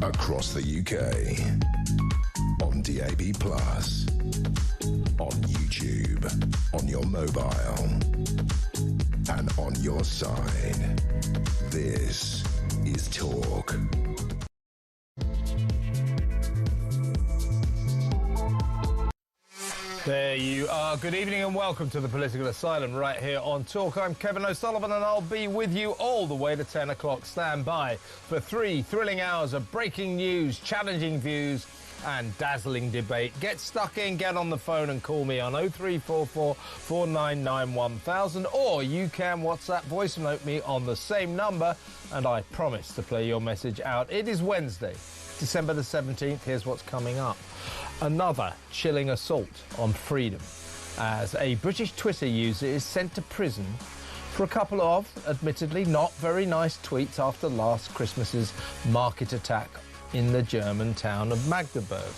Across the UK, on DAB+, on YouTube, on your mobile, and on your side. This is Talk. There you are. Good evening and welcome to the Political Asylum right here on Talk. I'm Kevin O'Sullivan and I'll be with you all the way to 10 o'clock. Stand by for 3 thrilling hours of breaking news, challenging views and dazzling debate. Get stuck in, get on the phone and call me on 0344 499 1000, or you can WhatsApp voice note me on the same number and I promise to play your message out. It is Wednesday, December the 17th. Here's what's coming up. Another chilling assault on freedom as a British Twitter user is sent to prison for a couple of, admittedly, not very nice tweets after last Christmas's market attack in the German town of Magdeburg.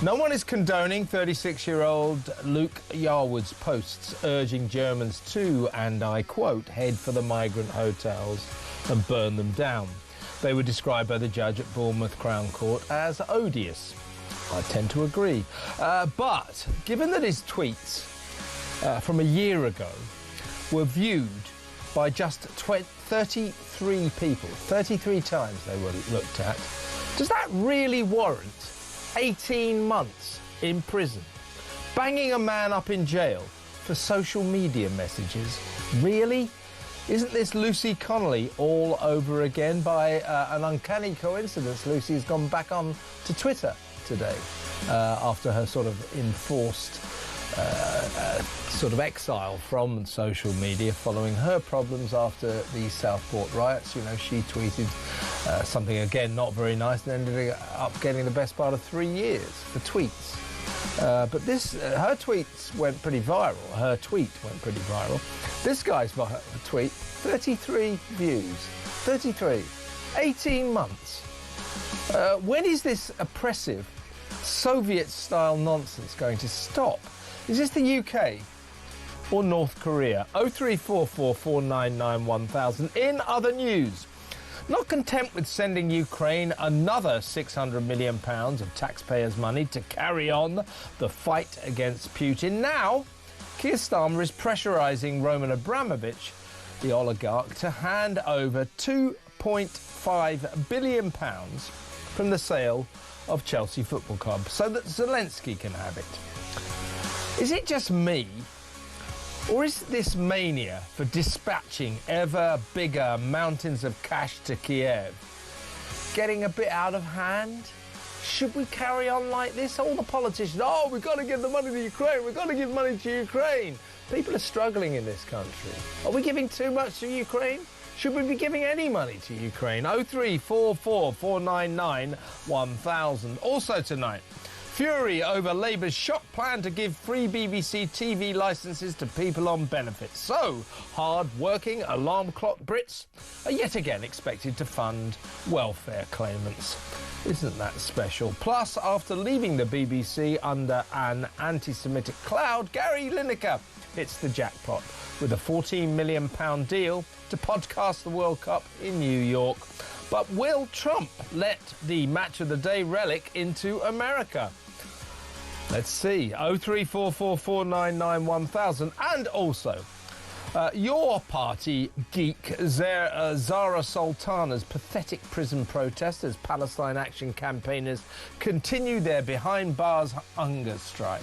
No one is condoning 36-year-old Luke Yarwood's posts urging Germans to, and I quote, head for the migrant hotels and burn them down. They were described by the judge at Bournemouth Crown Court as odious. I tend to agree. But given that his tweets from a year ago were viewed by just 33 people, 33 times they were looked at, does that really warrant 18 months in prison? Banging a man up in jail for social media messages? Really? Isn't this Lucy Connolly all over again? By an uncanny coincidence, Lucy has gone back on to Twitter today after her sort of enforced sort of exile from social media following her problems after the Southport riots. You know, she tweeted something again not very nice and ended up getting the best part of 3 years for tweets. But this, her tweets went pretty viral. Her tweet went pretty viral. This guy's tweet, 33 views. 33. 18 months. When is this oppressive Soviet-style nonsense going to stop? Is this the UK or North Korea? 0344 499 1000. In other news, not content with sending Ukraine another £600 million of taxpayers' money to carry on the fight against Putin, now Keir Starmer is pressurising Roman Abramovich, the oligarch, to hand over £2.5 billion from the sale of Chelsea Football Club so that Zelensky can have it. Is it just me, or is this mania for dispatching ever bigger mountains of cash to Kiev getting a bit out of hand? Should we carry on like this? All the politicians, oh, we've got to give the money to Ukraine, we've got to give money to Ukraine. People are struggling in this country. Are we giving too much to Ukraine? Should we be giving any money to Ukraine? 0344 499 1000. Also tonight, fury over Labour's shock plan to give free BBC TV licences to people on benefits. So, hard-working alarm clock Brits are yet again expected to fund welfare claimants. Isn't that special? Plus, after leaving the BBC under an anti-Semitic cloud, Gary Lineker hits the jackpot with a £14 million deal to podcast the World Cup in New York. But will Trump let the match of the day relic into America? Let's see. 0344 499 1000. And also, your party geek Zara Sultana's pathetic prison protest as Palestine Action campaigners continue their behind-bars hunger strike.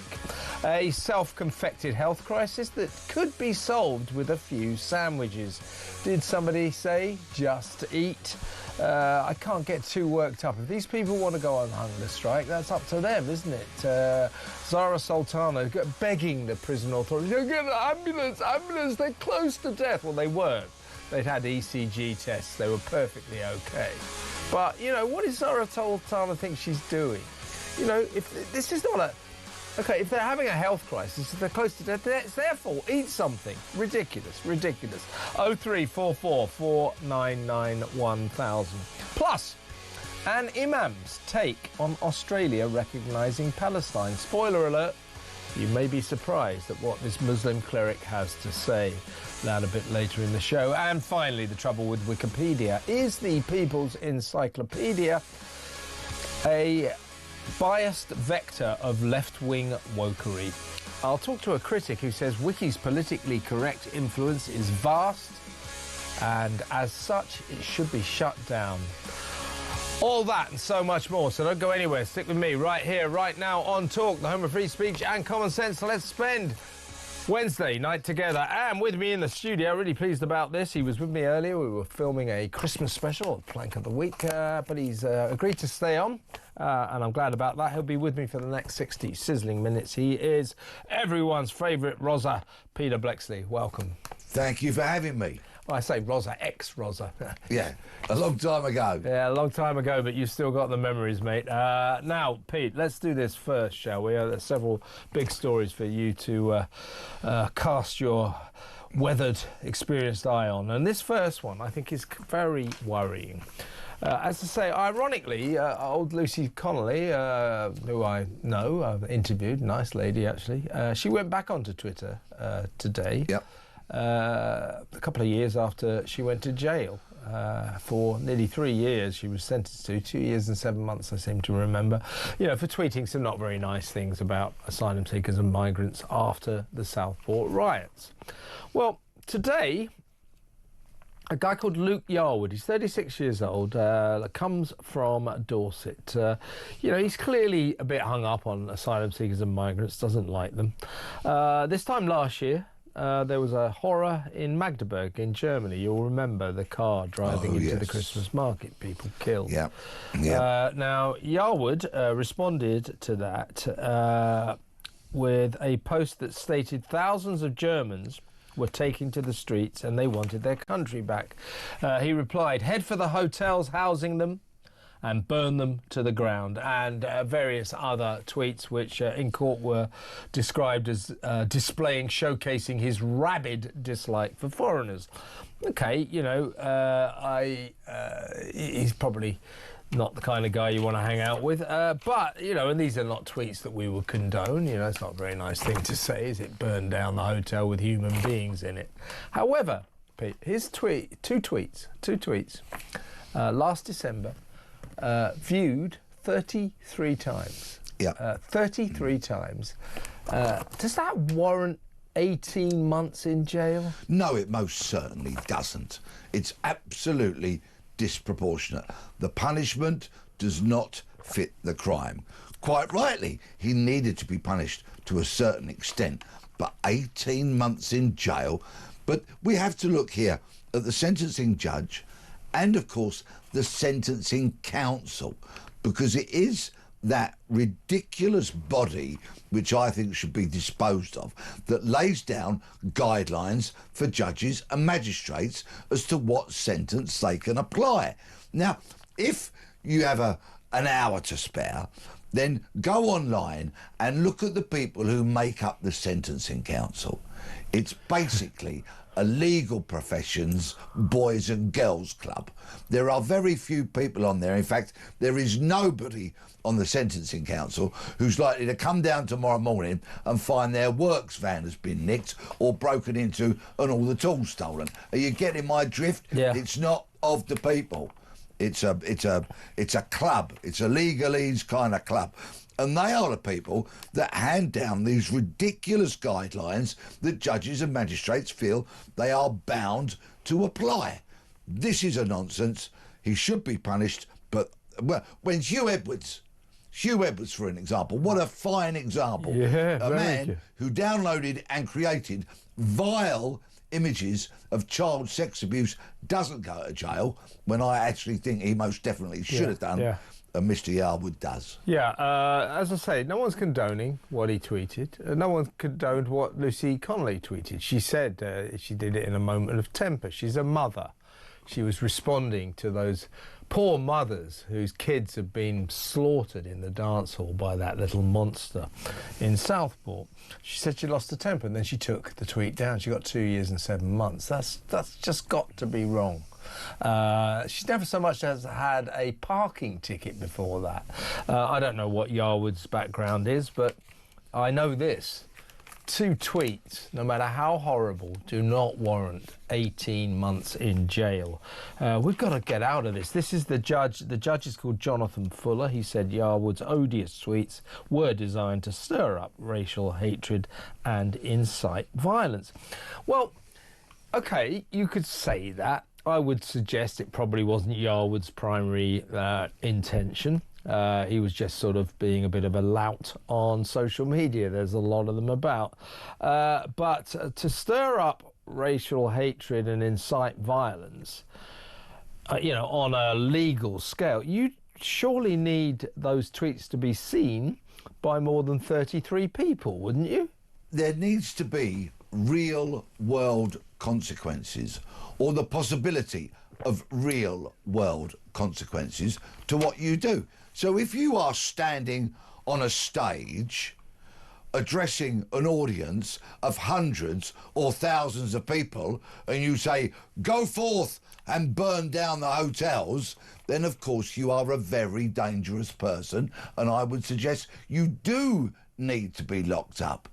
A self-confected health crisis that could be solved with a few sandwiches. Did somebody say just eat? I can't get too worked up. If these people want to go on hunger strike, that's up to them, isn't it? Zara Sultana begging the prison authorities, get an ambulance, they're close to death. Well, they weren't. They'd had ECG tests. They were perfectly okay. But, you know, what does Zara Sultana think she's doing? You know, if this is not a... OK, if they're having a health crisis, if they're close to death, it's their fault. Eat something. Ridiculous, ridiculous. 0344 499 1000. Plus, an imam's take on Australia recognising Palestine. Spoiler alert, you may be surprised at what this Muslim cleric has to say. That a bit later in the show. And finally, the trouble with Wikipedia. Is the People's Encyclopedia A biased vector of left-wing wokery. I'll talk to a critic who says Wiki's politically correct influence is vast and as such it should be shut down. All that and so much more, so don't go anywhere. Stick with me right here, right now on Talk, the home of free speech and common sense. So let's spend Wednesday night together. And with me in the studio, really pleased about this. He was with me earlier. We were filming a Christmas special, Plank of the Week, but he's agreed to stay on, and I'm glad about that. He'll be with me for the next 60 sizzling minutes. He is everyone's favourite Rosa, Peter Blexley. Welcome. Thank you for having me. Well, I say Rosa, ex-Rosa. Yeah, a long time ago. Yeah, a long time ago, but you've still got the memories, mate. Now, Pete, let's do this first, shall we? There's several big stories for you to cast your weathered, experienced eye on. And this first one, I think, is very worrying. As I say, ironically, old Lucy Connolly, who I know, I've interviewed, nice lady, actually, she went back onto Twitter today. Yep. A couple of years after she went to jail for nearly 3 years. She was sentenced to 2 years and 7 months, I seem to remember, you know, for tweeting some not very nice things about asylum seekers and migrants after the Southport riots. Well, today, a guy called Luke Yarwood, he's 36 years old, comes from Dorset. You know, he's clearly a bit hung up on asylum seekers and migrants, doesn't like them. This time last year, there was a horror in Magdeburg in Germany. You'll remember the car driving into the Christmas market, people killed. Yeah. Now, Yarwood responded to that with a post that stated thousands of Germans were taking to the streets and they wanted their country back. He replied, "Head for the hotels housing them and burn them to the ground," and various other tweets which in court were described as showcasing his rabid dislike for foreigners. Okay, you know, he's probably not the kind of guy you want to hang out with, but, you know, and these are not tweets that we would condone. You know, it's not a very nice thing to say, is it? Burn down the hotel with human beings in it. However, Pete, his two tweets, last December, viewed 33 times. Yeah. 33 times. Does that warrant 18 months in jail? No, it most certainly doesn't. It's absolutely disproportionate. The punishment does not fit the crime. Quite rightly, he needed to be punished to a certain extent, but 18 months in jail. But we have to look here at the sentencing judge and, of course, the sentencing council, because it is that ridiculous body, which I think should be disposed of, that lays down guidelines for judges and magistrates as to what sentence they can apply. Now, if you have an hour to spare, then go online and look at the people who make up the sentencing council. It's basically a legal professions boys and girls club. There are very few people on there. In fact, there is nobody on the sentencing council who's likely to come down tomorrow morning and find their works van has been nicked or broken into and all the tools stolen. Are you getting my drift? Yeah. It's not of the people. It's a club. It's a legalese kind of club. And they are the people that hand down these ridiculous guidelines that judges and magistrates feel they are bound to apply. This is a nonsense. He should be punished. But when Hugh Edwards, for an example, what a fine example. Yeah, a man who downloaded and created vile images of child sex abuse doesn't go to jail, when I actually think he most definitely should have done. Yeah. And Mr. Yarwood does. Yeah, as I say, no one's condoning what he tweeted. No one condoned what Lucy Connolly tweeted. She said she did it in a moment of temper. She's a mother. She was responding to those poor mothers whose kids have been slaughtered in the dance hall by that little monster in Southport. She said she lost her temper, and then she took the tweet down. She got 2 years and 7 months. That's just got to be wrong. She's never so much as had a parking ticket before that. I don't know what Yarwood's background is, but I know this. two tweets, no matter how horrible, do not warrant 18 months in jail. We've got to get out of this. This is the judge. The judge is called Jonathan Fuller. He said Yarwood's odious tweets were designed to stir up racial hatred and incite violence. Well, OK, you could say that. I would suggest it probably wasn't Yarwood's primary intention. He was just sort of being a bit of a lout on social media. There's a lot of them about. But to stir up racial hatred and incite violence, on a legal scale, you surely need those tweets to be seen by more than 33 people, wouldn't you? There needs to be real-world consequences, or the possibility of real-world consequences to what you do. So if you are standing on a stage addressing an audience of hundreds or thousands of people and you say, go forth and burn down the hotels, then of course you are a very dangerous person, and I would suggest you do need to be locked up.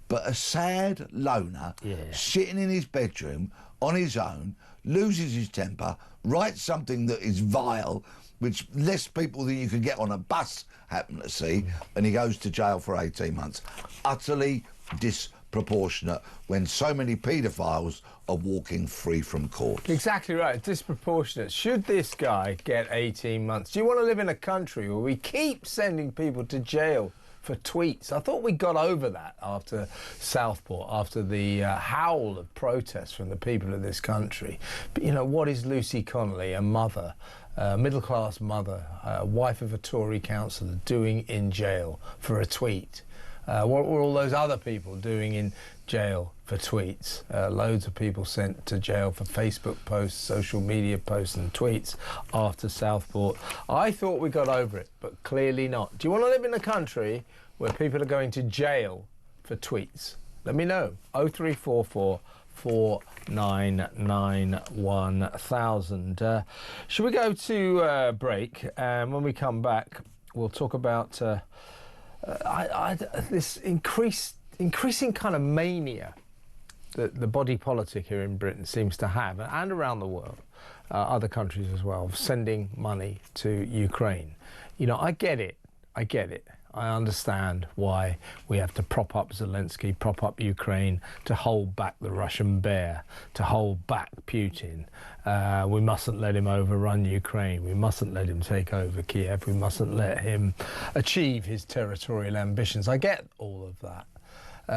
But a sad loner sitting in his bedroom on his own, loses his temper, writes something that is vile, which less people than you could get on a bus happen to see, and he goes to jail for 18 months. Utterly disproportionate when so many paedophiles are walking free from court. Exactly right, disproportionate. Should this guy get 18 months? Do you want to live in a country where we keep sending people to jail for tweets? I thought we got over that after Southport, after the howl of protest from the people of this country. But what is Lucy Connolly, a mother, middle-class mother, wife of a Tory councillor, doing in jail for a tweet? What were all those other people doing in jail for tweets? Loads of people sent to jail for Facebook posts, social media posts and tweets after Southport. I thought we got over it, but clearly not. Do you want to live in a country where people are going to jail for tweets? Let me know. 0344 499 1000. Should we go to break? And when we come back, we'll talk about this increasing kind of mania that the body politic here in Britain seems to have, and around the world, other countries as well, of sending money to Ukraine. I get it. I understand why we have to prop up Zelensky, prop up Ukraine, to hold back the Russian bear, to hold back Putin. We mustn't let him overrun Ukraine. We mustn't let him take over Kiev. We mustn't let him achieve his territorial ambitions. I get all of that.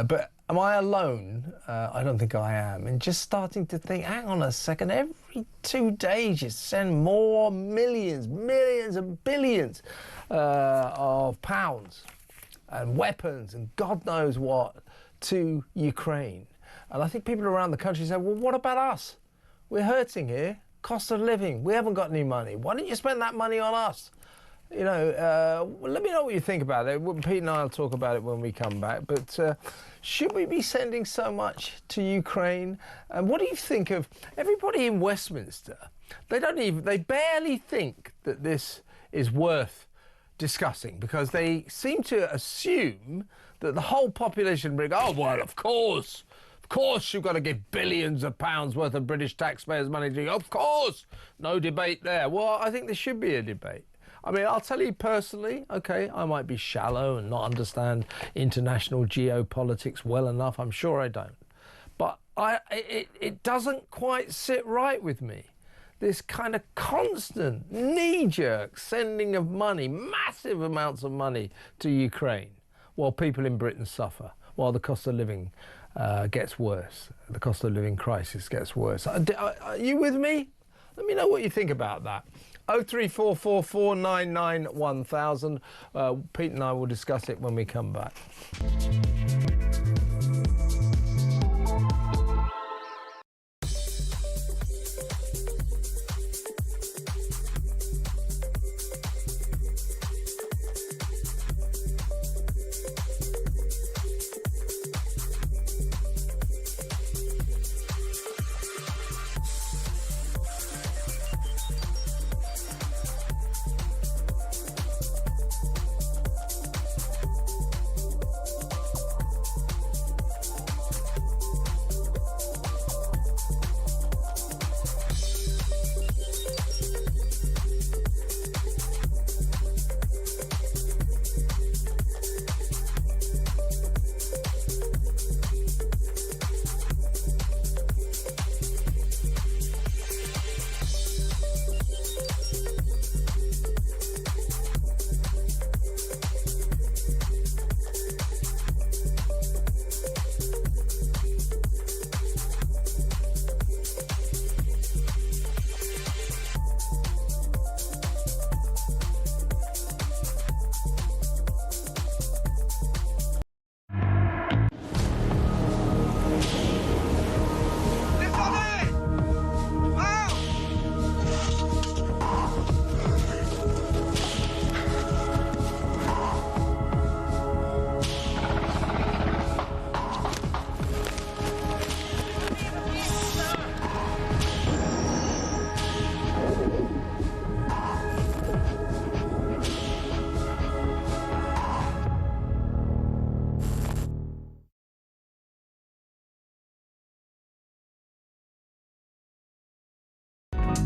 But am I alone? I don't think I am. And just starting to think, hang on a second, every 2 days you send more millions and billions of pounds and weapons and God knows what to Ukraine. And I think people around the country say, well, what about us? We're hurting here. Cost of living. We haven't got any money. Why don't you spend that money on us? Let me know what you think about it. Pete and I will talk about it when we come back. But should we be sending so much to Ukraine? And what do you think of everybody in Westminster? They barely think that this is worth discussing, because they seem to assume that the whole population will go, oh, well, of course you've got to give billions of pounds worth of British taxpayers' money to you. Of course, no debate there. Well, I think there should be a debate. I mean, I'll tell you personally, OK, I might be shallow and not understand international geopolitics well enough. I'm sure I don't. But it doesn't quite sit right with me. This kind of constant, knee-jerk sending of money, massive amounts of money to Ukraine, while people in Britain suffer, while the cost of living gets worse. The cost of living crisis gets worse. Are you with me? Let me know what you think about that. 0344 499 1000. Pete and I will discuss it when we come back.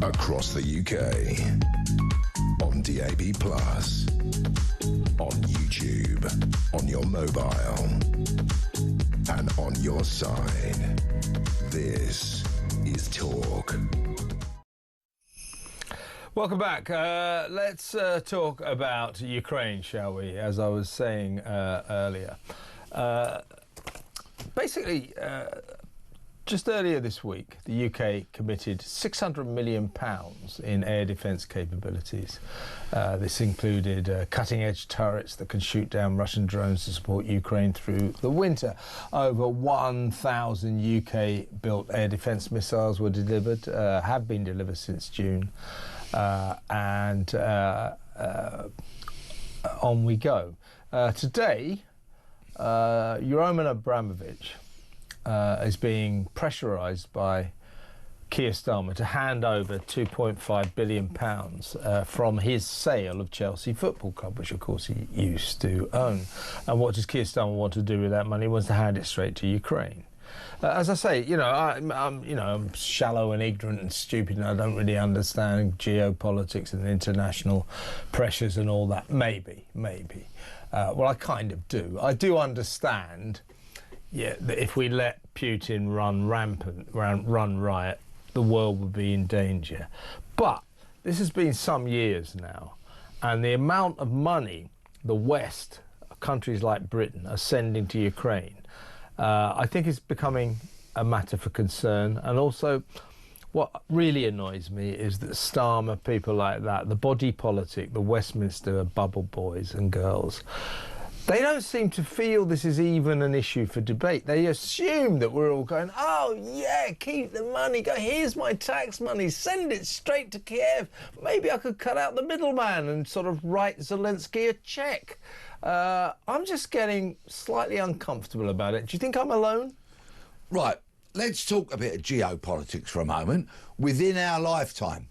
across the UK, on DAB+, on YouTube, on your mobile, and on your side. This is Talk. Welcome back. Let's talk about Ukraine, shall we? As I was saying earlier. Basically, just earlier this week, the UK committed £600 million in air defence capabilities. This included cutting-edge turrets that can shoot down Russian drones to support Ukraine through the winter. Over 1,000 UK-built air defence missiles were delivered, have been delivered since June. And on we go. Today, Roman Abramovich is being pressurised by Keir Starmer to hand over £2.5 billion from his sale of Chelsea Football Club, which of course he used to own. And what does Keir Starmer want to do with that money? He wants to hand it straight to Ukraine. As I say, I'm shallow and ignorant and stupid, and I don't really understand geopolitics and international pressures and all that. Maybe. Well, I kind of do. I do understand. Yeah, that if we let Putin run riot, the world would be in danger. But this has been some years now, and the amount of money the West, countries like Britain, are sending to Ukraine, I think is becoming a matter for concern. And also, what really annoys me is that Starmer, people like that, the body politic, the Westminster bubble boys and girls, they don't seem to feel this is even an issue for debate. They assume that we're all going, oh, yeah, keep the money. Go, here's my tax money. Send it straight to Kiev. Maybe I could cut out the middleman and sort of write Zelensky a cheque. I'm just getting slightly uncomfortable about it. Do you think I'm alone? Right. Let's talk a bit of geopolitics for a moment. Within our lifetime,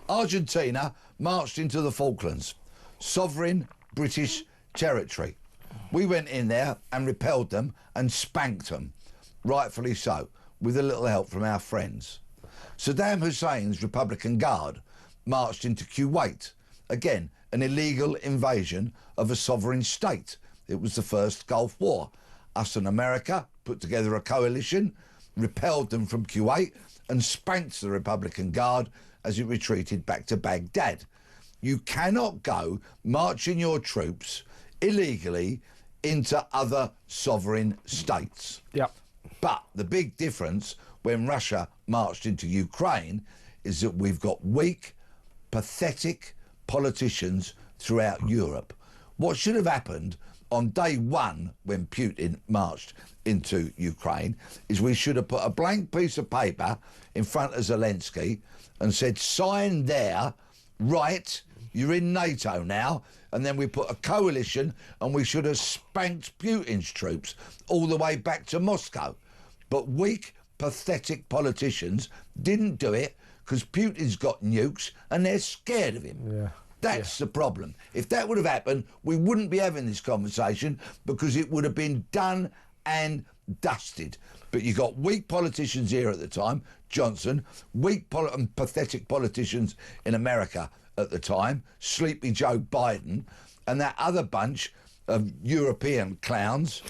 Argentina marched into the Falklands, sovereign British territory. We went in there and repelled them and spanked them, rightfully so, with a little help from our friends. Saddam Hussein's Republican Guard marched into Kuwait, again, an illegal invasion of a sovereign state. It was the first Gulf War. Us and America put together a coalition, repelled them from Kuwait and spanked the Republican Guard as it retreated back to Baghdad. You cannot go marching your troops illegally into other sovereign states. Yep. But the big difference when Russia marched into Ukraine is that we've got weak, pathetic politicians throughout Europe. What should have happened on day one when Putin marched into Ukraine is we should have put a blank piece of paper in front of Zelensky and said, sign there, right, you're in NATO now, and then we put a coalition and we should have spanked Putin's troops all the way back to Moscow. But weak, pathetic politicians didn't do it because Putin's got nukes and they're scared of him. Yeah. That's the problem. If that would have happened, we wouldn't be having this conversation because it would have been done and dusted. But you got weak politicians here at the time, Johnson, weak and pathetic politicians in America at the time, Sleepy Joe Biden, and that other bunch of European clowns,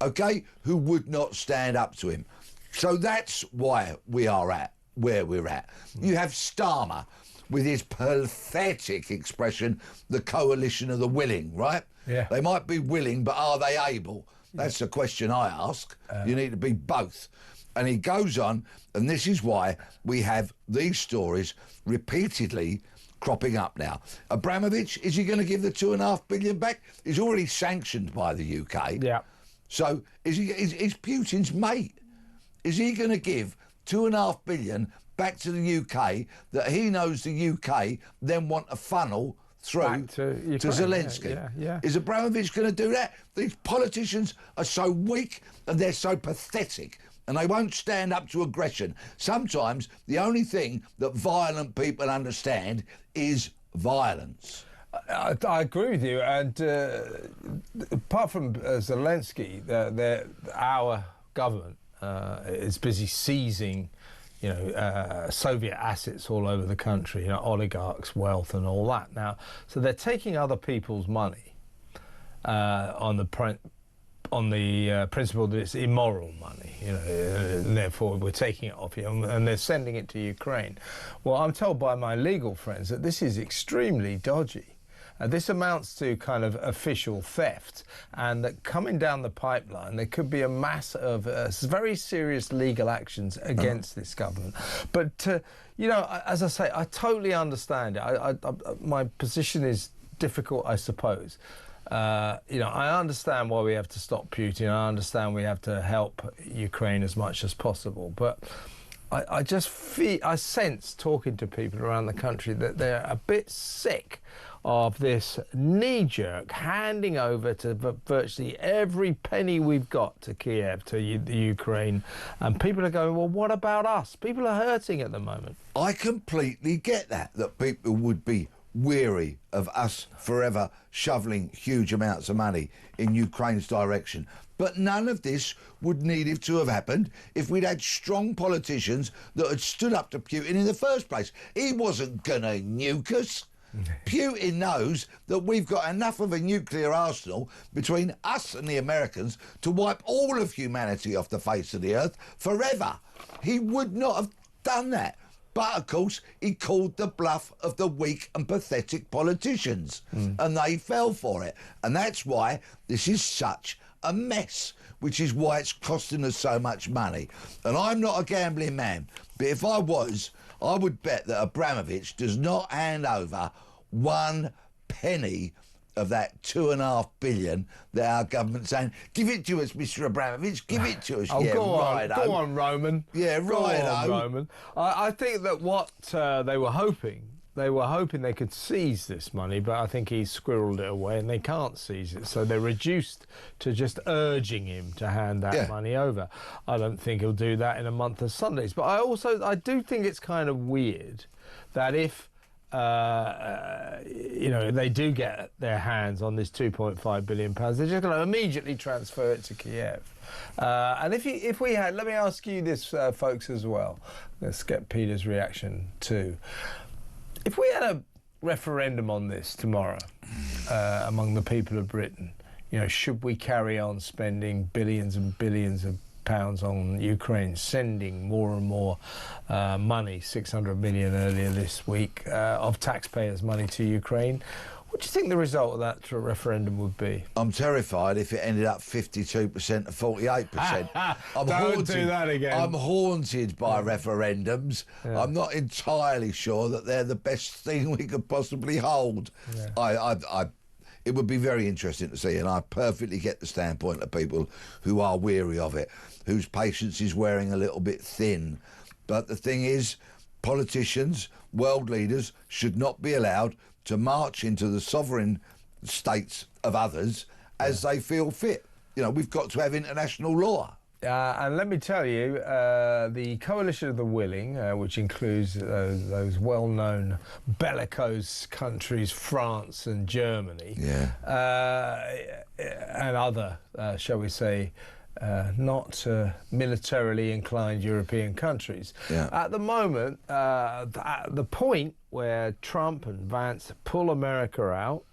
okay, who would not stand up to him. So that's why we are at where we're at. You have Starmer with his pathetic expression, the coalition of the willing, right? Yeah. They might be willing, but are they able? That's the question I ask. You need to be both. And he goes on, and this is why we have these stories repeatedly cropping up now. Abramovich, is he going to give the $2.5 billion back? He's already sanctioned by the UK. Yeah. So is Putin's mate? Is he going to give $2.5 billion back to the UK that he knows the UK then want a funnel through to Zelensky? Yeah. Is Abramovich going to do that? These politicians are so weak and they're so pathetic and they won't stand up to aggression. Sometimes the only thing that violent people understand is violence. I agree with you. And apart from Zelensky, our government is busy seizing Soviet assets all over the country, oligarchs' wealth and all that. Now, so they're taking other people's money on the principle that it's immoral money, and therefore we're taking it off you, and they're sending it to Ukraine. Well, I'm told by my legal friends that this is extremely dodgy. This amounts to kind of official theft, and that coming down the pipeline, there could be a mass of very serious legal actions against this government. But, as I say, I totally understand it. My position is difficult, I suppose. I understand why we have to stop Putin. I understand we have to help Ukraine as much as possible. But I sense, talking to people around the country, that they're a bit sick of this knee-jerk handing over to virtually every penny we've got to Kiev, to the Ukraine. And people are going, well, what about us? People are hurting at the moment. I completely get that people would be weary of us forever shoveling huge amounts of money in Ukraine's direction. But none of this would need to have happened if we'd had strong politicians that had stood up to Putin in the first place. He wasn't going to nuke us. Putin knows that we've got enough of a nuclear arsenal between us and the Americans to wipe all of humanity off the face of the earth forever. He would not have done that. But, of course, he called the bluff of the weak and pathetic politicians, and they fell for it. And that's why this is such a mess, which is why it's costing us so much money. And I'm not a gambling man, but if I was, I would bet that Abramovich does not hand over 1 penny of that $2.5 billion that our government's saying, give it to us, Mr. Abramovich, give it to us. Oh, yeah, go on, Roman. Yeah, right. Go on, Roman. I think that what they were hoping they could seize this money, but I think he's squirreled it away and they can't seize it. So they're reduced to just urging him to hand that money over. I don't think he'll do that in a month of Sundays. But I do think it's kind of weird that if they do get their hands on this £2.5 billion, they're just going to immediately transfer it to Kiev. And if we had, let me ask you this, folks, as well. Let's get Peter's reaction too. If we had a referendum on this tomorrow among the people of Britain, should we carry on spending billions and billions of pounds on Ukraine, sending more and more money, 600 million earlier this week, of taxpayers' money to Ukraine? What do you think the result of that referendum would be? I'm terrified if it ended up 52% to 48%. Don't do that again. I'm haunted by referendums. Yeah. I'm not entirely sure that they're the best thing we could possibly hold. Yeah. It would be very interesting to see, and I perfectly get the standpoint of people who are weary of it, whose patience is wearing a little bit thin. But the thing is, politicians, world leaders, should not be allowed to march into the sovereign states of others as they feel fit. We've got to have international law. And let me tell you, the Coalition of the Willing, which includes those well-known bellicose countries, France and Germany, and other, shall we say, not militarily inclined European countries. Yeah. At the moment, the point where Trump and Vance pull America out,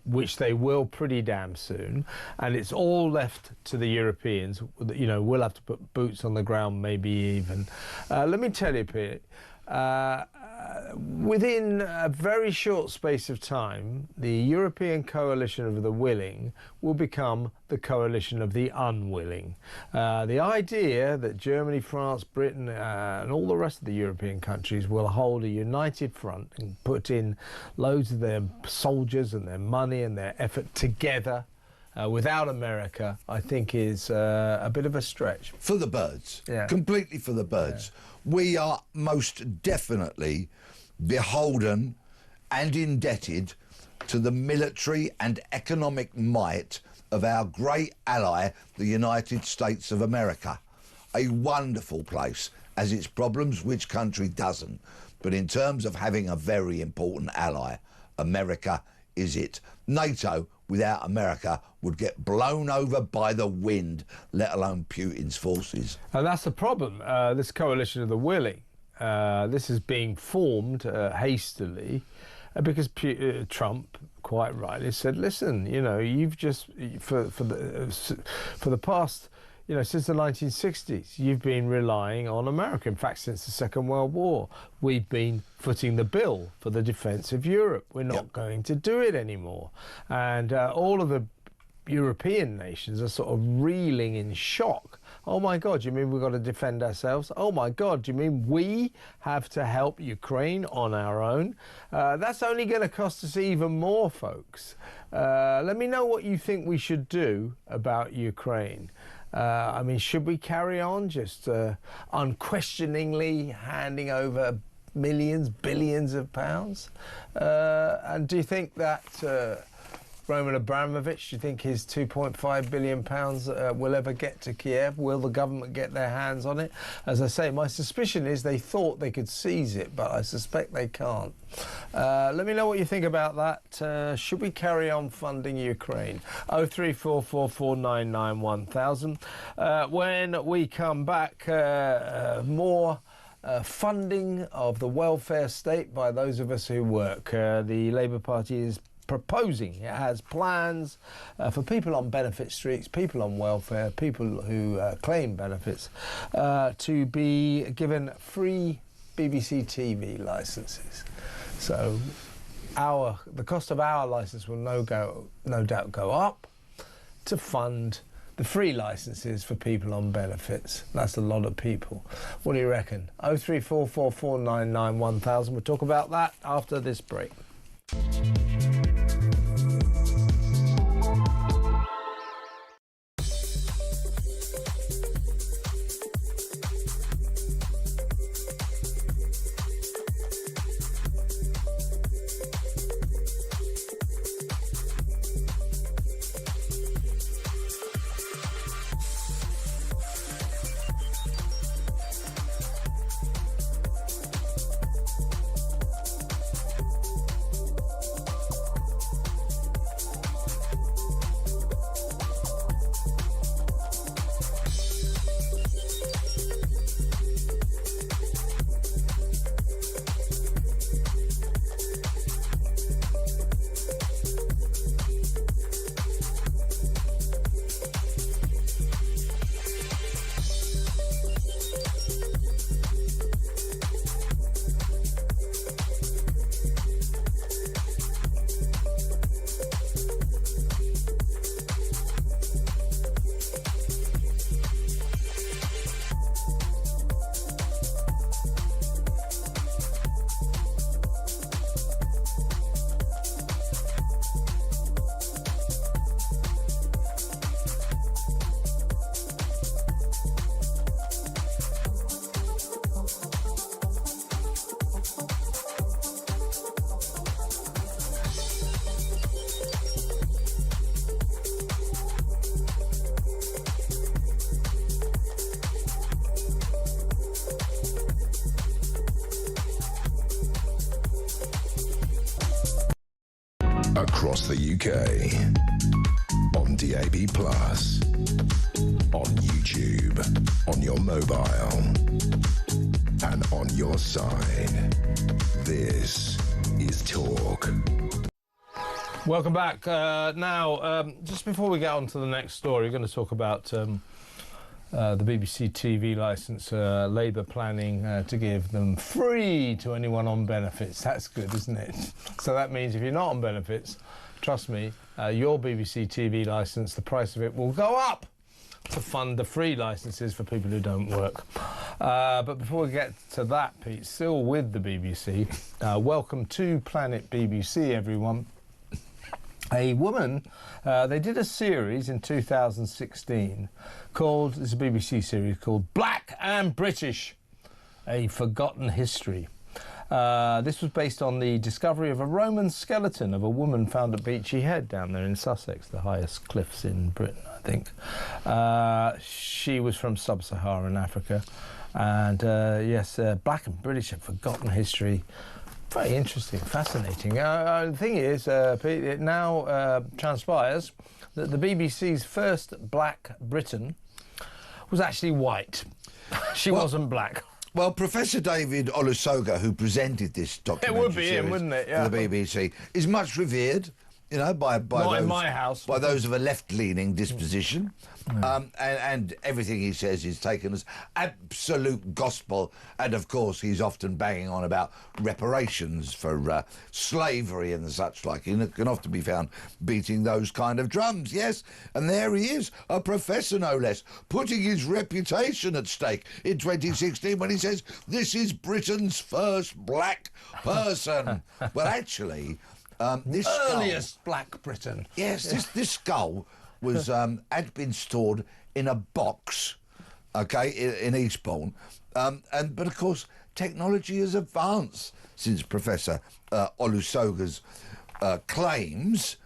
which they will pretty damn soon, and it's all left to the Europeans. We'll have to put boots on the ground, maybe even. Let me tell you, Pete, within a very short space of time, the European Coalition of the Willing will become the Coalition of the Unwilling. The idea that Germany, France, Britain and all the rest of the European countries will hold a united front and put in loads of their soldiers and their money and their effort together without America, I think is a bit of a stretch. For the birds. Yeah. Completely for the birds. Yeah. We are most definitely beholden and indebted to the military and economic might of our great ally, the United States of America. A wonderful place, as its problems, which country doesn't? But in terms of having a very important ally, America is it. NATO without America would get blown over by the wind, let alone Putin's forces. And that's the problem. This coalition of the willing, this is being formed hastily because Trump, quite rightly, said, listen, you know, you've just, for the past, you know, since the 1960s, you've been relying on America. In fact, since the Second World War, we've been footing the bill for the defence of Europe. We're not going to do it anymore. And all of the European nations are sort of reeling in shock. Oh my God, do you mean we've got to defend ourselves? Oh my God, do you mean we have to help Ukraine on our own? That's only going to cost us even more, folks. Let me know what you think we should do about Ukraine. I mean, should we carry on just unquestioningly handing over millions, billions of pounds? And do you think that Roman Abramovich, do you think his £2.5 billion will ever get to Kiev? Will the government get their hands on it? As I say, my suspicion is they thought they could seize it, but I suspect they can't. Let me know what you think about that. Should we carry on funding Ukraine? 03444991000. When we come back, more funding of the welfare state by those of us who work. The Labour Party is proposing, it has plans for people on benefit streets, people on welfare, people who claim benefits, to be given free BBC TV licences. So the cost of our licence will no doubt go up to fund the free licences for people on benefits. That's a lot of people. What do you reckon? 03444991000. We'll talk about that after this break. Across the UK, on DAB+, on YouTube, on your mobile, and on your side. This is Talk. Welcome back. Now, just before we get on to the next story, we're going to talk about the BBC TV licence. Labour planning to give them free to anyone on benefits. That's good, isn't it? So that means if you're not on benefits, trust me, your BBC TV licence, the price of it will go up to fund the free licences for people who don't work. But before we get to that, Pete, still with the BBC, welcome to Planet BBC, everyone. A woman, they did a series in 2016 called, this is a BBC series called Black and British, A Forgotten History. This was based on the discovery of a Roman skeleton of a woman found at Beachy Head down there in Sussex, the highest cliffs in Britain, I think. She was from sub-Saharan Africa. And yes, Black and British, A Forgotten History. Very interesting, fascinating. The thing is, Pete, it now transpires that the BBC's first black Briton was actually white. She wasn't black. Well, Professor David Olusoga, who presented this documentary It would be series him, wouldn't it? Yeah. for the BBC, is much revered, you know, by Not those, in my house. by those of a left-leaning disposition. And everything he says is taken as absolute gospel. And, of course, he's often banging on about reparations for slavery and such like. He can often be found beating those kind of drums, yes. And there he is, a professor no less, putting his reputation at stake in 2016 when he says, this is Britain's first black person. Well, actually... this Earliest skull, black Briton. yes, this skull was had been stored in a box, okay, in Eastbourne, but of course technology has advanced since Professor Olusoga's claims,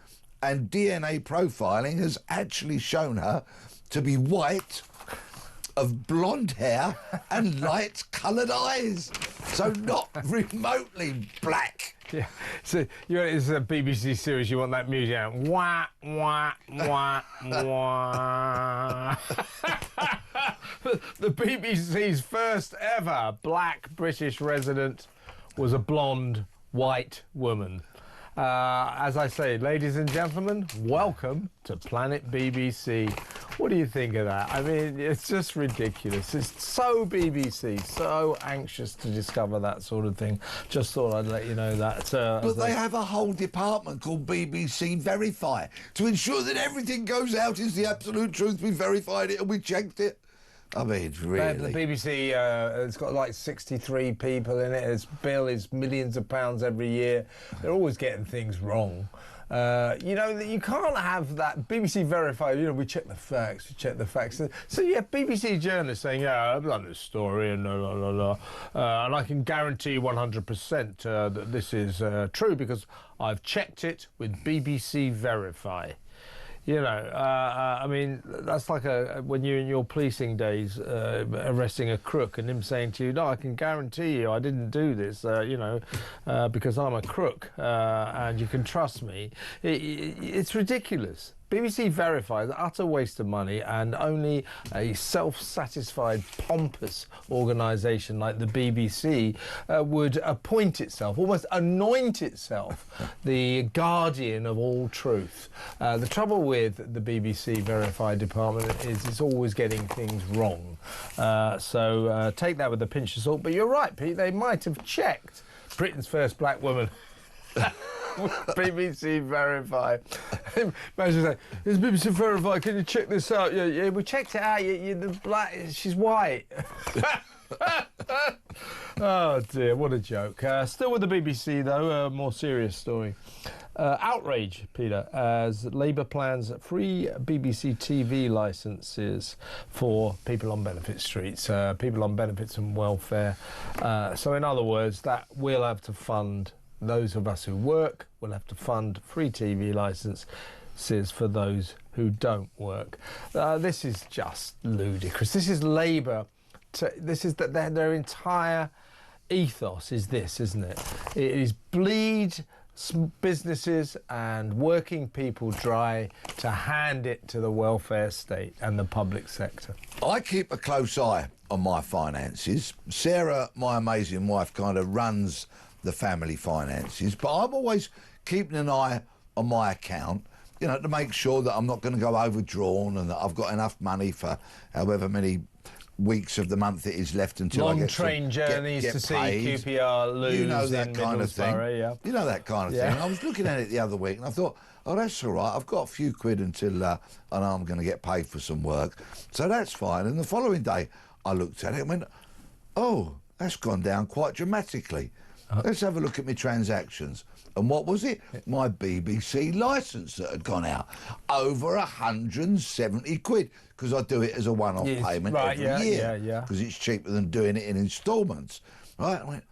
and DNA profiling has actually shown her to be white, of blonde hair and light-coloured eyes, so not remotely black. Yeah, so it's a BBC series. You want that music out? Wah wah wah wah. The BBC's first ever black British resident was a blonde white woman. As I say, ladies and gentlemen, welcome to Planet BBC. What do you think of that? I mean, it's just ridiculous. It's so BBC, so anxious to discover that sort of thing. Just thought I'd let you know that. But they have a whole department called BBC Verify to ensure that everything goes out is the absolute truth. We verified it and we checked it. I mean, really. The BBC, it's got like 63 people in it. Its bill is millions of pounds every year. They're always getting things wrong. You know, you can't have that. BBC Verify, you know, we check the facts, So, yeah, BBC journalists saying, yeah, I've done this story and and I can guarantee 100% that this is true because I've checked it with BBC Verify. You know, I mean, that's like when you're in your policing days arresting a crook and him saying to you, no, I can guarantee you I didn't do this, you know, because I'm a crook and you can trust me. It's ridiculous. BBC Verify is an utter waste of money, and only a self-satisfied, pompous organisation like the BBC would appoint itself, almost anoint itself, the guardian of all truth. The trouble with the BBC Verify department is it's always getting things wrong. So take that with a pinch of salt. But you're right, Pete, they might have checked Britain's first black woman. BBC Verify. Imagine saying, "This is BBC Verify. Can you check this out?" Yeah, we checked it out. The black. She's white. Oh dear, what a joke. Still with the BBC though, a more serious story. Outrage, Peter, as Labour plans free BBC TV licences for people on benefit streets, people on benefits and welfare. So in other words, that we'll have to fund. Those of us who work will have to fund free TV licences for those who don't work. This is just ludicrous. This is Labour. This is their entire ethos is this, isn't it? It is bleed businesses and working people dry to hand it to the welfare state and the public sector. I keep a close eye on my finances. Sarah, my amazing wife, kind of runs the family finances, but I'm always keeping an eye on my account, you know, to make sure that I'm not going to go overdrawn and that I've got enough money for however many weeks of the month it is left until I get train journeys get to paid. See QPR lose. You know that in kind of thing. Yeah. You know that kind of thing. And I was looking at it the other week and I thought, oh, that's all right. I've got a few quid until I know I'm going to get paid for some work, so that's fine. And the following day, I looked at it and went, oh, that's gone down quite dramatically. Let's have a look at my transactions. And what was it? My BBC licence that had gone out. Over 170 quid, because I do it as a one-off payment every year. Because it's cheaper than doing it in instalments. Right? I went,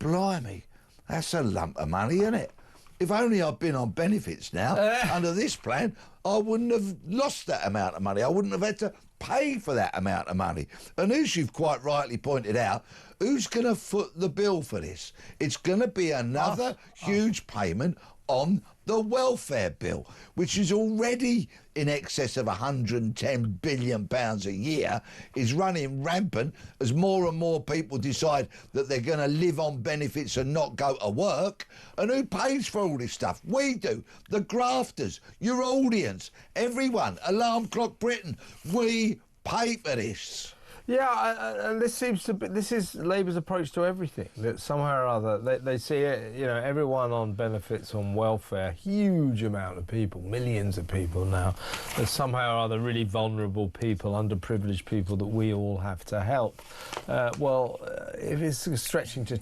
blimey, that's a lump of money, isn't it? If only I'd been on benefits now, under this plan, I wouldn't have lost that amount of money. I wouldn't have had to pay for that amount of money. And as you've quite rightly pointed out, who's going to foot the bill for this? It's going to be another huge payment on the welfare bill, which is already in excess of £110 billion a year, is running rampant as more and more people decide that they're going to live on benefits and not go to work. And who pays for all this stuff? We do. The grafters, your audience, everyone, Alarm Clock Britain, we pay for this. Yeah, and this is Labour's approach to everything. That somehow or other they see it, everyone on benefits, on welfare, huge amount of people, millions of people now. That somehow or other really vulnerable people, underprivileged people that we all have to help. If it's stretching to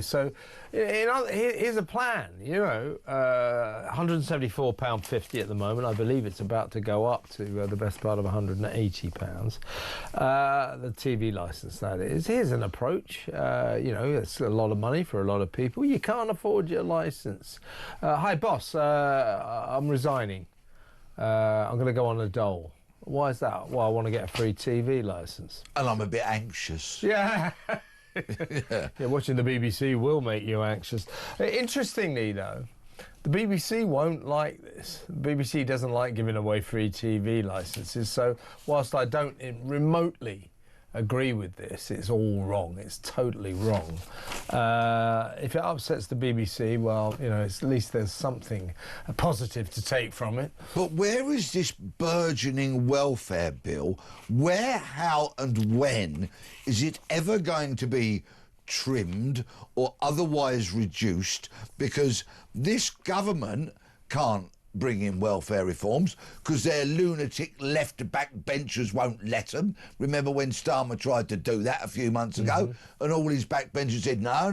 so here's a plan. £174.50 at the moment. I believe it's about to go up to the best part of £180. The TV licence, that is. Here's an approach. It's a lot of money for a lot of people. You can't afford your licence. Hi, boss. I'm resigning. I'm going to go on a dole. Why is that? Well, I want to get a free TV licence. And I'm a bit anxious. Yeah. Yeah, watching the BBC will make you anxious. Interestingly, though, the BBC won't like this. The BBC doesn't like giving away free TV licences, so whilst I don't remotely agree with this, it's all wrong. It's totally wrong. If it upsets the BBC, well, at least there's something positive to take from it. But where is this burgeoning welfare bill? Where, how and when is it ever going to be trimmed or otherwise reduced? Because this government can't bring in welfare reforms because their lunatic left backbenchers won't let them. Remember when Starmer tried to do that a few months ago, and all his backbenchers said, no,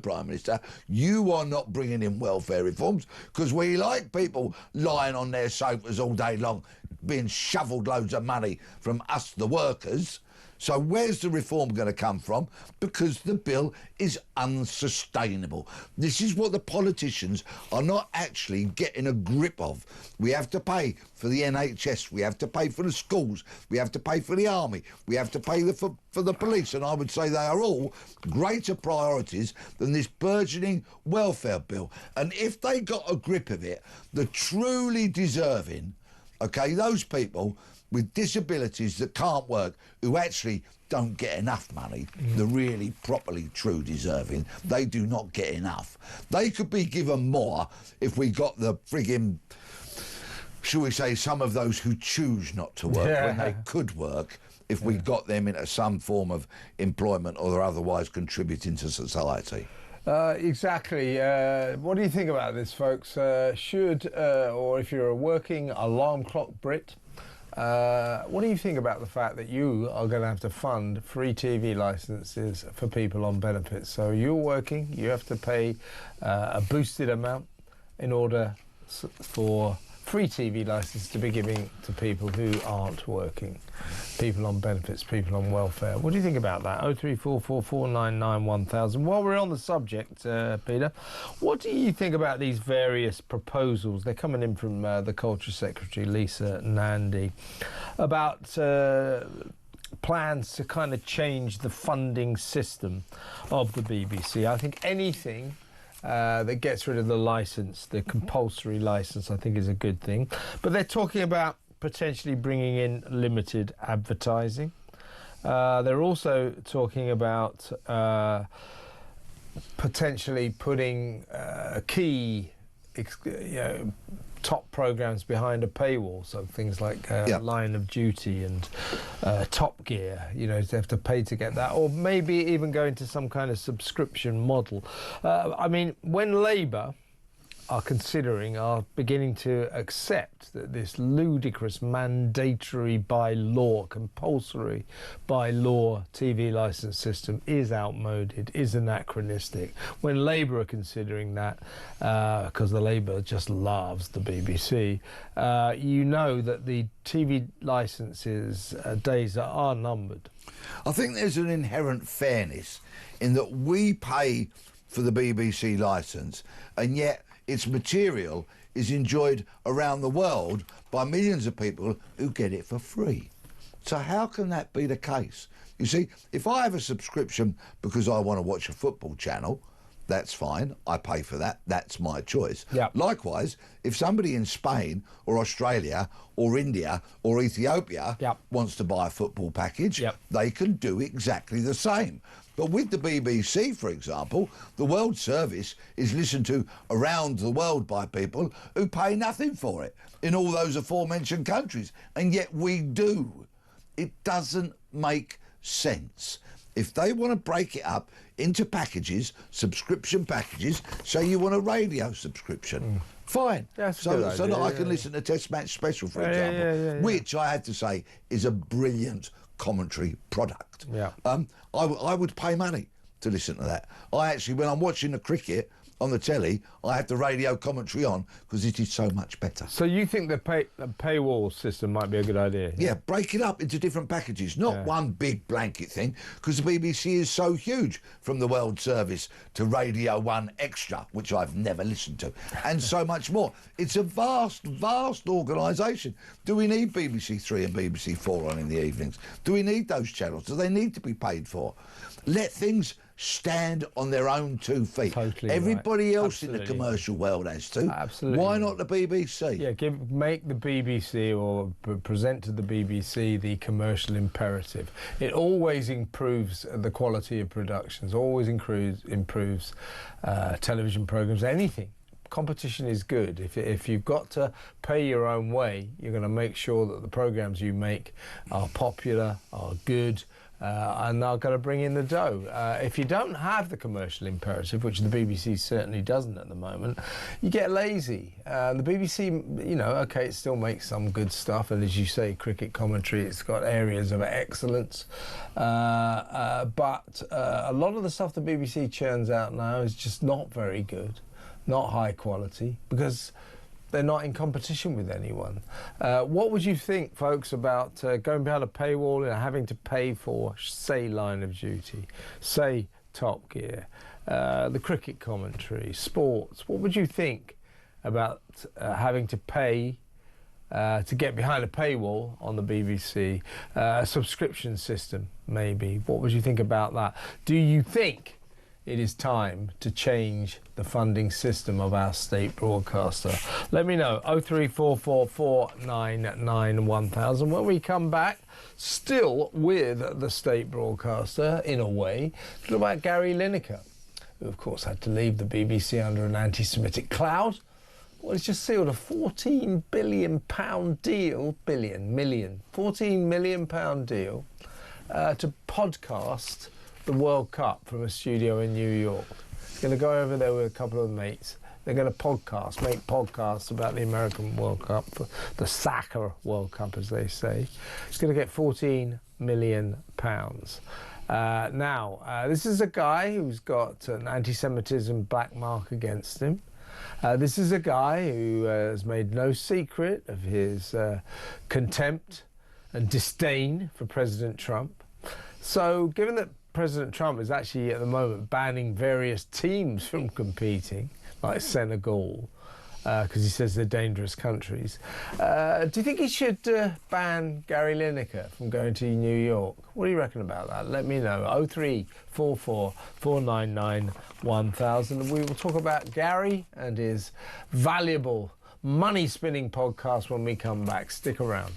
Prime Minister, you are not bringing in welfare reforms because we like people lying on their sofas all day long being shoveled loads of money from us, the workers. So where's the reform going to come from? Because the bill is unsustainable. This is what the politicians are not actually getting a grip of. We have to pay for the NHS, we have to pay for the schools, we have to pay for the army, we have to pay for the police, and I would say they are all greater priorities than this burgeoning welfare bill. And if they got a grip of it, the truly deserving, those people with disabilities that can't work, who actually don't get enough money, the really properly true deserving, they do not get enough. They could be given more if we got the frigging, shall we say, some of those who choose not to work when they could work, if we got them into some form of employment or they're otherwise contributing to society. Exactly. What do you think about this, folks? Or if you're a working alarm clock Brit, what do you think about the fact that you are going to have to fund free TV licences for people on benefits? So you're working, you have to pay a boosted amount in order for free TV licence to be given to people who aren't working, people on benefits, people on welfare. What do you think about that? 03444991000. While we're on the subject, Peter, what do you think about these various proposals? They're coming in from the Culture Secretary, Lisa Nandy, about plans to kind of change the funding system of the BBC. I think anything that gets rid of the licence, the compulsory licence, I think is a good thing. But they're talking about potentially bringing in limited advertising. They're also talking about potentially putting key top programmes behind a paywall, so things like Line of Duty and Top Gear, they have to pay to get that, or maybe even go into some kind of subscription model. When Labour are beginning to accept that this ludicrous mandatory by law, compulsory by law TV licence system is outmoded, is anachronistic. When Labour are considering that, because the Labour just loves the BBC, you know that the TV licences days are numbered. I think there's an inherent fairness in that we pay for the BBC licence, and yet its material is enjoyed around the world by millions of people who get it for free. So how can that be the case? You see, if I have a subscription because I want to watch a football channel, that's fine. I pay for that. That's my choice. Yep. Likewise, if somebody in Spain or Australia or India or Ethiopia Yep. wants to buy a football package, Yep. they can do exactly the same. But with the BBC, for example, the World Service is listened to around the world by people who pay nothing for it in all those aforementioned countries. And yet we do. It doesn't make sense. If they want to break it up into packages, subscription packages, say you want a radio subscription, fine. That's a so good so idea, that I yeah, can listen to Test Match Special, for Yeah, example, yeah. which I have to say is a brilliant commentary product. Yeah. I would pay money to listen to that. I actually, when I'm watching the cricket on the telly, I have the radio commentary on because it is so much better. So you think the paywall system might be a good idea? Yeah, break it up into different packages, not one big blanket thing, because the BBC is so huge, from the World Service to Radio 1 Extra, which I've never listened to, and so much more. It's a vast, vast organisation. Do we need BBC 3 and BBC 4 on in the evenings? Do we need those channels? Do they need to be paid for? Let things stand on their own 2 feet. Totally Everybody right. else in the Absolutely. commercial world has to. Absolutely. Why not the BBC? Yeah, make the BBC or present to the BBC the commercial imperative. It always improves the quality of productions, always improves television programmes, anything. Competition is good. If you've got to pay your own way, you're going to make sure that the programmes you make are popular, are good, and are going to bring in the dough. If you don't have the commercial imperative, which the BBC certainly doesn't at the moment, you get lazy. The BBC, okay, it still makes some good stuff, and as you say, cricket commentary, it's got areas of excellence, but a lot of the stuff the BBC churns out now is just not very good, not high quality, because they're not in competition with anyone. What would you think, folks, about going behind a paywall and having to pay for, say, Line of Duty, say, Top Gear, the cricket commentary, sports? What would you think about having to pay to get behind a paywall on the BBC? A subscription system, maybe. What would you think about that? Do you think it is time to change the funding system of our state broadcaster? Let me know. 03444991000. When we come back, still with the state broadcaster, in a way, talk about Gary Lineker, who of course had to leave the BBC under an anti-Semitic cloud. Well, he's just sealed a £14 billion deal, £14 million deal to podcast the World Cup from a studio in New York. He's going to go over there with a couple of mates. They're going to make podcasts about the American World Cup, the soccer World Cup, as they say. He's going to get £14 million. Now, this is a guy who's got an anti-Semitism black mark against him. This is a guy who has made no secret of his contempt and disdain for President Trump. So, given that President Trump is actually at the moment banning various teams from competing, like Senegal, because he says they're dangerous countries. Do you think he should ban Gary Lineker from going to New York? What do you reckon about that? Let me know. 03444991000. We will talk about Gary and his valuable money-spinning podcast when we come back. Stick around.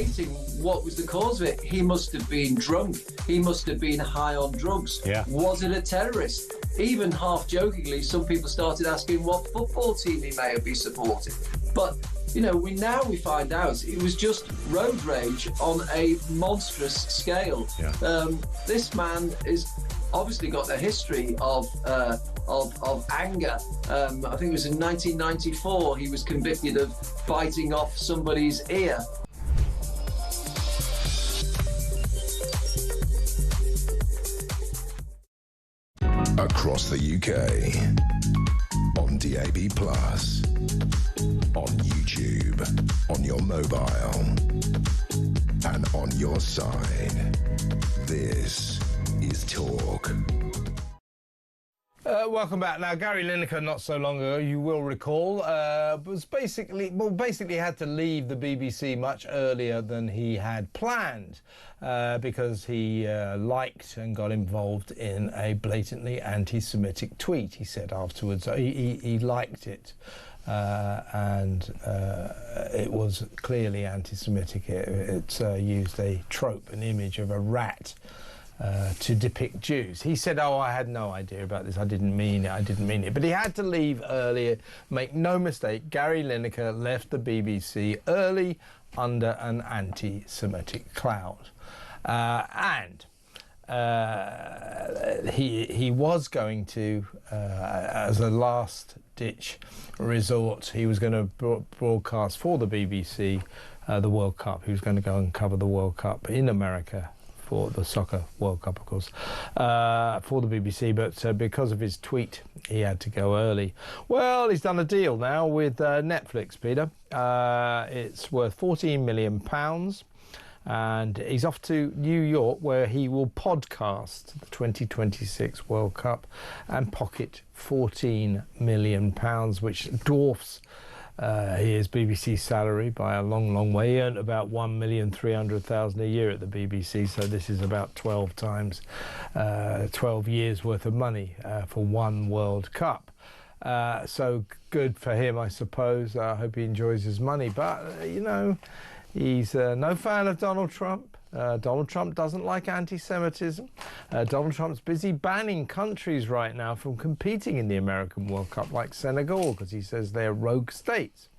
debating what was the cause of it. He must have been drunk. He must have been high on drugs. Yeah. Was it a terrorist? Even half-jokingly, some people started asking what football team he may have been supporting. But, you know, we find out it was just road rage on a monstrous scale. Yeah. This man is obviously got a history of anger. I think it was in 1994 he was convicted of biting off somebody's ear. Across the UK, on DAB+, on YouTube, on your mobile, and on your side. This is Talk. Welcome back. Now, Gary Lineker, not so long ago, you will recall, was basically had to leave the BBC much earlier than he had planned because he liked and got involved in a blatantly anti-Semitic tweet. He said afterwards he liked it. And it was clearly anti-Semitic. It used a trope, an image of a rat to depict Jews. He said, I had no idea about this. I didn't mean it. But he had to leave earlier. Make no mistake, Gary Lineker left the BBC early under an anti-Semitic cloud. And he was going to, as a last-ditch resort, he was going to broadcast for the BBC the World Cup. He was going to go and cover the World Cup in America, for the Soccer World Cup, of course, for the BBC, but because of his tweet, he had to go early. Well, he's done a deal now with Netflix, Peter. It's worth £14 million, and he's off to New York, where he will podcast the 2026 World Cup and pocket £14 million, which dwarfs his BBC salary by a long, long way. He earned about $1,300,000 a year at the BBC, so this is about 12 times, 12 years worth of money for one World Cup. So good for him, I suppose. I hope he enjoys his money. But, you know, he's no fan of Donald Trump. Donald Trump doesn't like anti-Semitism. Donald Trump's busy banning countries right now from competing in the American World Cup, like Senegal, because he says they're rogue states.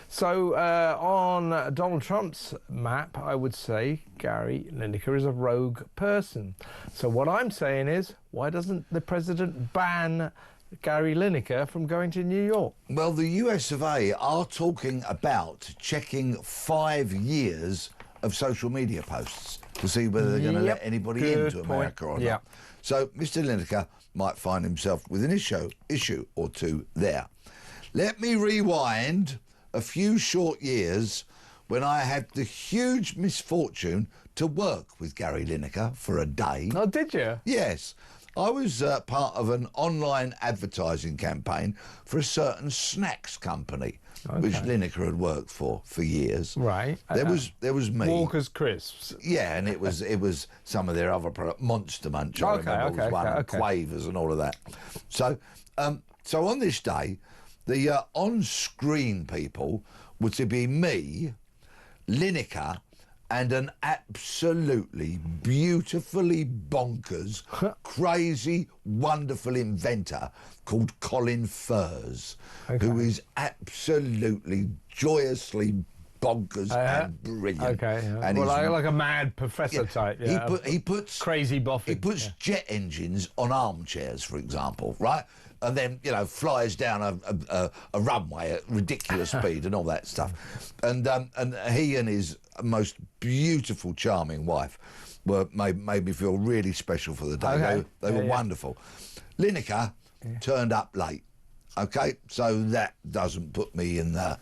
So on Donald Trump's map, I would say Gary Lineker is a rogue person. So what I'm saying is, why doesn't the president ban Gary Lineker from going to New York? Well, the US of A are talking about checking 5 years of social media posts to see whether they're going to let anybody into America or not. So Mr. Lineker might find himself with an issue or two there. Let me rewind a few short years when I had the huge misfortune to work with Gary Lineker for a day. Oh, did you? Yes. I was part of an online advertising campaign for a certain snacks company, which Lineker had worked for years. Right. There was me. Walker's Crisps. Yeah, and it was some of their other products. Monster Munch, I remember, was one, and Quavers and all of that. So, so on this day, the on-screen people were to be me, Lineker, and an absolutely beautifully bonkers, crazy, wonderful inventor called Colin Furze, who is absolutely joyously bonkers and brilliant. And well, like a mad professor type. Yeah. He puts crazy boffin. He puts jet engines on armchairs, for example, right? And then, you know, flies down a runway at ridiculous speed and all that stuff. And he and his most beautiful, charming wife made me feel really special for the day. They were wonderful. Lineker turned up late. Okay, so that doesn't put me in the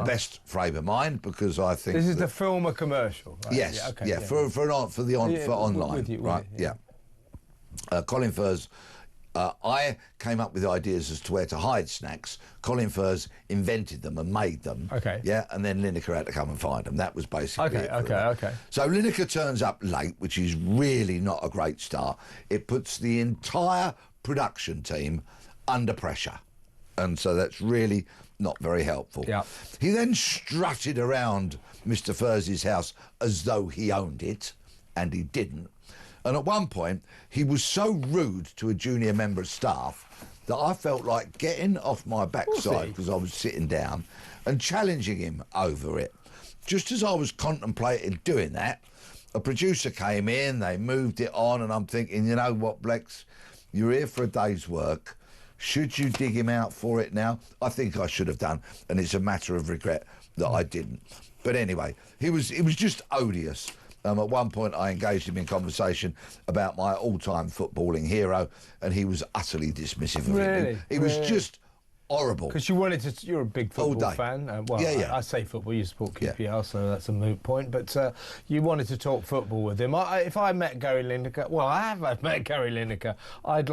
best frame of mind, because I think this is to film a commercial. Right? Yes, for online, right? Colin Furze. I came up with ideas as to where to hide snacks. Colin Furze invented them and made them. Yeah, and then Lineker had to come and find them. That was basically it. Okay. So Lineker turns up late, which is really not a great start. It puts the entire production team under pressure, and so that's really not very helpful. Yeah. He then strutted around Mr. Fursey's house as though he owned it, and he didn't. And at one point, he was so rude to a junior member of staff that I felt like getting off my backside, because I was sitting down, and challenging him over it. Just as I was contemplating doing that, a producer came in, they moved it on, and I'm thinking, you know what, Blex, you're here for a day's work. Should you dig him out for it now? I think I should have done, and it's a matter of regret that I didn't. But anyway, he was just odious. At one point, I engaged him in conversation about my all-time footballing hero, and he was utterly dismissive of it. He was just horrible. Because you're a big football fan. Well, yeah. I say football, you support QPR, so that's a moot point. But you wanted to talk football with him. If I met Gary Lineker, well, I have met Gary Lineker, I'd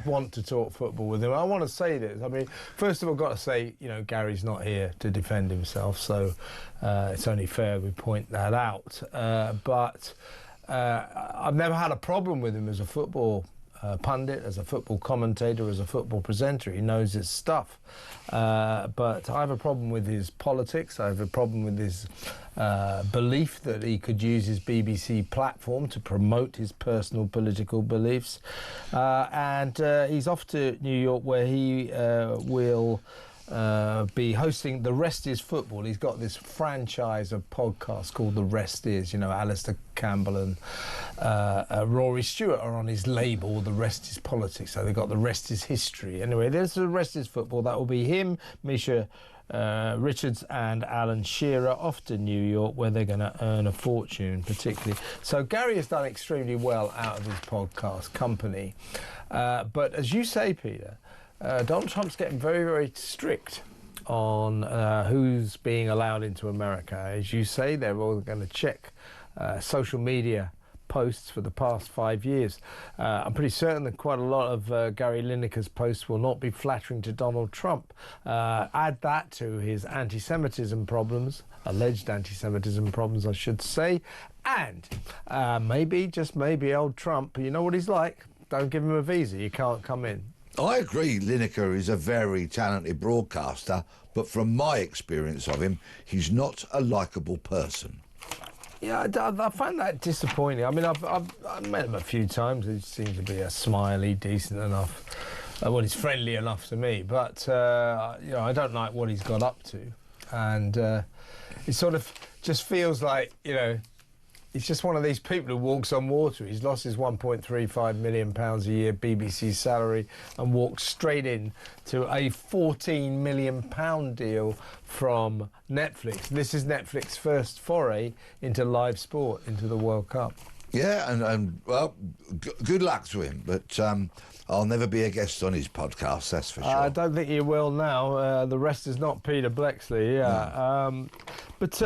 want to talk football with him. I want to say this. I mean, first of all, I've got to say, Gary's not here to defend himself, so it's only fair we point that out. But I've never had a problem with him as a football pundit, as a football commentator, as a football presenter. He knows his stuff. But I have a problem with his politics. I have a problem with his belief that he could use his BBC platform to promote his personal political beliefs. And he's off to New York, where he will be hosting The Rest Is Football. He's got this franchise of podcasts called The Rest Is. Alistair Campbell and Rory Stewart are on his label, The Rest Is Politics. So they've got The Rest Is History. Anyway, there's The Rest Is Football. That will be him, Misha Richards and Alan Shearer off to New York, where they're going to earn a fortune, particularly. So Gary has done extremely well out of his podcast company. But as you say, Peter, Donald Trump's getting very, very strict on who's being allowed into America. As you say, they're all going to check social media posts for the past 5 years. I'm pretty certain that quite a lot of Gary Lineker's posts will not be flattering to Donald Trump. Add that to his anti-Semitism problems, alleged anti-Semitism problems, I should say, and maybe, just maybe, old Trump, you know what he's like, don't give him a visa, you can't come in. I agree, Lineker is a very talented broadcaster, but from my experience of him, he's not a likeable person. Yeah, I find that disappointing. I mean, I've met him a few times. He seems to be a smiley, decent enough. Well, he's friendly enough to me, but I don't like what he's got up to, and it sort of just feels like he's just one of these people who walks on water. He's lost his £1.35 million a year BBC salary and walked straight in to a £14 million deal from Netflix. This is Netflix's first foray into live sport, into the World Cup. Yeah, and well, good luck to him, but I'll never be a guest on his podcast, that's for sure. I don't think you will now. The rest is not Peter Blexley, yeah. No. But,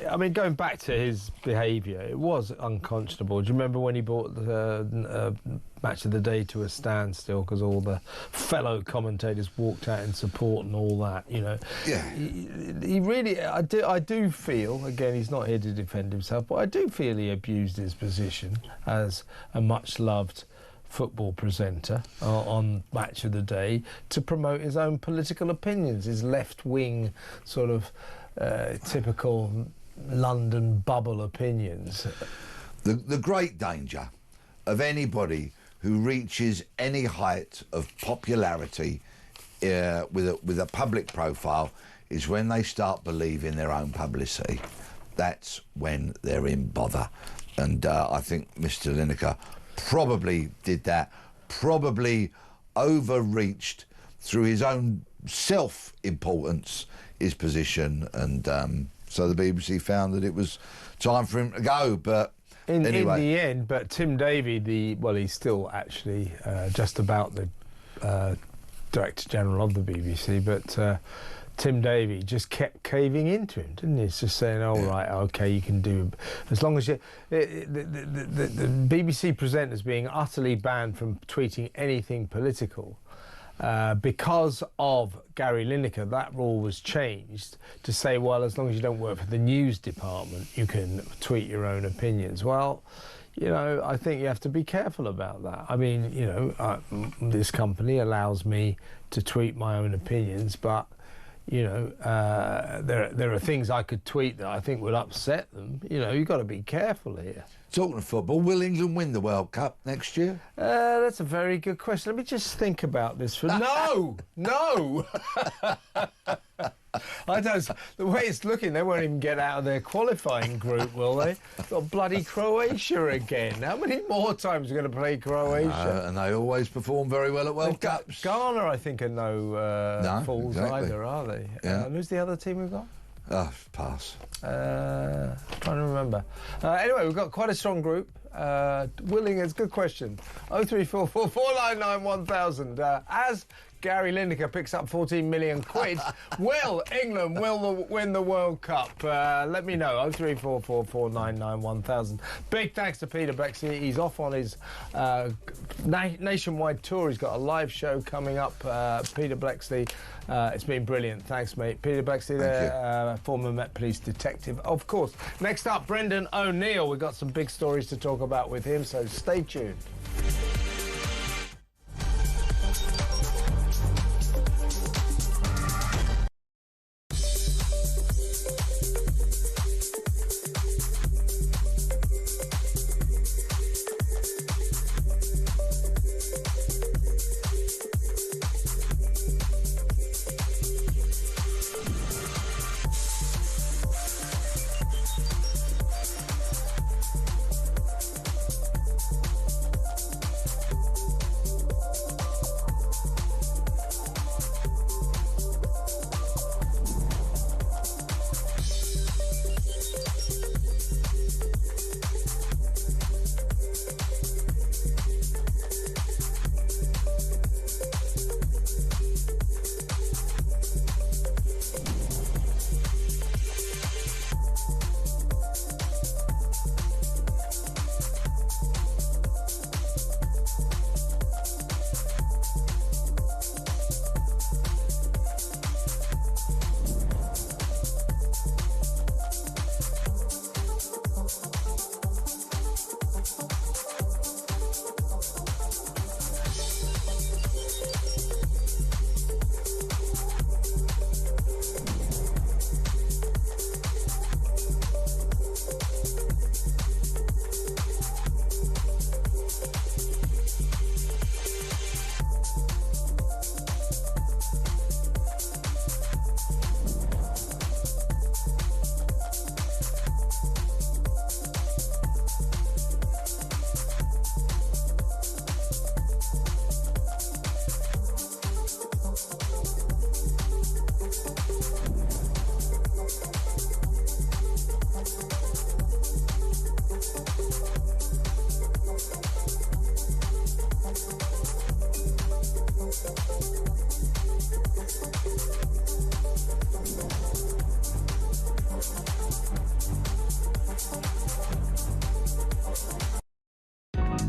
I mean, going back to his behaviour, it was unconscionable. Do you remember when he brought the Match of the Day to a standstill because all the fellow commentators walked out in support and all that, Yeah. He really, I do feel, again, he's not here to defend himself, but I do feel he abused his position as a much-loved football presenter on Match of the Day to promote his own political opinions, his left-wing sort of typical London bubble opinions. The great danger of anybody who reaches any height of popularity with a public profile is when they start believing their own publicity. That's when they're in bother. And I think Mr. Lineker probably did that, probably overreached through his own self-importance, his position, and so the BBC found that it was time for him to go. But anyway. In the end, but Tim Davie, he's still actually just about the Director General of the BBC, but Tim Davie just kept caving into him, didn't he? It's just saying, right, OK, you can do... As long as you... The BBC presenters being utterly banned from tweeting anything political because of Gary Lineker, that rule was changed to say, well, as long as you don't work for the news department, you can tweet your own opinions. Well, I think you have to be careful about that. I mean, this company allows me to tweet my own opinions, but there are things I could tweet that I think would upset them. You've got to be careful here. Talking of football, will England win the World Cup next year? That's a very good question. Let me just think about this. No! I don't. The way it's looking, they won't even get out of their qualifying group, will they? Got bloody Croatia again. How many more times are going to play Croatia? And they always perform very well at World Cups. Ghana, I think, are no fools either, are they? Yeah. Who's the other team we've got? Pass. Trying to remember. Anyway, we've got quite a strong group. It's a good question. 0344 499 1000. As Gary Lineker picks up 14 million quid, will England win the World Cup? Let me know. 0344 499 1000. Big thanks to Peter Bexley. He's off on his nationwide tour. He's got a live show coming up. Peter Bexley. It's been brilliant. Thanks, mate. Peter Bexley, former Met Police detective, of course. Next up, Brendan O'Neill. We've got some big stories to talk about with him, so stay tuned.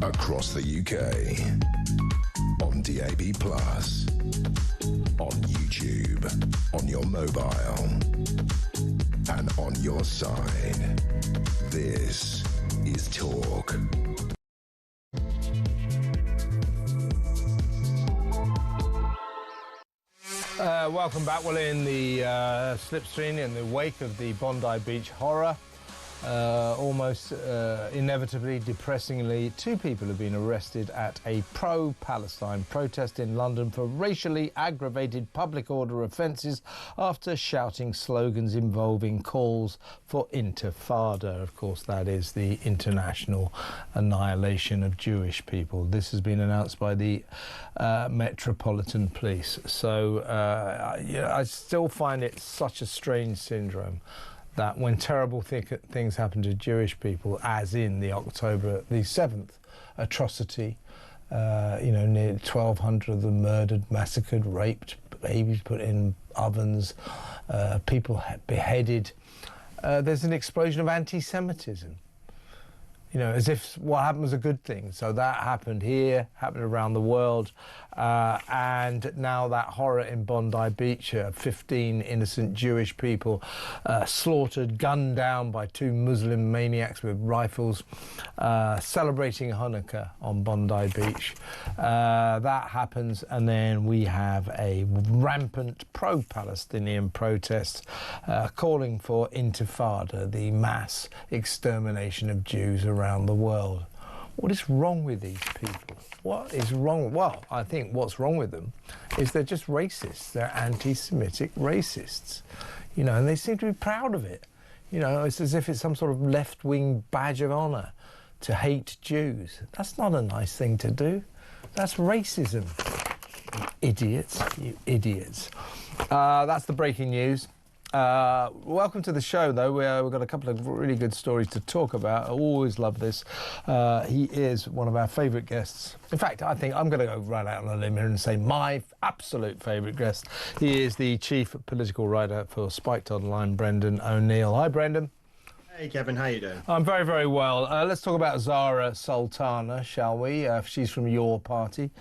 Across the UK, on DAB+, on YouTube, on your mobile, and on your side. This is Talk. Welcome back. Well, in the slipstream, in the wake of the Bondi Beach horror, almost inevitably, depressingly, 2 people have been arrested at a pro-Palestine protest in London for racially aggravated public order offences after shouting slogans involving calls for intifada. Of course, that is the international annihilation of Jewish people. This has been announced by the Metropolitan Police. So I still find it such a strange syndrome that when terrible things happen to Jewish people, as in the October the 7th atrocity, near 1,200 of them murdered, massacred, raped, babies put in ovens, people beheaded, there's an explosion of anti-Semitism. As if what happened was a good thing. So that happened here, happened around the world, And now that horror in Bondi Beach, 15 innocent Jewish people slaughtered, gunned down by 2 Muslim maniacs with rifles, celebrating Hanukkah on Bondi Beach. That happens, and then we have a rampant pro-Palestinian protest calling for intifada, the mass extermination of Jews around the world. What is wrong with these people? What is wrong? Well, I think what's wrong with them is they're just racists. They're anti-Semitic racists, you know, and they seem to be proud of it. You know, it's as if it's some sort of left-wing badge of honour to hate Jews. That's not a nice thing to do. That's racism. You idiots, you idiots. That's the breaking news. Welcome to the show, though. We've got a couple of really good stories to talk about. I always love this. He is one of our favourite guests. In fact, I think I'm going to go right out on a limb here and say my absolute favourite guest. He is the chief political writer for Spiked Online, Brendan O'Neill. Hi, Brendan. Hey, Kevin, how you doing? I'm very, very well. Let's talk about Zara Sultana, shall we? She's from your party.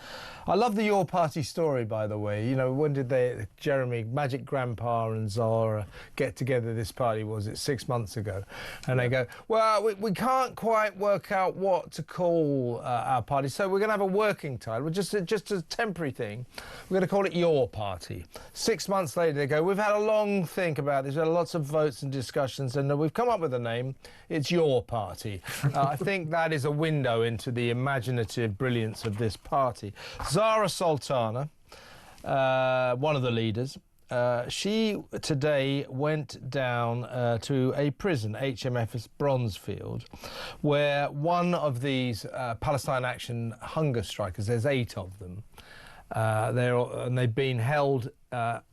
I love the Your Party story, by the way. You know, when did Jeremy, Magic Grandpa and Zara get together this party? Was it 6 months ago? And they go, well, we can't quite work out what to call our party, so we're going to have a working title, just a temporary thing. We're going to call it Your Party. 6 months later, they go, we've had a long think about this. We've had lots of votes and discussions, and we've come up with a name. It's Your Party. I think that is a window into the imaginative brilliance of this party. Zara Sultana, one of the leaders, she today went down to a prison, HMFS Bronzefield, where one of these Palestine Action hunger strikers, there's 8 of them, and they've been held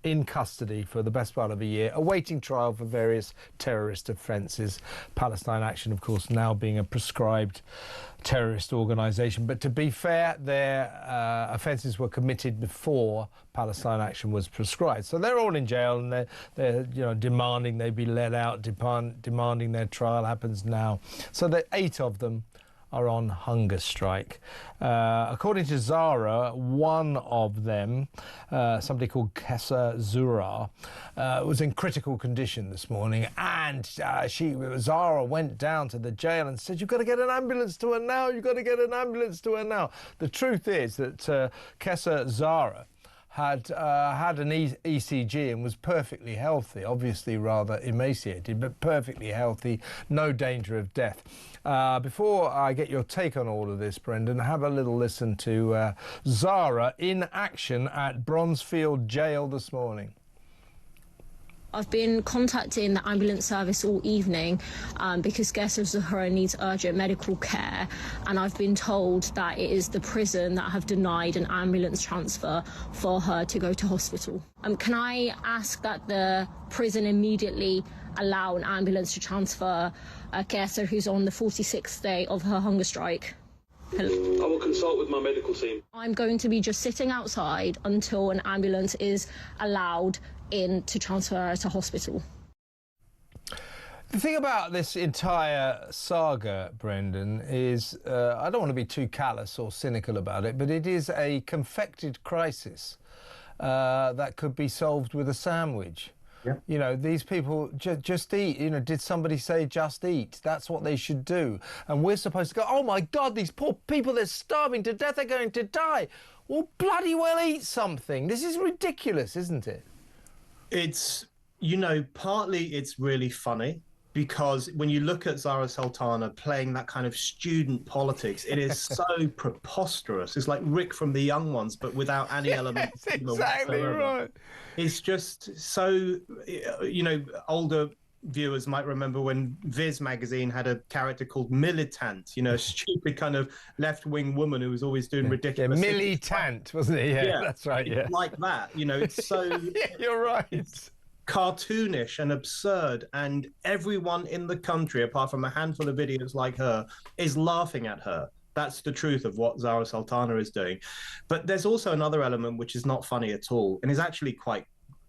in custody for the best part of a year, awaiting trial for various terrorist offences. Palestine Action, of course, now being a prescribed terrorist organisation. But to be fair, their offences were committed before Palestine Action was prescribed. So they're all in jail, and they're demanding they be let out, demanding their trial happens now. So the 8 of them are on hunger strike. According to Zara, one of them, somebody called Kessa Zura, was in critical condition this morning, and Zara went down to the jail and said, you've got to get an ambulance to her now, you've got to get an ambulance to her now. The truth is that Kessa Zara had an ECG and was perfectly healthy, obviously rather emaciated, but perfectly healthy, no danger of death. Before I get your take on all of this, Brendan, have a little listen to Zara in action at Bronzefield Jail this morning. I've been contacting the ambulance service all evening because Kessa Zahra needs urgent medical care, and I've been told that it is the prison that have denied an ambulance transfer for her to go to hospital. Can I ask that the prison immediately allow an ambulance to transfer Kessa, who's on the 46th day of her hunger strike? I will consult with my medical team. I'm going to be just sitting outside until an ambulance is allowed in to transfer her to hospital. The thing about this entire saga, Brendan, is I don't want to be too callous or cynical about it, but it is a confected crisis that could be solved with a sandwich. Yeah. You know, these people just eat. You know, did somebody say just eat? That's what they should do. And we're supposed to go, oh my God, these poor people, they're starving to death, they're going to die. Well, bloody well eat something. This is ridiculous, isn't it? It's, you know, partly it's really funny because when you look at Zara Sultana playing that kind of student politics, it is so preposterous. It's like Rick from The Young Ones, but without any element of humor exactly whatsoever. Right. It's just so, you know, older viewers might remember when Viz magazine had a character called Militant, you know, a stupid kind of left-wing woman who was always doing ridiculous things. Militant, wasn't it? Yeah, that's right, yeah. Like that, you know, it's so... Yeah, you're right. It's cartoonish and absurd, and everyone in the country, apart from a handful of videos like her, is laughing at her. That's the truth of what Zara Sultana is doing. But there's also another element which is not funny at all and is actually quite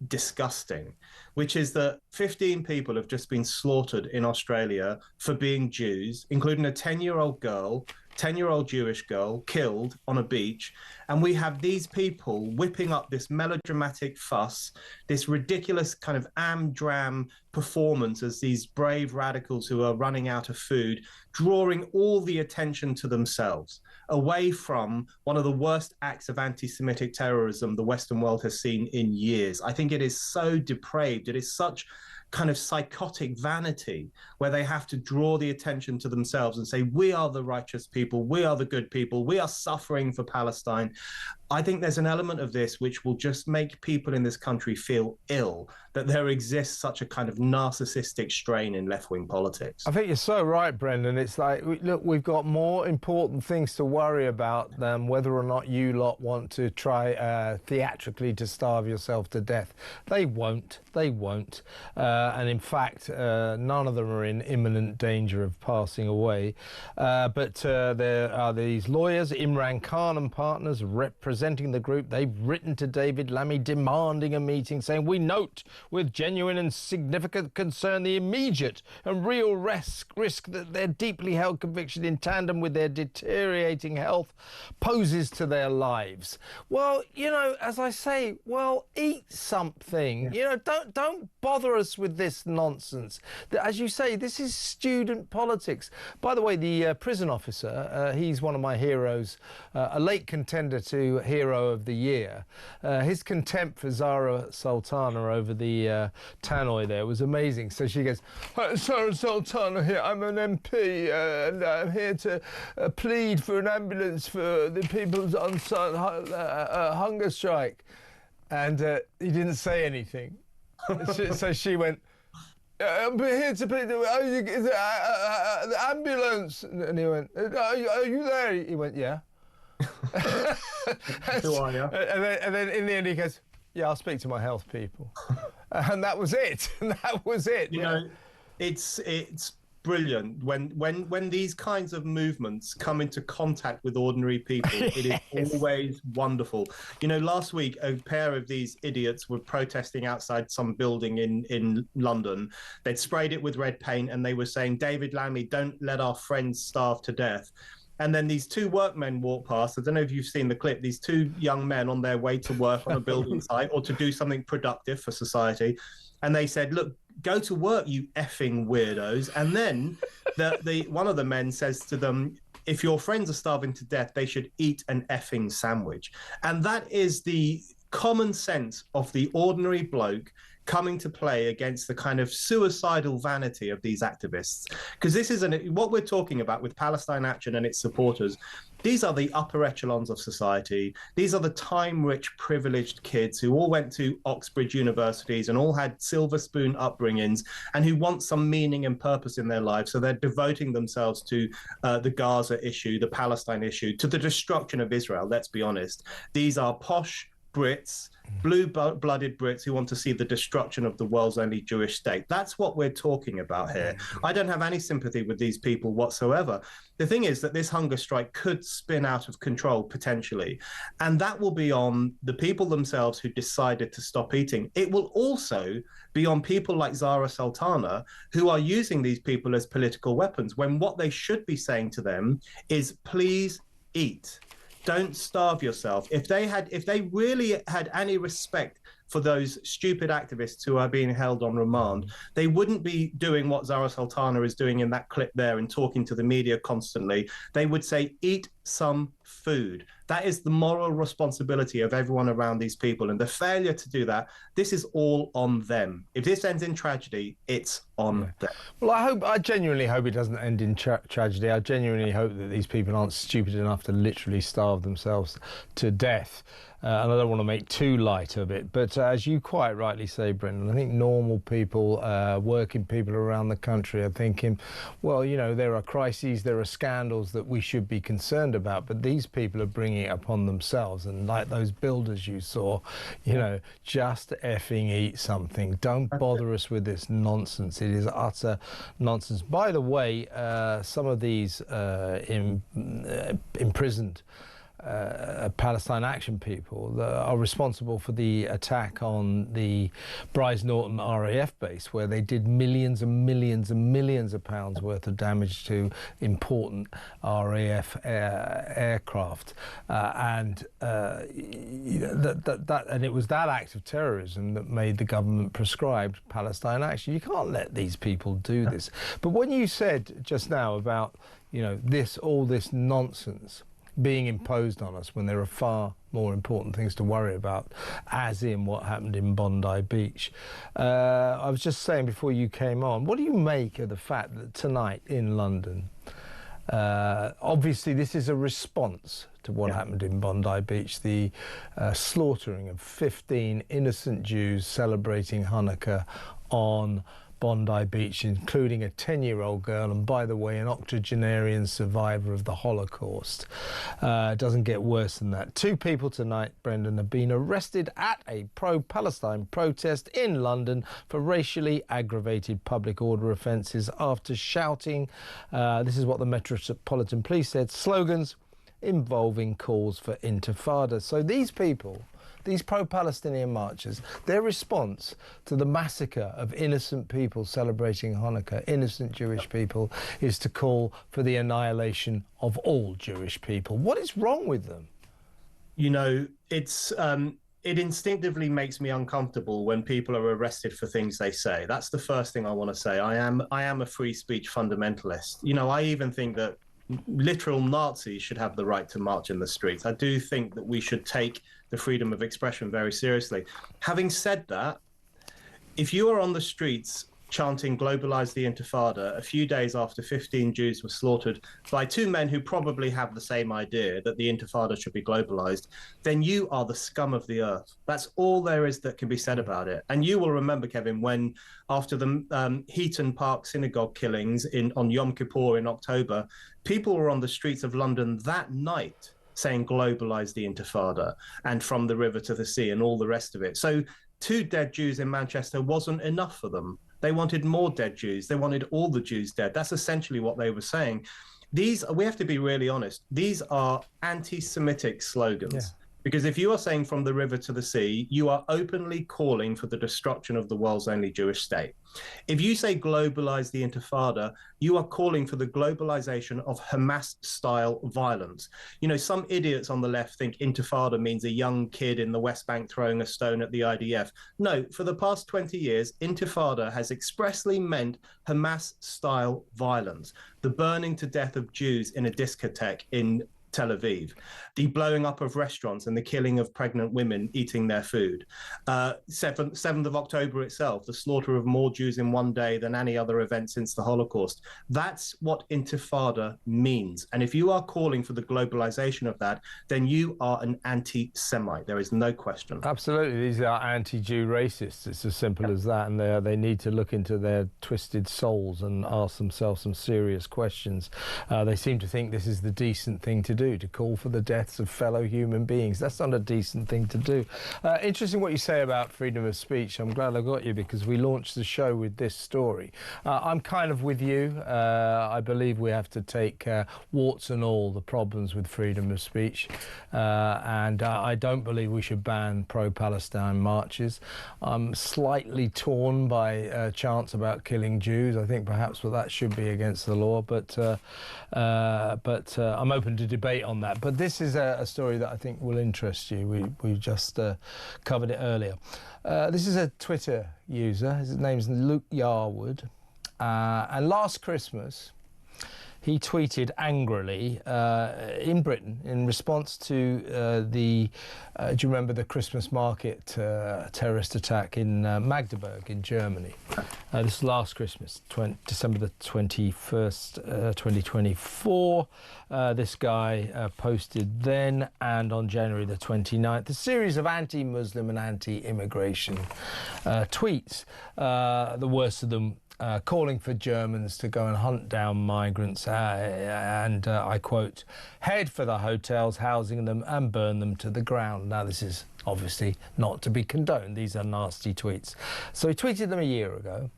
disgusting, which is that 15 people have just been slaughtered in Australia for being Jews, including a 10-year-old girl 10-year-old Jewish girl killed on a beach, and we have these people whipping up this melodramatic fuss, this ridiculous kind of am-dram performance as these brave radicals who are running out of food, drawing all the attention to themselves, away from one of the worst acts of anti-Semitic terrorism the Western world has seen in years. I think it is so depraved. It is such kind of psychotic vanity where they have to draw the attention to themselves and say, we are the righteous people, we are the good people, we are suffering for Palestine. I think there's an element of this which will just make people in this country feel ill, that there exists such a kind of narcissistic strain in left-wing politics. I think you're so right, Brendan. It's like, look, we've got more important things to worry about than whether or not you lot want to try theatrically to starve yourself to death. They won't. They won't. And in fact, none of them are in imminent danger of passing away. But there are these lawyers, Imran Khan and partners, representing the group. They've written to David Lammy demanding a meeting, saying, we note with genuine and significant concern the immediate and real risk that their deeply held conviction in tandem with their deteriorating health poses to their lives. Well, you know, as I say, well, eat something. Yeah. You know, don't bother us with this nonsense. As you say, this is student politics. By the way, the prison officer, he's one of my heroes, a late contender to Hero of the Year. His contempt for Zara Sultana over the tannoy there was amazing. So she goes, Zara Sultana here, I'm an MP and I'm here to plead for an ambulance for the people's on hunger strike. And he didn't say anything. So she went, I'm here to plead the ambulance. And he went, are you there? He went, yeah. Who are you? And then in the end he goes, yeah, I'll speak to my health people. And that was it. That was it. You know, it's brilliant when these kinds of movements come into contact with ordinary people. Yes. It is always wonderful. You know, last week a pair of these idiots were protesting outside some building in London. They'd sprayed it with red paint and they were saying, David Lammy, don't let our friends starve to death. And then these two workmen walk past. I don't know if you've seen the clip. These two young men on their way to work on a building site or to do something productive for society. And they said, look, go to work, you effing weirdos. And then one of the men says to them, if your friends are starving to death, they should eat an effing sandwich. And that is the common sense of the ordinary bloke coming to play against the kind of suicidal vanity of these activists. Because this is what we're talking about with Palestine Action and its supporters. These are the upper echelons of society. These are the time-rich, privileged kids who all went to Oxbridge universities and all had silver spoon upbringings and who want some meaning and purpose in their lives. So they're devoting themselves to the Gaza issue, the Palestine issue, to the destruction of Israel, let's be honest. These are posh Brits, blue-blooded Brits who want to see the destruction of the world's only Jewish state. That's what we're talking about here. I don't have any sympathy with these people whatsoever. The thing is that this hunger strike could spin out of control potentially, and that will be on the people themselves who decided to stop eating. It will also be on people like Zara Sultana who are using these people as political weapons, when what they should be saying to them is, please eat. Don't starve yourself. If they really had any respect for those stupid activists who are being held on remand, they wouldn't be doing what Zara Sultana is doing in that clip there and talking to the media constantly. They would say, eat some food. That is the moral responsibility of everyone around these people. And the failure to do that, this is all on them. If this ends in tragedy, it's on them. Well, I genuinely hope it doesn't end in tragedy. I genuinely hope that these people aren't stupid enough to literally starve themselves to death. And I don't want to make too light of it. But as you quite rightly say, Brendan, I think normal people, working people around the country are thinking, well, you know, there are crises, there are scandals that we should be concerned about, but these people are bringing it upon themselves. And like those builders you saw, you know, just effing eat something. Don't bother us with this nonsense. It is utter nonsense. By the way, some of these imprisoned Palestine Action people that are responsible for the attack on the Bryce Norton RAF base, where they did millions and millions and millions of pounds worth of damage to important RAF aircraft, and and it was that act of terrorism that made the government prescribe Palestine Action. You can't let these people do this. But when you said just now about, you know, all this nonsense being imposed on us when there are far more important things to worry about, as in what happened in Bondi Beach. I was just saying before you came on, what do you make of the fact that tonight in London, obviously this is a response to what happened in Bondi Beach, the slaughtering of 15 innocent Jews celebrating Hanukkah on Bondi Beach, including a 10-year-old girl, and by the way, an octogenarian survivor of the Holocaust. It doesn't get worse than that. 2 people tonight, Brendan, have been arrested at a pro-Palestine protest in London for racially aggravated public order offences after shouting, this is what the Metropolitan Police said, slogans involving calls for intifada. So these people, these pro-Palestinian marchers, their response to the massacre of innocent people celebrating Hanukkah, innocent Jewish people, is to call for the annihilation of all Jewish people. What is wrong with them? You know, it instinctively makes me uncomfortable when people are arrested for things they say. That's the first thing I want to say. I am a free speech fundamentalist. You know, I even think that literal Nazis should have the right to march in the streets. I do think that we should take the freedom of expression very seriously. Having said that, if you are on the streets chanting "Globalize the Intifada" a few days after 15 Jews were slaughtered by 2 men who probably have the same idea, that the Intifada should be globalized, then you are the scum of the earth. That's all there is that can be said about it. And you will remember, Kevin, when after the Heaton Park synagogue killings on Yom Kippur in October, people were on the streets of London that night saying "Globalize the Intifada" and "From the river to the sea" and all the rest of it. So 2 dead Jews in Manchester wasn't enough for them. They wanted more dead Jews. They wanted all the Jews dead. That's essentially what they were saying. We have to be really honest, these are anti-Semitic slogans. Yeah. Because if you are saying "from the river to the sea," you are openly calling for the destruction of the world's only Jewish state. If you say "globalize the Intifada," you are calling for the globalization of Hamas-style violence. You know, some idiots on the left think Intifada means a young kid in the West Bank throwing a stone at the IDF. No, for the past 20 years, Intifada has expressly meant Hamas-style violence. The burning to death of Jews in a discotheque in Tel Aviv, the blowing up of restaurants and the killing of pregnant women eating their food. 7th of October itself, the slaughter of more Jews in one day than any other event since the Holocaust. That's what Intifada means. And if you are calling for the globalization of that, then you are an anti-Semite. There is no question. Absolutely. These are anti-Jew racists. It's as simple as that. And they need to look into their twisted souls and ask themselves some serious questions. They seem to think this is the decent thing to do, to call for the deaths of fellow human beings. That's not a decent thing to do. Interesting what you say about freedom of speech. I'm glad I got you, because we launched the show with this story. I'm kind of with you. I believe we have to take warts and all the problems with freedom of speech, and I don't believe we should ban pro-Palestine marches. I'm slightly torn by chants about killing Jews. I think perhaps that should be against the law, but I'm open to debate on that. But this is a story that I think will interest you. We just covered it earlier. This is a Twitter user. His name's Luke Yarwood. And last Christmas, he tweeted angrily in Britain in response to do you remember the Christmas market terrorist attack in Magdeburg in Germany? This was last Christmas, December the 21st, 2024. This guy posted then and on January the 29th a series of anti-Muslim and anti-immigration tweets, the worst of them calling for Germans to go and hunt down migrants and, I quote, head for the hotels, housing them and burn them to the ground. Now, this is obviously not to be condoned. These are nasty tweets. So he tweeted them a year ago.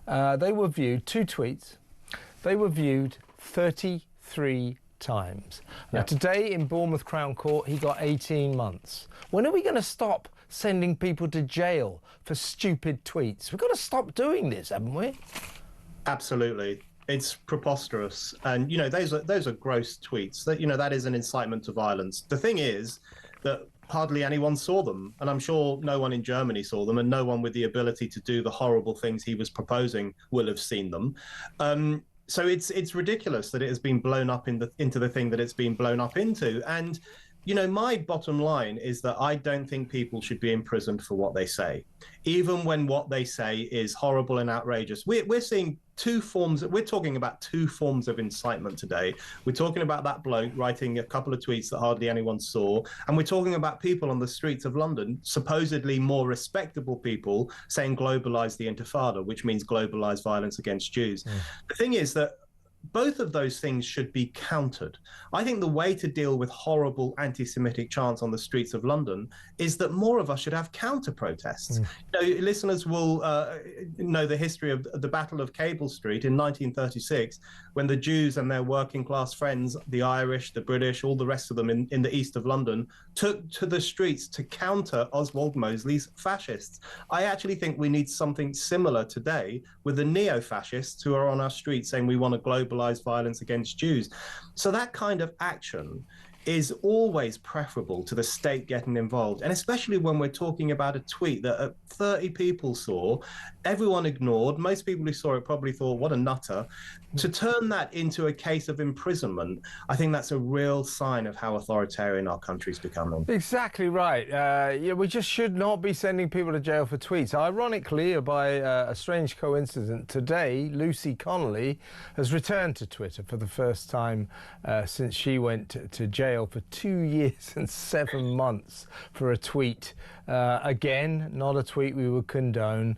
They were viewed, 2 tweets, they were viewed 33 times. Today in Bournemouth Crown Court, he got 18 months. When are we going to stop sending people to jail for stupid tweets? We've got to stop doing this, haven't we? Absolutely. It's preposterous. And, you know, those are gross tweets. That, you know, that is an incitement to violence. The thing is that hardly anyone saw them. And I'm sure no one in Germany saw them, and no one with the ability to do the horrible things he was proposing will have seen them. So it's ridiculous that it has been blown up into the thing that it's been blown up into. And, you know, my bottom line is that I don't think people should be imprisoned for what they say, even when what they say is horrible and outrageous. We're seeing we're talking about two forms of incitement today. We're talking about that bloke writing a couple of tweets that hardly anyone saw, and we're talking about people on the streets of London, supposedly more respectable people, saying globalise the Intifada, which means globalise violence against Jews. The thing is that both of those things should be countered. I think the way to deal with horrible anti-Semitic chants on the streets of London is that more of us should have counter-protests. You know, listeners will know the history of the Battle of Cable Street in 1936, when the Jews and their working-class friends, the Irish, the British, all the rest of them in the east of London, took to the streets to counter Oswald Mosley's fascists. I actually think we need something similar today with the neo-fascists who are on our streets saying we want to globalize violence against Jews. So that kind of action is always preferable to the state getting involved, and especially when we're talking about a tweet that 30 people saw, everyone ignored. Most people who saw it probably thought, what a nutter. To turn that into a case of imprisonment, I think that's a real sign of how authoritarian our country's becoming. Exactly right. Yeah, we just should not be sending people to jail for tweets. Ironically, by a strange coincidence, today Lucy Connolly has returned to Twitter for the first time since she went to jail for 2 years and 7 months for a tweet. Again, not a tweet we would condone.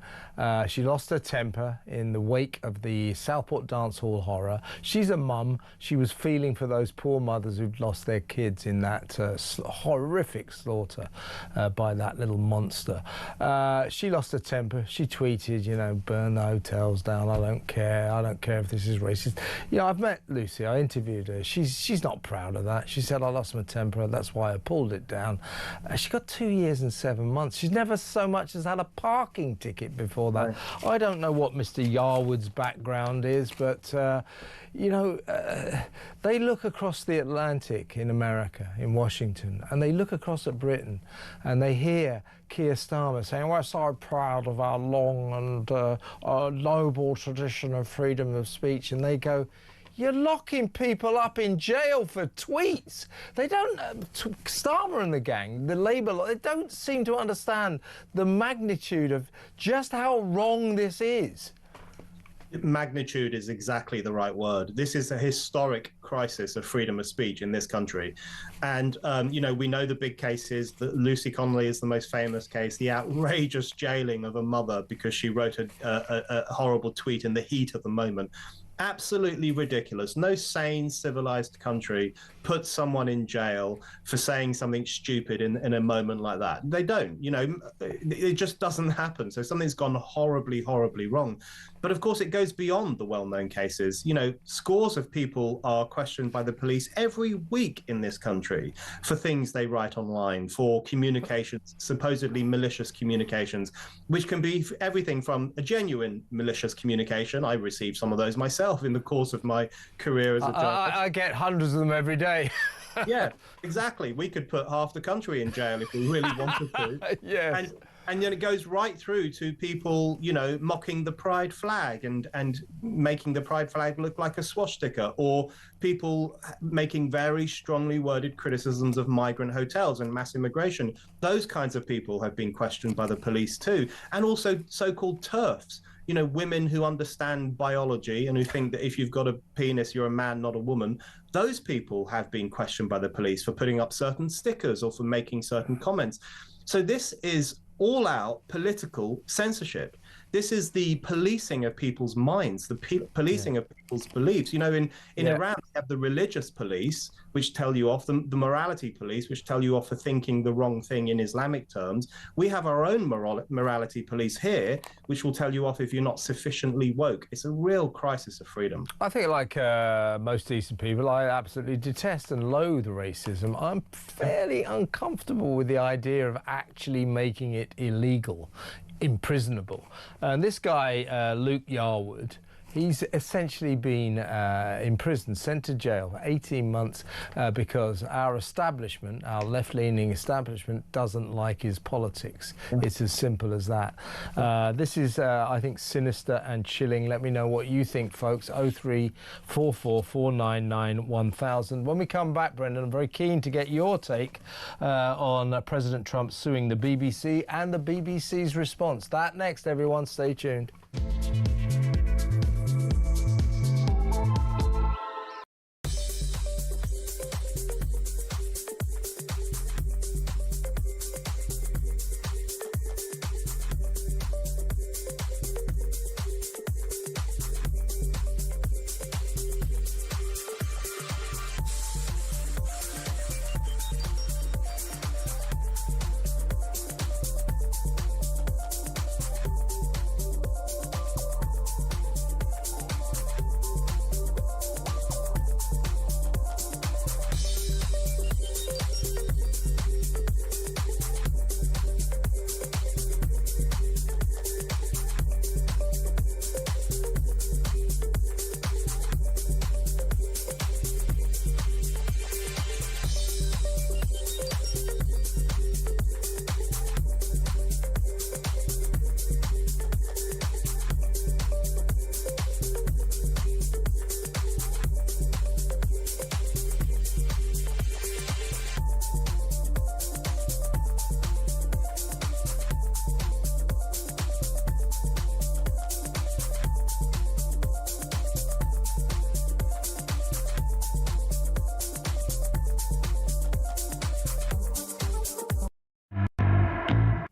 She lost her temper in the wake of the Southport dance hall horror. She's a mum. She was feeling for those poor mothers who've lost their kids in that horrific slaughter by that little monster. She lost her temper. She tweeted, you know, burn the hotels down. I don't care. I don't care if this is racist. You know, I've met Lucy. I interviewed her. She's not proud of that. She said, I lost my temper. That's why I pulled it down. She got 2 years and 7 months. She's never so much as had a parking ticket before that. I don't know what Mr. Yarwood's background is, but you know, they look across the Atlantic in America, in Washington, and they look across at Britain, and they hear Keir Starmer saying, we're so proud of our long and our noble tradition of freedom of speech, and they go, you're locking people up in jail for tweets. They don't, Starmer and the gang, the Labour, they don't seem to understand the magnitude of just how wrong this is. Magnitude is exactly the right word. This is a historic crisis of freedom of speech in this country. And, you know, we know the big cases. Lucy Connolly is the most famous case, the outrageous jailing of a mother because she wrote a horrible tweet in the heat of the moment. Absolutely ridiculous. No sane, civilized country puts someone in jail for saying something stupid in a moment like that. They don't, you know, it just doesn't happen. So something's gone horribly, horribly wrong. But of course, it goes beyond the well-known cases. You know, scores of people are questioned by the police every week in this country for things they write online, for communications, supposedly malicious communications, which can be everything from a genuine malicious communication. I received some of those myself in the course of my career as a journalist. I get hundreds of them every day. Yeah, exactly. We could put half the country in jail if we really wanted to. Yes. And then it goes right through to people, you know, mocking the pride flag and making the pride flag look like a swastika, or people making very strongly worded criticisms of migrant hotels and mass immigration. Those kinds of people have been questioned by the police too. And also so-called TERFs, you know, women who understand biology and who think that if you've got a penis, you're a man, not a woman. Those people have been questioned by the police for putting up certain stickers or for making certain comments. So this is all-out political censorship. This is the policing of people's minds, the policing of people's beliefs. You know, in Iran, they have the religious police, which tell you off, the morality police, which tell you off for thinking the wrong thing in Islamic terms. We have our own morality police here, which will tell you off if you're not sufficiently woke. It's a real crisis of freedom. I think, like most decent people, I absolutely detest and loathe racism. I'm fairly uncomfortable with the idea of actually making it illegal, imprisonable. And this guy, Luke Yarwood, he's essentially been imprisoned, sent to jail for 18 months because our establishment, our left-leaning establishment, doesn't like his politics. It's as simple as that. This is, I think, sinister and chilling. Let me know what you think, folks. 0344 499 1000. When we come back, Brendan, I'm very keen to get your take on President Trump suing the BBC and the BBC's response. That next, everyone. Stay tuned.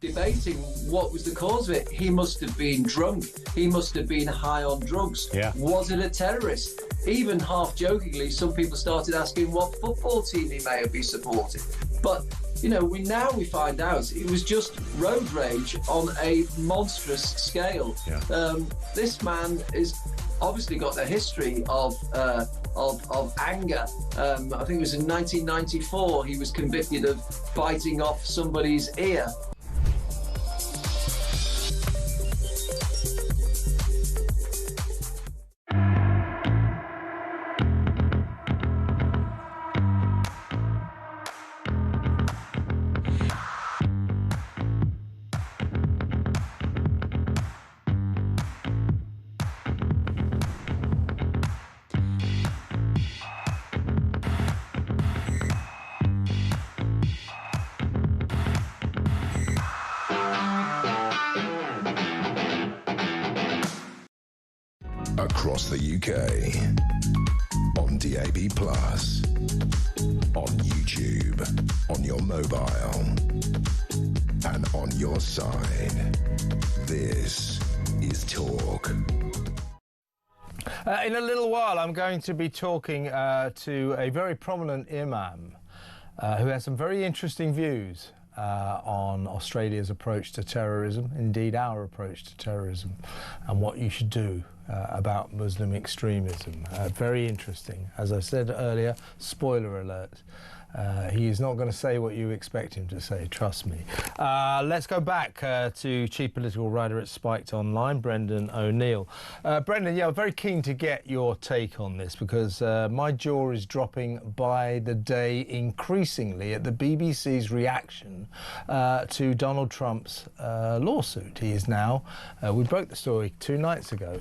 Debating what was the cause of it. He must have been drunk. He must have been high on drugs. Yeah. Was it a terrorist? Even half jokingly, some people started asking what football team he may have been supporting. But, you know, we find out it was just road rage on a monstrous scale. Yeah. This man is obviously got a history of anger. I think it was in 1994 he was convicted of biting off somebody's ear. Across the UK, on DAB+, on YouTube, on your mobile, and on your side. This is Talk. In a little while, I'm going to be talking to a very prominent imam who has some very interesting views on Australia's approach to terrorism, indeed our approach to terrorism, and what you should do about Muslim extremism. Very interesting. As I said earlier, spoiler alert. He is not going to say what you expect him to say, trust me. Let's go back to chief political writer at Spiked Online, Brendan O'Neill. Brendan, yeah, I'm very keen to get your take on this because my jaw is dropping by the day increasingly at the BBC's reaction to Donald Trump's lawsuit. He is now, we broke the story 2 nights ago,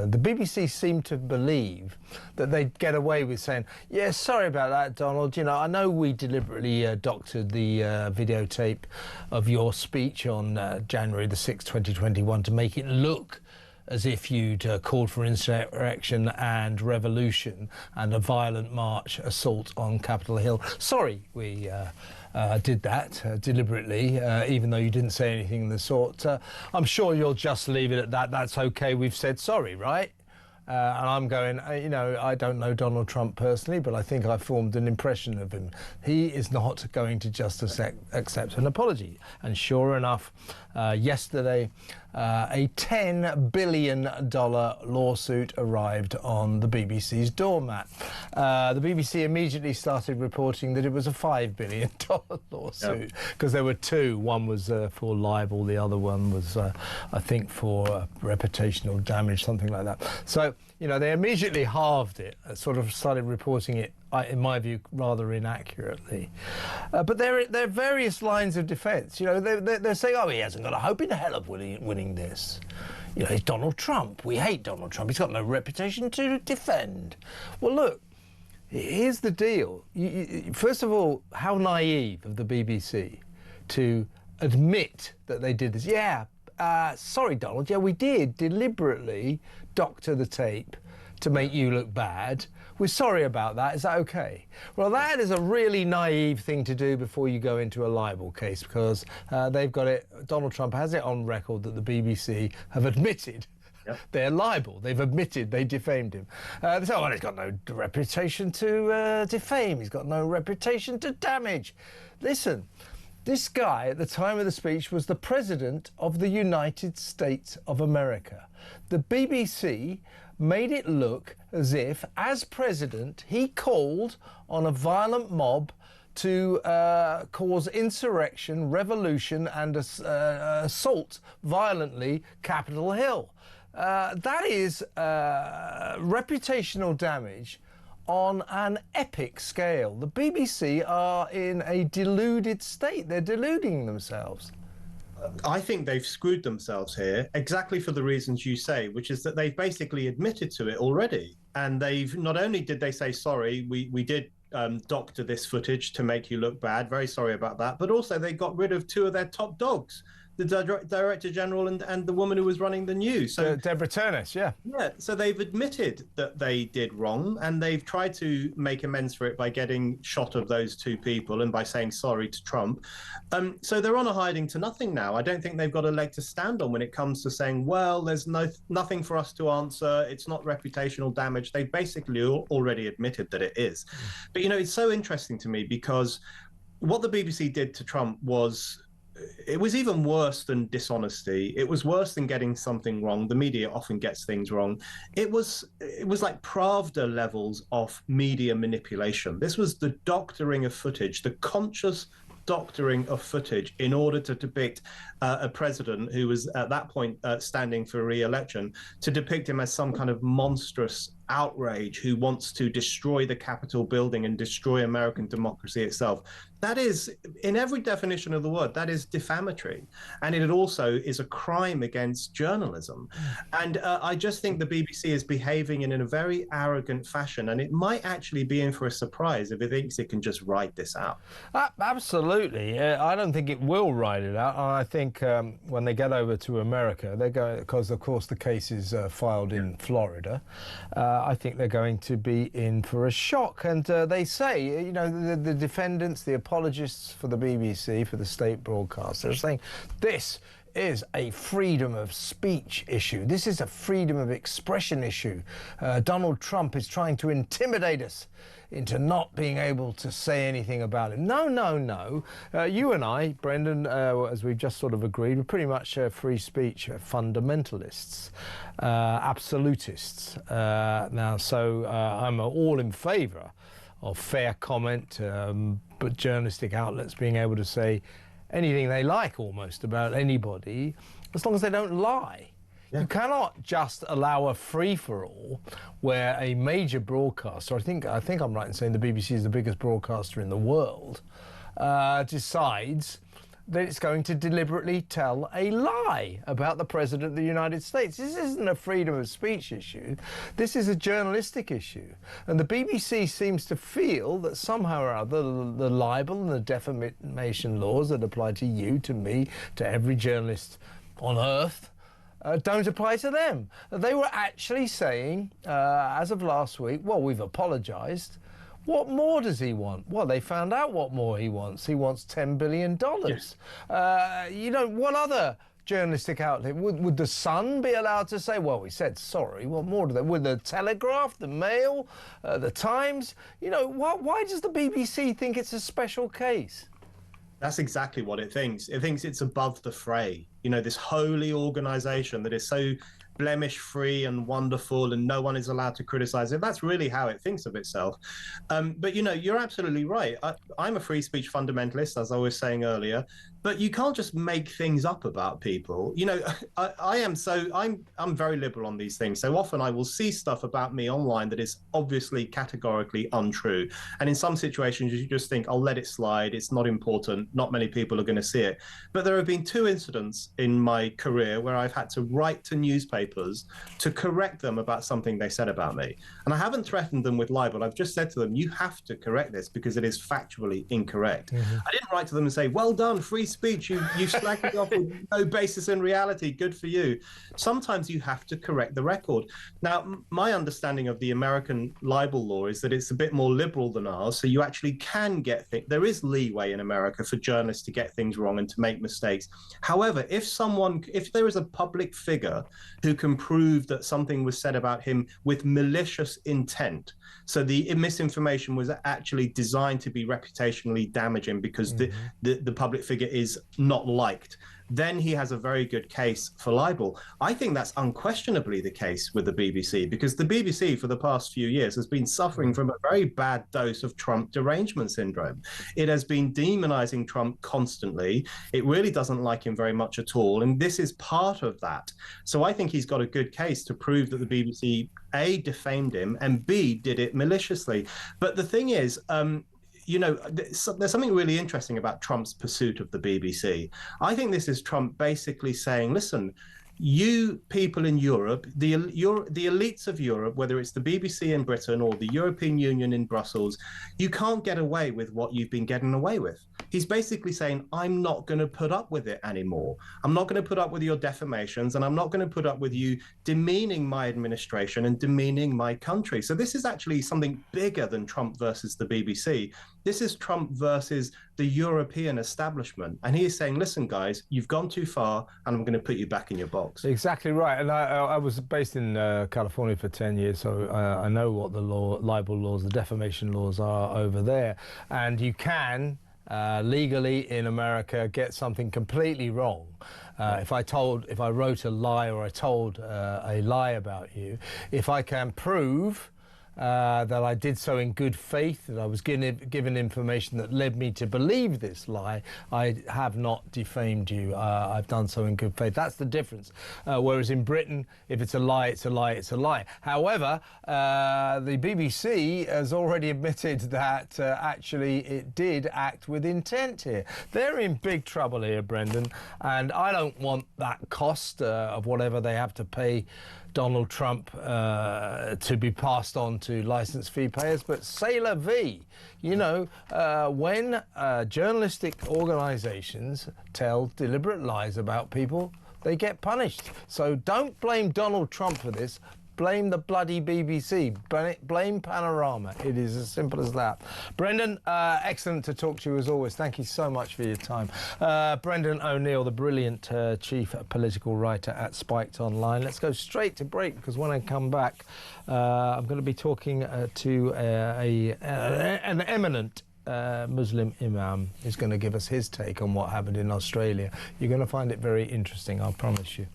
the BBC seemed to believe that they'd get away with saying, yeah, sorry about that, Donald, you know, I know we deliberately doctored the videotape of your speech on January the 6th, 2021 to make it look as if you'd called for insurrection and revolution and a violent march assault on Capitol Hill. Sorry, we did that deliberately, even though you didn't say anything of the sort. I'm sure you'll just leave it at that. That's okay. We've said sorry, right? And I'm going, you know, I don't know Donald Trump personally, but I think I formed an impression of him. He is not going to just accept an apology. And sure enough, yesterday, a $10 billion lawsuit arrived on the BBC's doormat. The BBC immediately started reporting that it was a $5 billion lawsuit, because there were two. One was for libel, the other one was, I think, for reputational damage, something like that. So, you know, they immediately halved it, sort of started reporting it, in my view, rather inaccurately. But there are various lines of defence. You know, they're saying, oh, he hasn't got a hope in hell of winning this. You know, he's Donald Trump. We hate Donald Trump. He's got no reputation to defend. Well, look, here's the deal. First of all, how naive of the BBC to admit that they did this. Yeah, sorry, Donald. Yeah, we did deliberately doctor the tape to make you look bad. We're sorry about that. Is that okay? Well, that is a really naive thing to do before you go into a libel case, because they've got it. Donald Trump has it on record that the BBC have admitted they're liable. They've admitted they defamed him. They say, oh, well, he's got no reputation to defame. He's got no reputation to damage. Listen, this guy at the time of the speech was the President of the United States of America. The BBC made it look as if, as president, he called on a violent mob to cause insurrection, revolution and assault violently Capitol Hill. That is reputational damage on an epic scale. The BBC are in a deluded state. They're deluding themselves. I think they've screwed themselves here exactly for the reasons you say, which is that they've basically admitted to it already. And they've not only did they say, sorry, we did doctor this footage to make you look bad, very sorry about that, but also they got rid of two of their top dogs, the Director General and the woman who was running the news. So Deborah Turness, yeah. Yeah, so they've admitted that they did wrong, and they've tried to make amends for it by getting shot of those two people and by saying sorry to Trump. So they're on a hiding to nothing now. I don't think they've got a leg to stand on when it comes to saying, well, there's nothing for us to answer. It's not reputational damage. They basically already admitted that it is. But, you know, it's so interesting to me because what the BBC did to Trump was, it was even worse than dishonesty. It was worse than getting something wrong. The media often gets things wrong. It was like Pravda levels of media manipulation. This was the doctoring of footage, the conscious doctoring of footage in order to depict a president who was at that point standing for re-election, to depict him as some kind of monstrous outrage who wants to destroy the Capitol building and destroy American democracy itself. That is, in every definition of the word, that is defamatory. And it also is a crime against journalism. And I just think the BBC is behaving in a very arrogant fashion, and it might actually be in for a surprise if it thinks it can just write this out. Absolutely. I don't think it will write it out. I think when they get over to America, they're going, because of course the case is filed in Florida, I think they're going to be in for a shock. And they say, you know, the defendants, the apologists for the BBC, for the state broadcaster, are saying this is a freedom of speech issue. This is a freedom of expression issue. Donald Trump is trying to intimidate us into not being able to say anything about it. No, no, no. You and I, Brendan, as we've just sort of agreed, we're pretty much free speech fundamentalists, absolutists. Now, so I'm all in favour of fair comment, but journalistic outlets being able to say anything they like almost about anybody, as long as they don't lie. Yeah. You cannot just allow a free-for-all where a major broadcaster, I think I'm right in saying the BBC is the biggest broadcaster in the world, decides that it's going to deliberately tell a lie about the President of the United States. This isn't a freedom of speech issue. This is a journalistic issue. And the BBC seems to feel that somehow or other the libel and the defamation laws that apply to you, to me, to every journalist on earth, don't apply to them. They were actually saying, as of last week, well, we've apologised. What more does he want? Well, they found out what more he wants. He wants $10 billion. Yes. What other journalistic outlet? Would the Sun be allowed to say, well, we said sorry, what more do they? Would the Telegraph, the Mail, the Times? Why does the BBC think it's a special case? That's exactly what it thinks. It thinks it's above the fray. This holy organisation that is so blemish-free and wonderful, and no one is allowed to criticise it. That's really how it thinks of itself. But you're absolutely right. I'm a free speech fundamentalist, as I was saying earlier. But you can't just make things up about people. I'm very liberal on these things. So often I will see stuff about me online that is obviously categorically untrue. And in some situations, you just think, I'll let it slide. It's not important. Not many people are going to see it. But there have been 2 incidents in my career where I've had to write to newspapers to correct them about something they said about me. And I haven't threatened them with libel. I've just said to them, you have to correct this because it is factually incorrect. Mm-hmm. I didn't write to them and say, well done, free speech. You slagged me off with no basis in reality. Good for you. Sometimes you have to correct the record. Now, my understanding of the American libel law is that it's a bit more liberal than ours. So you actually can get things. There is leeway in America for journalists to get things wrong and to make mistakes. However, if there is a public figure who can prove that something was said about him with malicious intent, so the misinformation was actually designed to be reputationally damaging because the public figure is not liked, then he has a very good case for libel. I think that's unquestionably the case with the BBC, because the BBC for the past few years has been suffering from a very bad dose of Trump derangement syndrome. It has been demonizing Trump constantly. It really doesn't like him very much at all. And this is part of that. So I think he's got a good case to prove that the BBC, A, defamed him, and B, did it maliciously. But the thing is, there's something really interesting about Trump's pursuit of the BBC. I think this is Trump basically saying, listen, you people in Europe, the elites of Europe, whether it's the BBC in Britain or the European Union in Brussels, you can't get away with what you've been getting away with. He's basically saying, I'm not going to put up with it anymore. I'm not going to put up with your defamations, and I'm not going to put up with you demeaning my administration and demeaning my country. So this is actually something bigger than Trump versus the BBC. This is Trump versus the European establishment. And he is saying, listen, guys, you've gone too far, and I'm going to put you back in your box. Exactly right. And I was based in California for 10 years, so I know what the libel laws, the defamation laws are over there. And you can legally in America get something completely wrong. If I wrote a lie or I told a lie about you, if I can prove that I did so in good faith, that I was given information that led me to believe this lie, I have not defamed you. I've done so in good faith. That's the difference. Whereas in Britain, if it's a lie, it's a lie, it's a lie. However, the BBC has already admitted that actually it did act with intent here. They're in big trouble here, Brendan, and I don't want that cost of whatever they have to pay Donald Trump to be passed on to licence fee payers, but c'est la vie. When journalistic organisations tell deliberate lies about people, they get punished. So don't blame Donald Trump for this. Blame the bloody BBC. Blame Panorama. It is as simple as that. Brendan, excellent to talk to you as always. Thank you so much for your time. Brendan O'Neill, the brilliant chief political writer at Spiked Online. Let's go straight to break, because when I come back, I'm going to be talking to an eminent Muslim imam who's going to give us his take on what happened in Australia. You're going to find it very interesting, I promise you.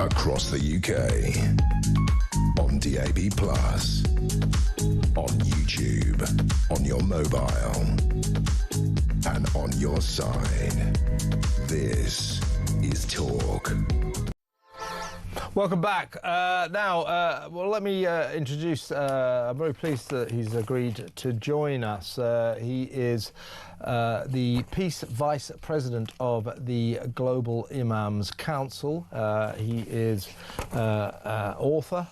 across the UK, on DAB+, on YouTube, on your mobile, and on your side. This is Talk. Welcome back. Well, let me introduce, I'm very pleased that he's agreed to join us. He is the Peace Vice President of the Global Imams Council. He is author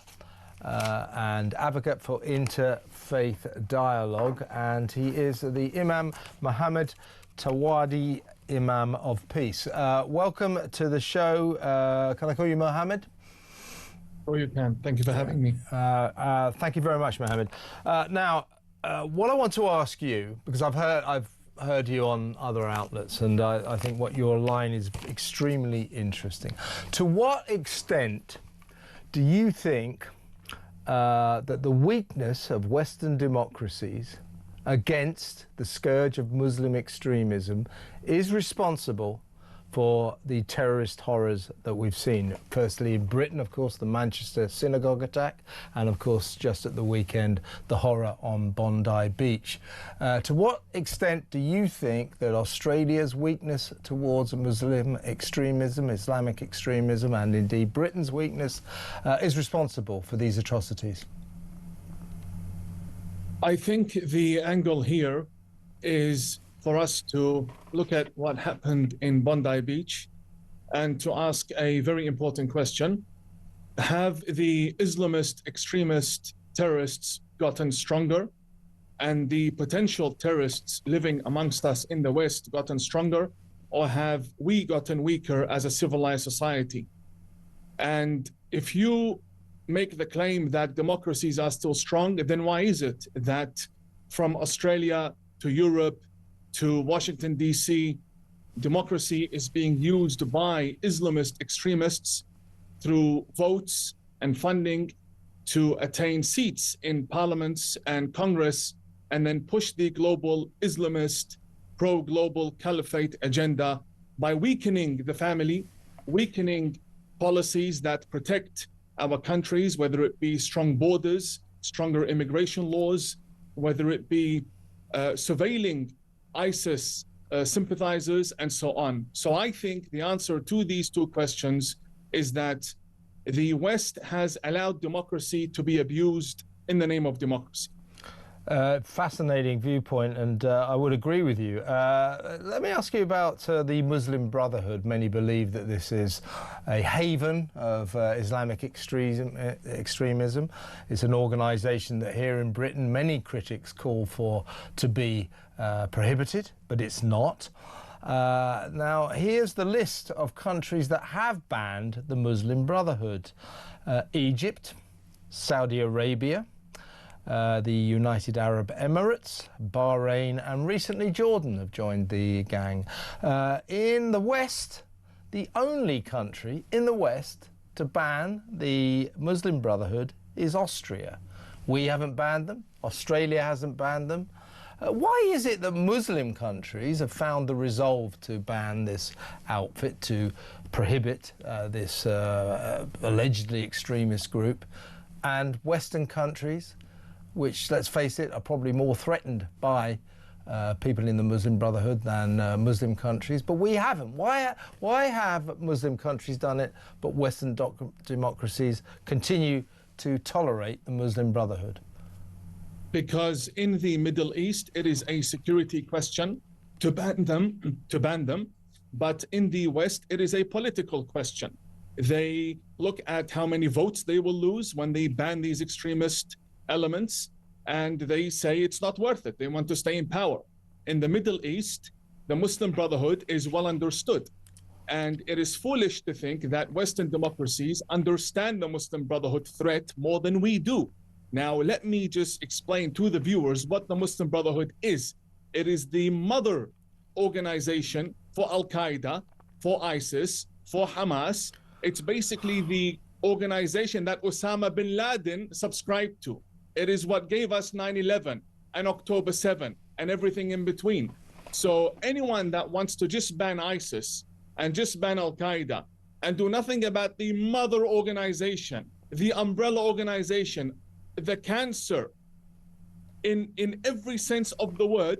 and advocate for interfaith dialogue, and he is the Imam Mohammed Tawadi, Imam of Peace. Welcome to the show. Can I call you Mohammed? Oh, you can. Thank you for having me. Thank you very much, Mohammed. Now, what I want to ask you, because I've heard you on other outlets, and I think what your line is extremely interesting. To what extent do you think that the weakness of Western democracies against the scourge of Muslim extremism is responsible for the terrorist horrors that we've seen? Firstly, in Britain, of course, the Manchester synagogue attack, and of course, just at the weekend, the horror on Bondi Beach. To what extent do you think that Australia's weakness towards Muslim extremism, Islamic extremism, and indeed Britain's weakness is responsible for these atrocities? I think the angle here is for us to look at what happened in Bondi Beach and to ask a very important question. Have the Islamist extremist terrorists gotten stronger, and the potential terrorists living amongst us in the West gotten stronger, or have we gotten weaker as a civilized society? And if you make the claim that democracies are still strong, then why is it that from Australia to Europe to Washington, D.C., democracy is being used by Islamist extremists through votes and funding to attain seats in parliaments and Congress, and then push the global Islamist pro-global caliphate agenda by weakening the family, weakening policies that protect our countries, whether it be strong borders, stronger immigration laws, whether it be surveilling ISIS sympathizers, and so on. So I think the answer to these two questions is that the West has allowed democracy to be abused in the name of democracy. Fascinating viewpoint, and I would agree with you. Let me ask you about the Muslim Brotherhood. Many believe that this is a haven of Islamic extremism. It's an organisation that here in Britain many critics call for to be prohibited, but it's not. Now, here's the list of countries that have banned the Muslim Brotherhood. Egypt, Saudi Arabia, the United Arab Emirates, Bahrain, and recently Jordan have joined the gang. In the West, the only country in the West to ban the Muslim Brotherhood is Austria. We haven't banned them. Australia hasn't banned them. Why is it that Muslim countries have found the resolve to ban this outfit, to prohibit this allegedly extremist group, and Western countries, which, let's face it, are probably more threatened by people in the Muslim Brotherhood than Muslim countries, but we haven't? Why have Muslim countries done it, but Western democracies continue to tolerate the Muslim Brotherhood? Because in the Middle East, it is a security question to ban them, but in the West, it is a political question. They look at how many votes they will lose when they ban these extremist elements, and they say it's not worth it. They want to stay in power. In the Middle East, the Muslim Brotherhood is well understood, and it is foolish to think that Western democracies understand the Muslim Brotherhood threat more than we do. Now, let me just explain to the viewers what the Muslim Brotherhood is. It is the mother organization for Al-Qaeda, for ISIS, for Hamas. It's basically the organization that Osama bin Laden subscribed to. It is what gave us 9/11 and October 7 and everything in between. So anyone that wants to just ban ISIS and just ban Al-Qaeda and do nothing about the mother organization, the umbrella organization, the cancer, in every sense of the word,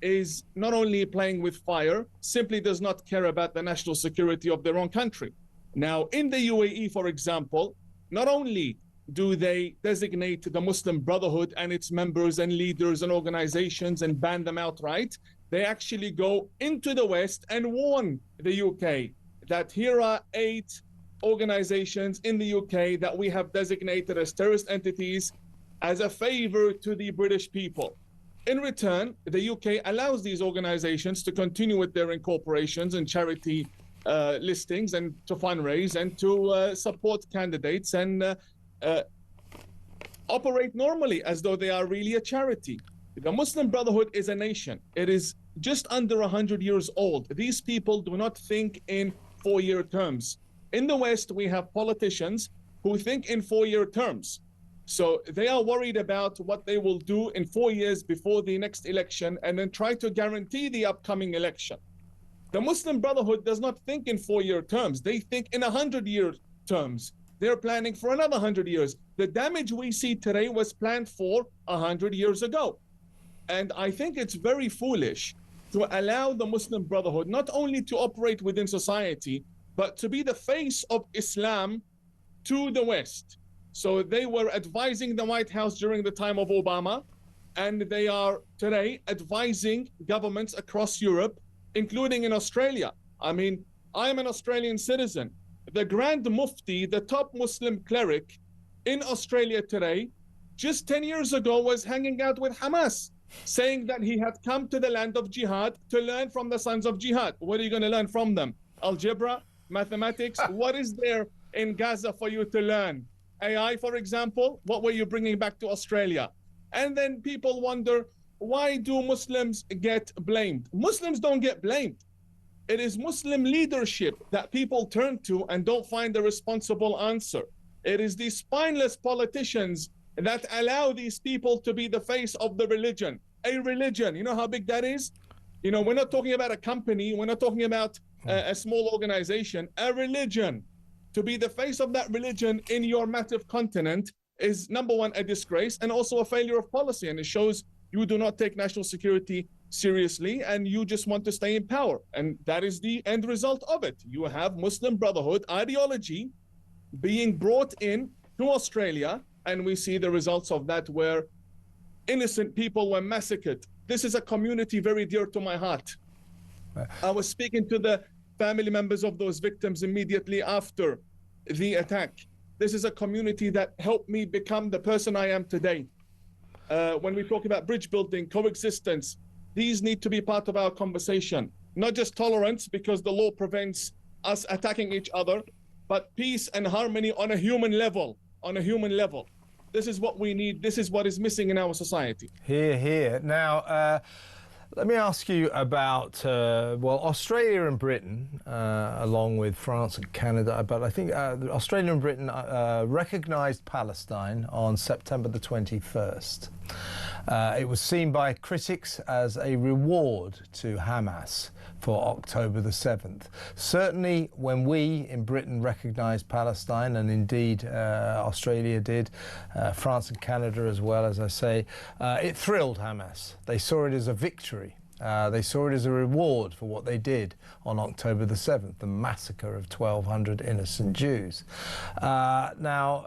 is not only playing with fire, simply does not care about the national security of their own country. Now, in the UAE, for example, not only do they designate the Muslim Brotherhood and its members and leaders and organizations and ban them outright, they actually go into the West and warn the UK that here are 8 organizations in the UK that we have designated as terrorist entities as a favor to the British people. In return, the UK allows these organizations to continue with their incorporations and charity listings and to fundraise and to support candidates and operate normally as though they are really a charity. The Muslim Brotherhood is a nation. It is just under 100 years old. These people do not think in 4-year terms. In the West, we have politicians who think in 4-year terms. So they are worried about what they will do in 4 years before the next election and then try to guarantee the upcoming election. The Muslim Brotherhood does not think in 4-year terms. They think in 100-year terms. They're planning for another 100 years. The damage we see today was planned for 100 years ago. And I think it's very foolish to allow the Muslim Brotherhood not only to operate within society, but to be the face of Islam to the West. So they were advising the White House during the time of Obama, and they are today advising governments across Europe, including in Australia. I mean, I am an Australian citizen. The Grand Mufti, the top Muslim cleric in Australia today, just 10 years ago was hanging out with Hamas, saying that he had come to the land of jihad to learn from the sons of jihad. What are you going to learn from them? Algebra, mathematics? What is there in Gaza for you to learn? AI, for example? What were you bringing back to Australia? And then people wonder, why do Muslims get blamed? Muslims don't get blamed. It is Muslim leadership that people turn to and don't find a responsible answer. It is these spineless politicians that allow these people to be the face of the religion. A religion, you know how big that is? You know, we're not talking about a company. We're not talking about a small organization. A religion. To be the face of that religion in your massive continent is, number one, a disgrace and also a failure of policy. And it shows you do not take national security seriously and you just want to stay in power. And that is the end result of it. You have Muslim Brotherhood ideology being brought in to Australia, and we see the results of that where innocent people were massacred. This is a community very dear to my heart. I was speaking to the family members of those victims immediately after the attack. This is a community that helped me become the person I am today. When we talk about bridge building, coexistence, these need to be part of our conversation. Not just tolerance, because the law prevents us attacking each other, but peace and harmony on a human level. On a human level. This is what we need. This is what is missing in our society. Hear, hear. Now, let me ask you about, well, Australia and Britain, along with France and Canada, but I think Australia and Britain recognised Palestine on September the 21st. It was seen by critics as a reward to Hamas for October the 7th. Certainly when we in Britain recognised Palestine, and indeed Australia did, France and Canada as well, as I say, it thrilled Hamas. They saw it as a victory. They saw it as a reward for what they did on October the 7th, the massacre of 1,200 innocent Jews. Now,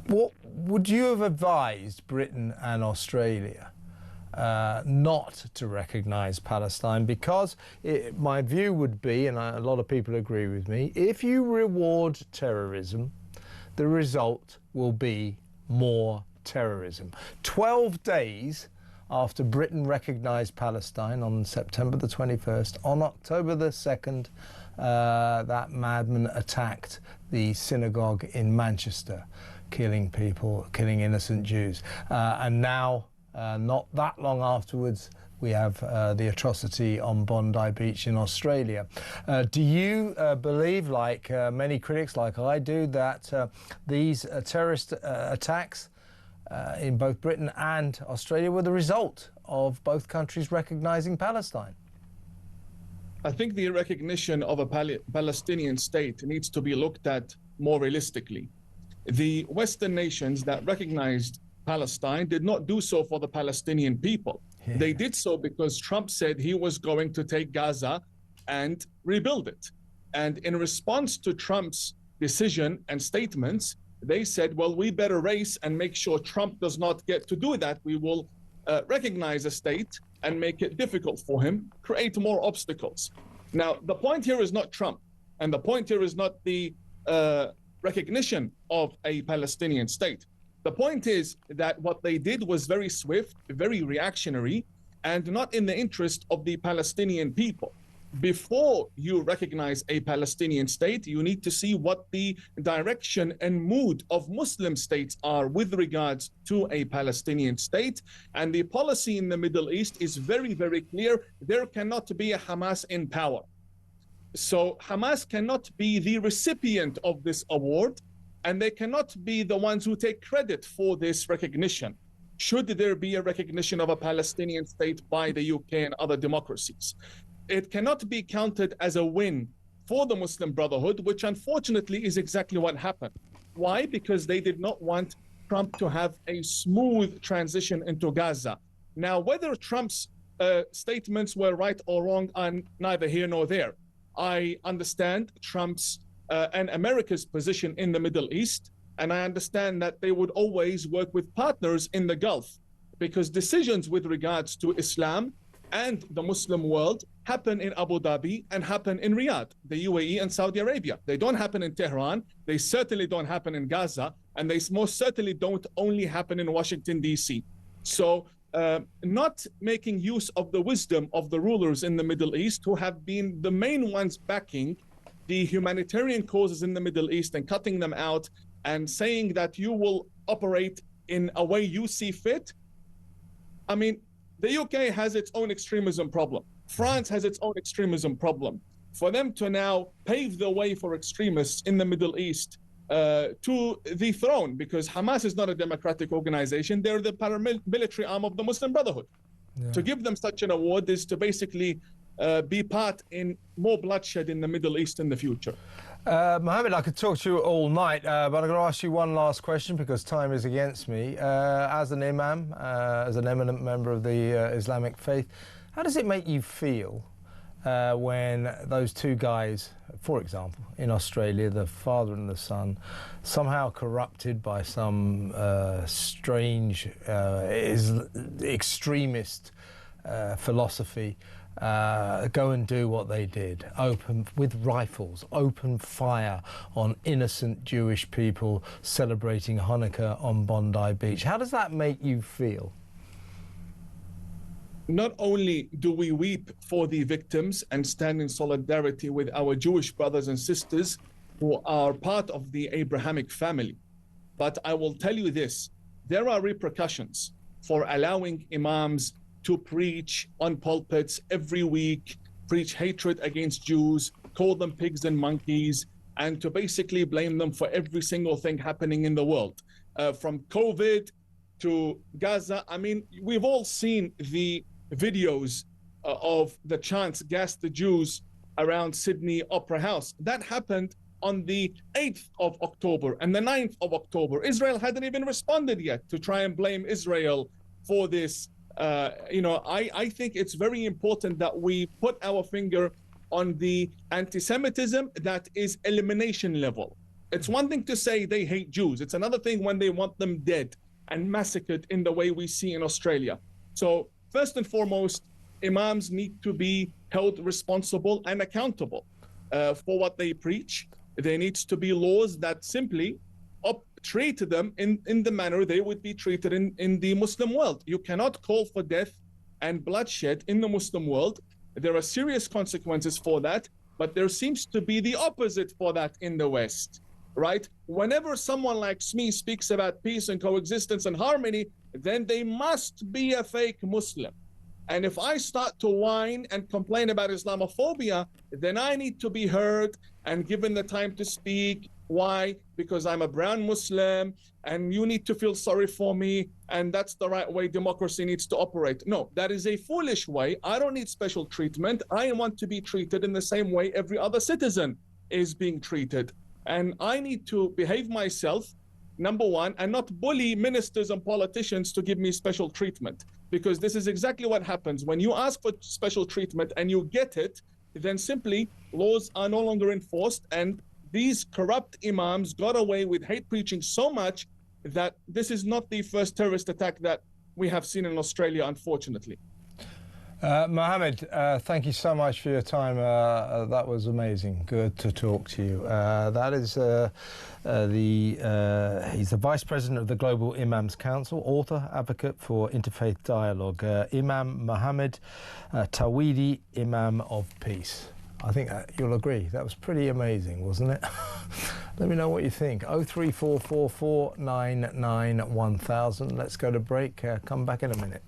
what would you have advised Britain and Australia not to recognise Palestine? Because my view would be, and a lot of people agree with me, if you reward terrorism, the result will be more terrorism. 12 days after Britain recognised Palestine on September the 21st, on October the 2nd, that madman attacked the synagogue in Manchester, killing people, killing innocent Jews. And now, not that long afterwards, we have the atrocity on Bondi Beach in Australia. Do you believe, like many critics, like I do, that these terrorist attacks in both Britain and Australia were the result of both countries recognising Palestine? I think the recognition of a Palestinian state needs to be looked at more realistically. The Western nations that recognized Palestine did not do so for the Palestinian people. Yeah. They did so because Trump said he was going to take Gaza and rebuild it. And in response to Trump's decision and statements, they said, well, we better race and make sure Trump does not get to do that. We will recognize a state and make it difficult for him, create more obstacles. Now, the point here is not Trump, and the point here is not the recognition of a Palestinian state. The point is that what they did was very swift, very reactionary, and not in the interest of the Palestinian people. Before you recognize a Palestinian state, you need to see what the direction and mood of Muslim states are with regards to a Palestinian state. And the policy in the Middle East is very, very clear. There cannot be a Hamas in power. So Hamas cannot be the recipient of this award, and they cannot be the ones who take credit for this recognition. Should there be a recognition of a Palestinian state by the UK and other democracies, it cannot be counted as a win for the Muslim Brotherhood, which unfortunately is exactly what happened. Why? Because they did not want Trump to have a smooth transition into Gaza. Now, whether Trump's statements were right or wrong are neither here nor there. I understand Trump's and America's position in the Middle East, and I understand that they would always work with partners in the Gulf, because decisions with regards to Islam and the Muslim world happen in Abu Dhabi and happen in Riyadh, the UAE and Saudi Arabia. They don't happen in Tehran, they certainly don't happen in Gaza, and they most certainly don't only happen in Washington, D.C. So not making use of the wisdom of the rulers in the Middle East, who have been the main ones backing the humanitarian causes in the Middle East and cutting them out and saying that you will operate in a way you see fit. I mean, the UK has its own extremism problem. France has its own extremism problem. For them to now pave the way for extremists in the Middle East to the throne, because Hamas is not a democratic organization, they're the paramilitary arm of the Muslim Brotherhood. Yeah. To give them such an award is to basically be part in more bloodshed in the Middle East in the future. Mohammed, I could talk to you all night, but I'm going to ask you one last question because time is against me. As an imam, as an eminent member of the Islamic faith, how does it make you feel when those two guys, for example, in Australia, the father and the son, somehow corrupted by some strange extremist philosophy, go and do what they did, with rifles, open fire on innocent Jewish people celebrating Hanukkah on Bondi Beach? How does that make you feel? Not only do we weep for the victims and stand in solidarity with our Jewish brothers and sisters who are part of the Abrahamic family, but I will tell you this, there are repercussions for allowing imams to preach on pulpits every week, preach hatred against Jews, call them pigs and monkeys, and to basically blame them for every single thing happening in the world. From COVID to Gaza, I mean, we've all seen the videos of the chants, "Gas the Jews," around Sydney Opera House. That happened on the 8th of October and the 9th of October. Israel hadn't even responded yet to try and blame Israel for this. I think it's very important that we put our finger on the anti-Semitism that is elimination level. It's one thing to say they hate Jews. It's another thing when they want them dead and massacred in the way we see in Australia. So first and foremost, imams need to be held responsible and accountable for what they preach. There needs to be laws that simply treat them in the manner they would be treated in the Muslim world. You cannot call for death and bloodshed in the Muslim world. There are serious consequences for that, but there seems to be the opposite for that in the West, right? Whenever someone like me speaks about peace and coexistence and harmony, then they must be a fake Muslim. And if I start to whine and complain about Islamophobia, then I need to be heard and given the time to speak Why? Because I'm a brown Muslim and you need to feel sorry for me, and that's the right way democracy needs to operate. No, that is a foolish way. I don't need special treatment. I want to be treated in the same way every other citizen is being treated. And I need to behave myself, number one, and not bully ministers and politicians to give me special treatment. Because this is exactly what happens. When you ask for special treatment and you get it, then simply laws are no longer enforced, and these corrupt imams got away with hate preaching so much that this is not the first terrorist attack that we have seen in Australia, unfortunately. Mohammed, thank you so much for your time. That was amazing. Good to talk to you. That is he's the Vice President of the Global Imams Council, author, advocate for interfaith dialogue, Imam Mohammed Tawhidi, Imam of Peace. I think you'll agree that was pretty amazing, wasn't it? Let me know what you think. 03444991000. Let's go to break. Come back in a minute.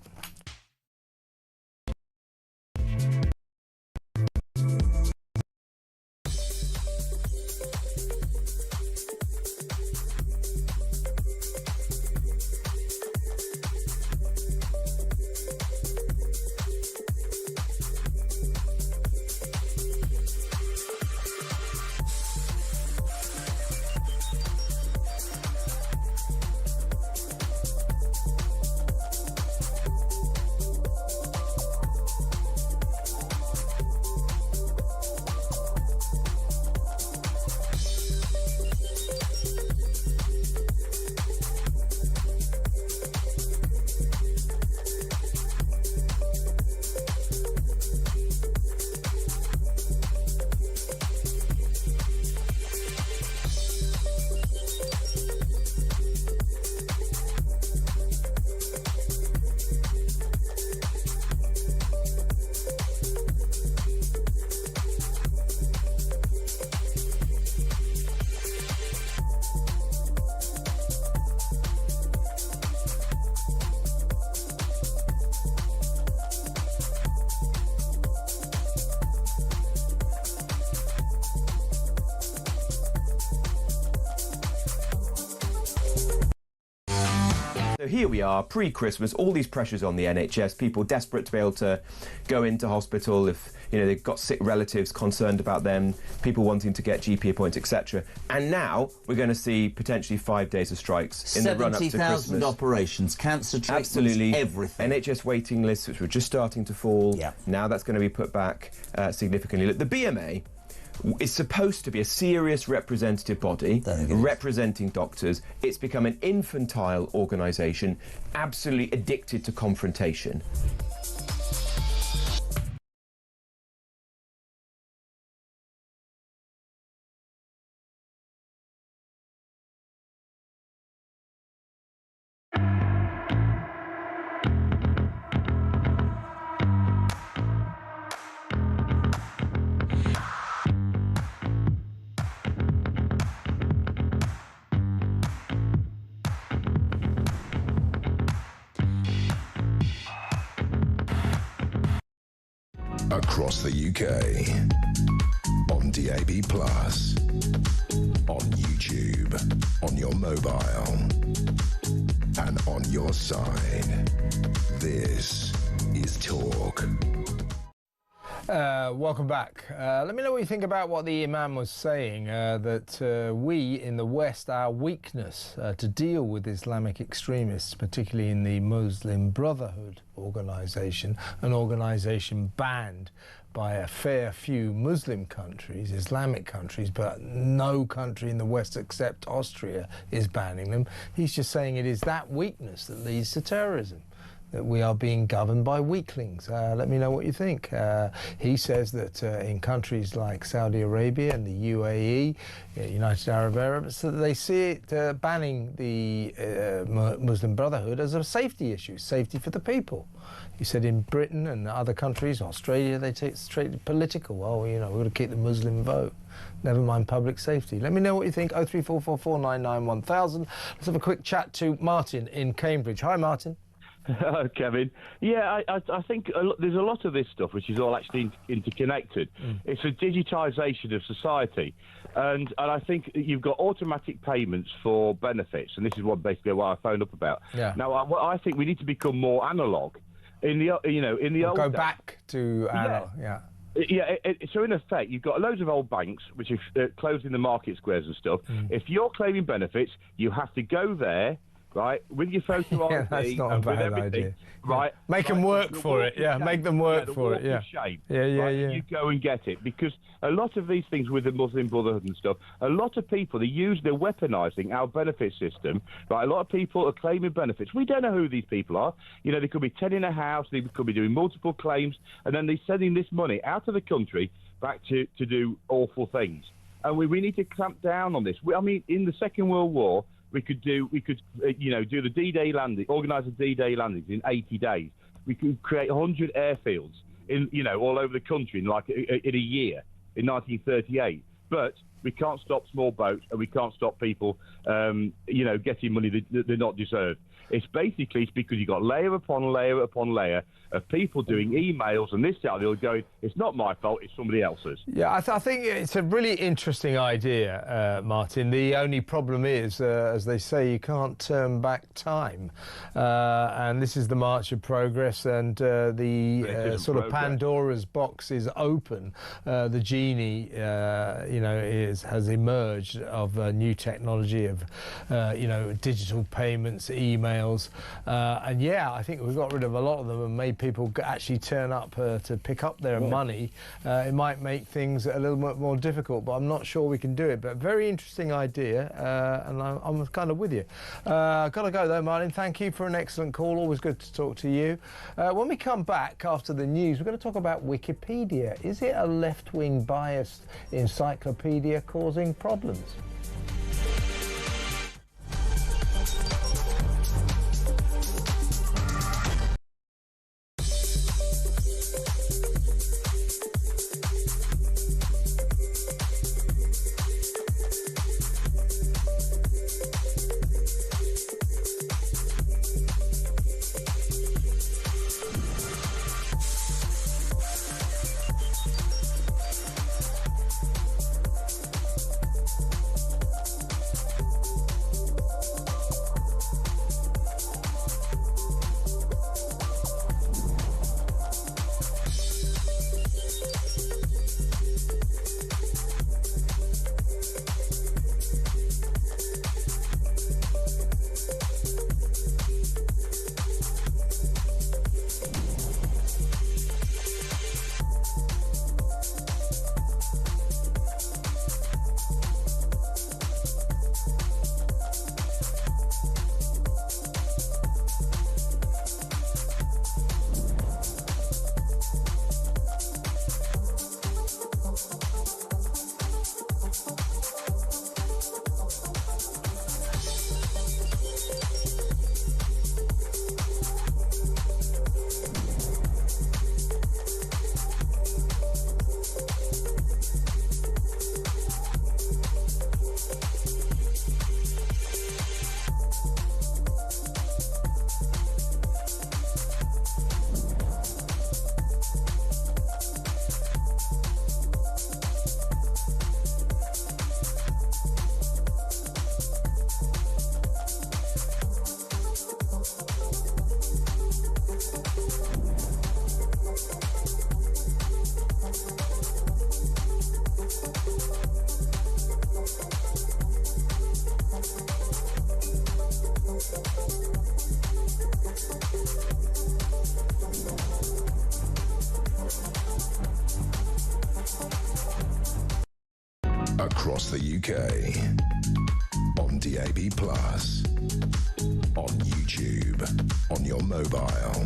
So here we are, pre-Christmas, all these pressures on the NHS, people desperate to be able to go into hospital if, they've got sick relatives concerned about them, people wanting to get GP appointments, etc. And now we're going to see potentially 5 days of strikes in the run-up to Christmas. 70,000 operations, cancer treatments, absolutely, everything. NHS waiting lists, which were just starting to fall. Yeah. Now that's going to be put back significantly. Look, the BMA is supposed to be a serious representative body representing doctors. It's become an infantile organisation, absolutely addicted to confrontation. Across the UK, on DAB+, on YouTube, on your mobile, and on your side. This is Talk. Welcome back. Let me know what you think about what the Imam was saying, that we in the West, our weakness to deal with Islamic extremists, particularly in the Muslim Brotherhood organisation, an organisation banned by a fair few Muslim countries, Islamic countries, but no country in the West except Austria is banning them. He's just saying it is that weakness that leads to terrorism, that we are being governed by weaklings. Let me know what you think. He says that in countries like Saudi Arabia and the UAE, United Arab Emirates, that they see it banning the Muslim Brotherhood as a safety issue, safety for the people. He said in Britain and other countries, Australia, they take it straight political. Well, we've got to keep the Muslim vote. Never mind public safety. Let me know what you think. 03444991000. Let's have a quick chat to Martin in Cambridge. Hi, Martin. Kevin. Yeah, I think there's a lot of this stuff which is all actually interconnected. It's a digitisation of society. And I think you've got automatic payments for benefits, and this is basically what I phoned up about. Yeah. Now, I think we need to become more analogue. In the old go days, back to analog, yeah. Yeah, so in effect, you've got loads of old banks which are closed in the market squares and stuff. If you're claiming benefits, you have to go there, right, with your photo ID that's not a and with bad everything, idea. right? Make them work for it, yeah. Make them work for it, yeah. Yeah. You go and get it, because a lot of these things with the Muslim Brotherhood and stuff, a lot of people, they're weaponising our benefit system, right? A lot of people are claiming benefits. We don't know who these people are. You know, they could be tenanting a house, they could be doing multiple claims, and then they're sending this money out of the country back to do awful things. And we need to clamp down on this. I mean, in the Second World War, we could do the D-Day landing, organise the D-Day landings in 80 days. We could create 100 airfields all over the country in a year in 1938. But we can't stop small boats, and we can't stop people, getting money that they're not deserved. It's because you've got layer upon layer upon layer of people doing emails and this, that, and the other going, it's not my fault, it's somebody else's. Yeah, I think it's a really interesting idea, Martin. The only problem is, as they say, you can't turn back time. And this is the march of progress, and the sort of Pandora's box is open. The genie, has emerged of new technology of, digital payments, emails. And yeah, I think we've got rid of a lot of them and made people actually turn up to pick up their money. It might make things a little bit more difficult, but I'm not sure we can do it. But very interesting idea, and I'm kind of with you. Got to go though, Martin. Thank you for an excellent call. Always good to talk to you. When we come back after the news, we're going to talk about Wikipedia. Is it a left-wing biased encyclopedia causing problems? Across the UK, on DAB+, on YouTube, on your mobile,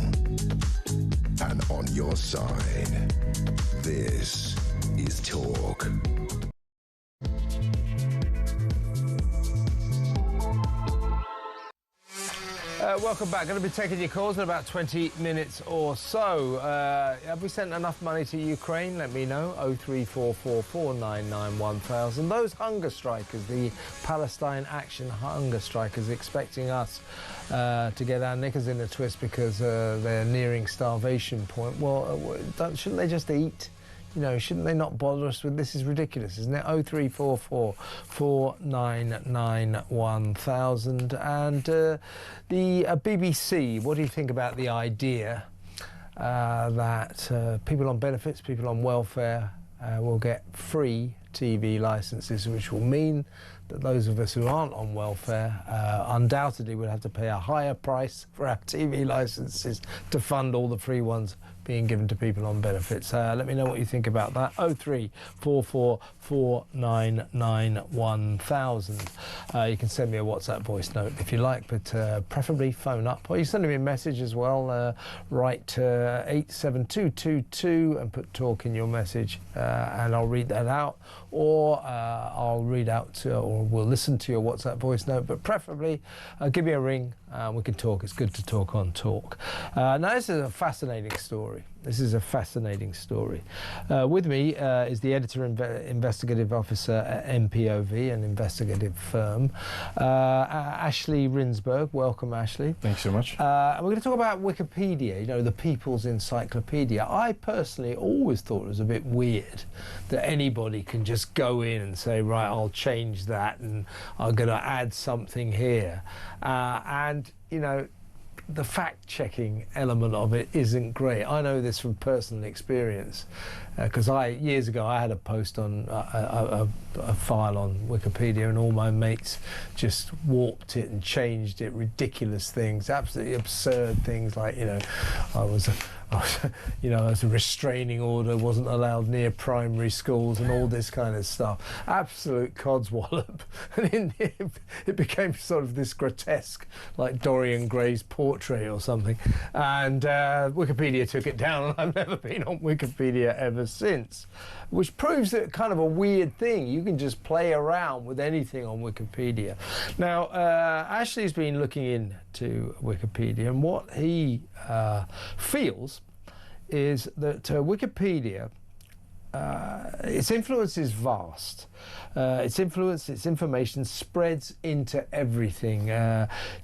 and on your side. This is Talk. Welcome back. Going to be taking your calls in about 20 minutes or so. Have we sent enough money to Ukraine? Let me know. 03444991000. Those hunger strikers, the Palestine Action hunger strikers, expecting us to get our knickers in a twist because they're nearing starvation point. Well, shouldn't they just eat? You know, shouldn't they not bother us with this? Is ridiculous, isn't it? 03444991000. And the BBC, what do you think about the idea that people on benefits, people on welfare will get free TV licences, which will mean that those of us who aren't on welfare undoubtedly will have to pay a higher price for our TV licences to fund all the free ones being given to people on benefits. Let me know what you think about that. 03444991000. You can send me a WhatsApp voice note if you like, but preferably phone up. Or you send me a message as well. Write 87222 and put talk in your message, and I'll read that out. Or I'll read out or we'll listen to your WhatsApp voice note, but preferably give me a ring. We can talk. It's good to talk on Talk. Now, this is a fascinating story. With me is the editor investigative officer at MPOV, an investigative firm, Ashley Rinsberg. Welcome, Ashley. Thanks so much. We're going to talk about Wikipedia, you know, the People's Encyclopedia. I personally always thought it was a bit weird that anybody can just go in and say, right, I'll change that and I'm going to add something here. And, you know, the fact-checking element of it isn't great. I know this from personal experience because years ago I had a post on a file on Wikipedia, and all my mates just warped it and changed it. Ridiculous things, absolutely absurd things, like, you know, as a restraining order wasn't allowed near primary schools and all this kind of stuff. Absolute codswallop. And it became sort of this grotesque, like Dorian Gray's portrait or something. And Wikipedia took it down, and I've never been on Wikipedia ever since, which proves that kind of a weird thing. You can just play around with anything on Wikipedia. Now, Ashley's been looking into Wikipedia, and what he feels is that Wikipedia, its influence is vast. Its influence, its information spreads into everything.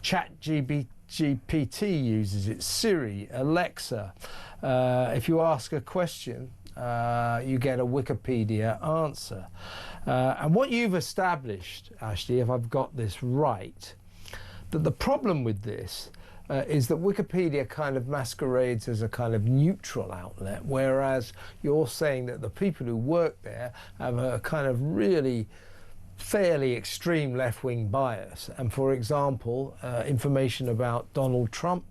ChatGPT uses it, Siri, Alexa. If you ask a question, you get a Wikipedia answer. And what you've established, Ashley, if I've got this right, that the problem with this is that Wikipedia kind of masquerades as a kind of neutral outlet, whereas you're saying that the people who work there have a kind of really fairly extreme left-wing bias. And for example, information about Donald Trump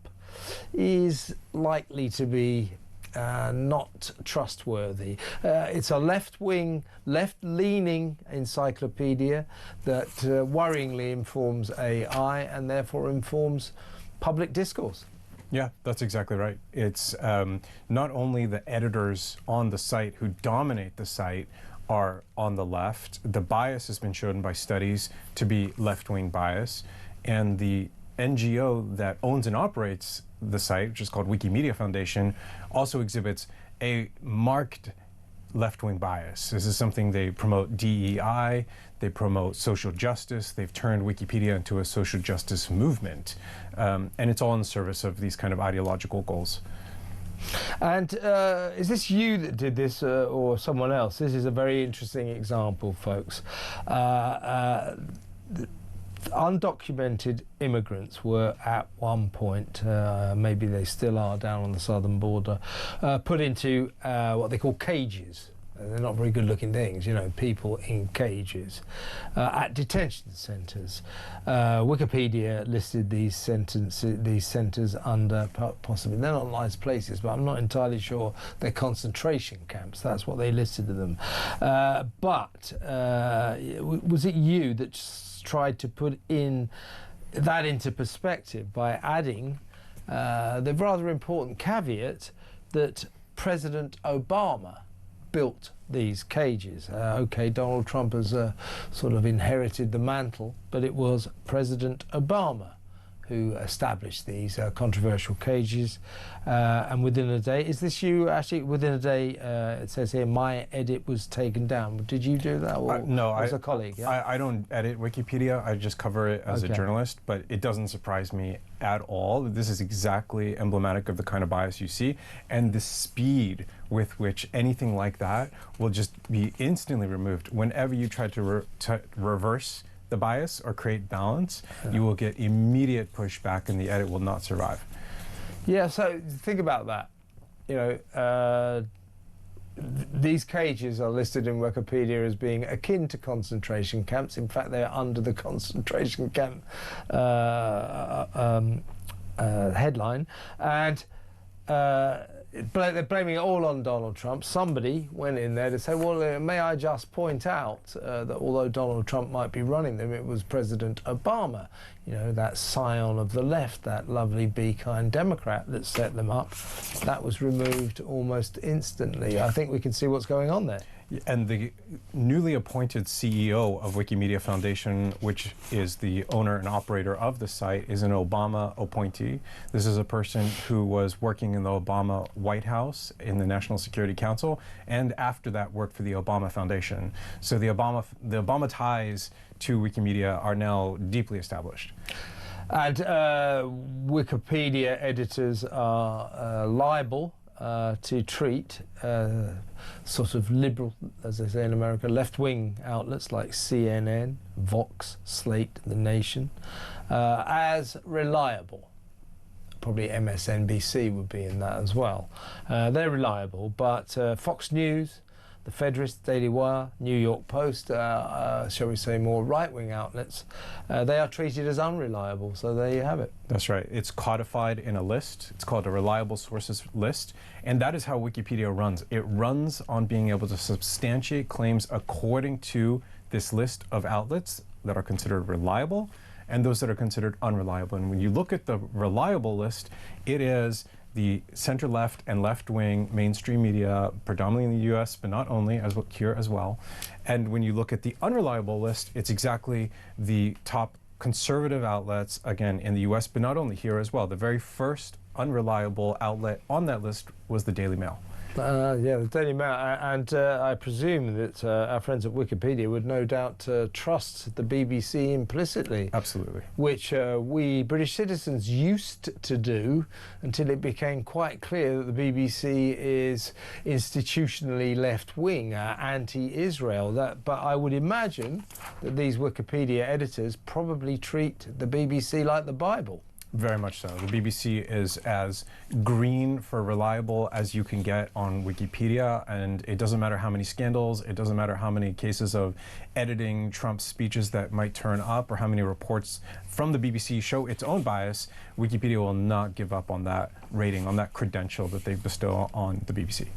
is likely to be not trustworthy. It's a left-wing, left-leaning encyclopedia that worryingly informs AI and therefore informs public discourse. Yeah, that's exactly right. It's not only the editors on the site who dominate the site are on the left. The bias has been shown by studies to be left-wing bias, and the NGO that owns and operates the site, which is called Wikimedia Foundation, also exhibits a marked left-wing bias. This is something they promote DEI, they promote social justice, they've turned Wikipedia into a social justice movement, and it's all in service of these kind of ideological goals. And is this you that did this or someone else? This is a very interesting example, folks. Undocumented immigrants were at one point, maybe they still are down on the southern border, put into what they call cages. They're not very good looking things, you know, people in cages at detention centres. Wikipedia listed these centres under possibly, they're not nice places, but I'm not entirely sure they're concentration camps. That's what they listed them. But was it you that tried to put that into perspective by adding the rather important caveat that President Obama built these cages? Okay, Donald Trump has sort of inherited the mantle, but it was President Obama who established these controversial cages, and within a day, is this you actually? Within a day, it says here, my edit was taken down. Did you do that, or no, as a colleague? Yeah? I don't edit Wikipedia. I just cover it as a journalist, but it doesn't surprise me at all. This is exactly emblematic of the kind of bias you see, and the speed with which anything like that will just be instantly removed. Whenever you try to reverse the bias or create balance, you will get immediate pushback and the edit will not survive. Yeah, so think about that. You know, these cages are listed in Wikipedia as being akin to concentration camps. In fact, they're under the concentration camp headline. And they're blaming it all on Donald Trump. Somebody went in there to say, well, may I just point out that although Donald Trump might be running them, it was President Obama, you know, that scion of the left, that lovely be-kind Democrat that set them up. That was removed almost instantly. I think we can see what's going on there. And the newly appointed CEO of Wikimedia Foundation, which is the owner and operator of the site, is an Obama appointee. This is a person who was working in the Obama White House in the National Security Council, and after that worked for the Obama Foundation. So the Obama ties to Wikimedia are now deeply established. And Wikipedia editors are liable to treat sort of liberal, as they say in America, left-wing outlets like CNN, Vox, Slate, The Nation, as reliable. Probably MSNBC would be in that as well. They're reliable, but Fox News, The Federalist, Daily Wire, New York Post, shall we say more right-wing outlets, they are treated as unreliable, so there you have it. That's right. It's codified in a list. It's called a reliable sources list, and that is how Wikipedia runs. It runs on being able to substantiate claims according to this list of outlets that are considered reliable and those that are considered unreliable. And when you look at the reliable list, it is the center-left and left-wing mainstream media, predominantly in the U.S., but not only, as well, here as well. And when you look at the unreliable list, it's exactly the top conservative outlets, again, in the U.S., but not only here as well. The very first unreliable outlet on that list was the Daily Mail. Yeah, the Daily Mail, and I presume that our friends at Wikipedia would no doubt trust the BBC implicitly. Absolutely. Which we British citizens used to do until it became quite clear that the BBC is institutionally left-wing, anti-Israel. But I would imagine that these Wikipedia editors probably treat the BBC like the Bible. Very much so. The BBC is as green for reliable as you can get on Wikipedia, and it doesn't matter how many scandals, it doesn't matter how many cases of editing Trump's speeches that might turn up, or how many reports from the BBC show its own bias. Wikipedia will not give up on that rating, on that credential that they bestow on the BBC.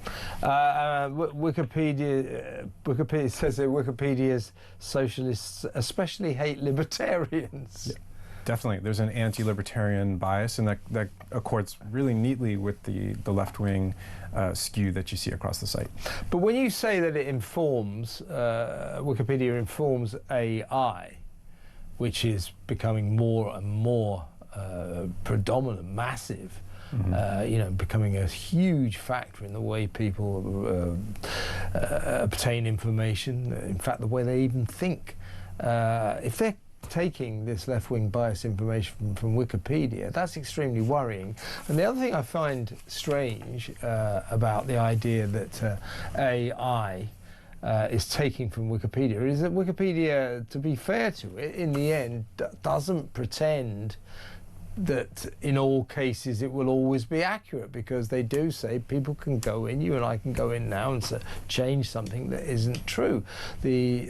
Wikipedia says that Wikipedia's socialists especially hate libertarians. Yeah. Definitely, there's an anti-libertarian bias, and that accords really neatly with the left-wing skew that you see across the site. But when you say that it informs, Wikipedia informs AI, which is becoming more and more predominant, massive, you know, becoming a huge factor in the way people obtain information, in fact, the way they even think. If they're taking this left-wing bias information from Wikipedia, that's extremely worrying. And the other thing I find strange about the idea that AI is taking from Wikipedia is that Wikipedia, to be fair to it, in the end doesn't pretend that in all cases it will always be accurate, because they do say people can go in, you and I can go in now and change something that isn't true.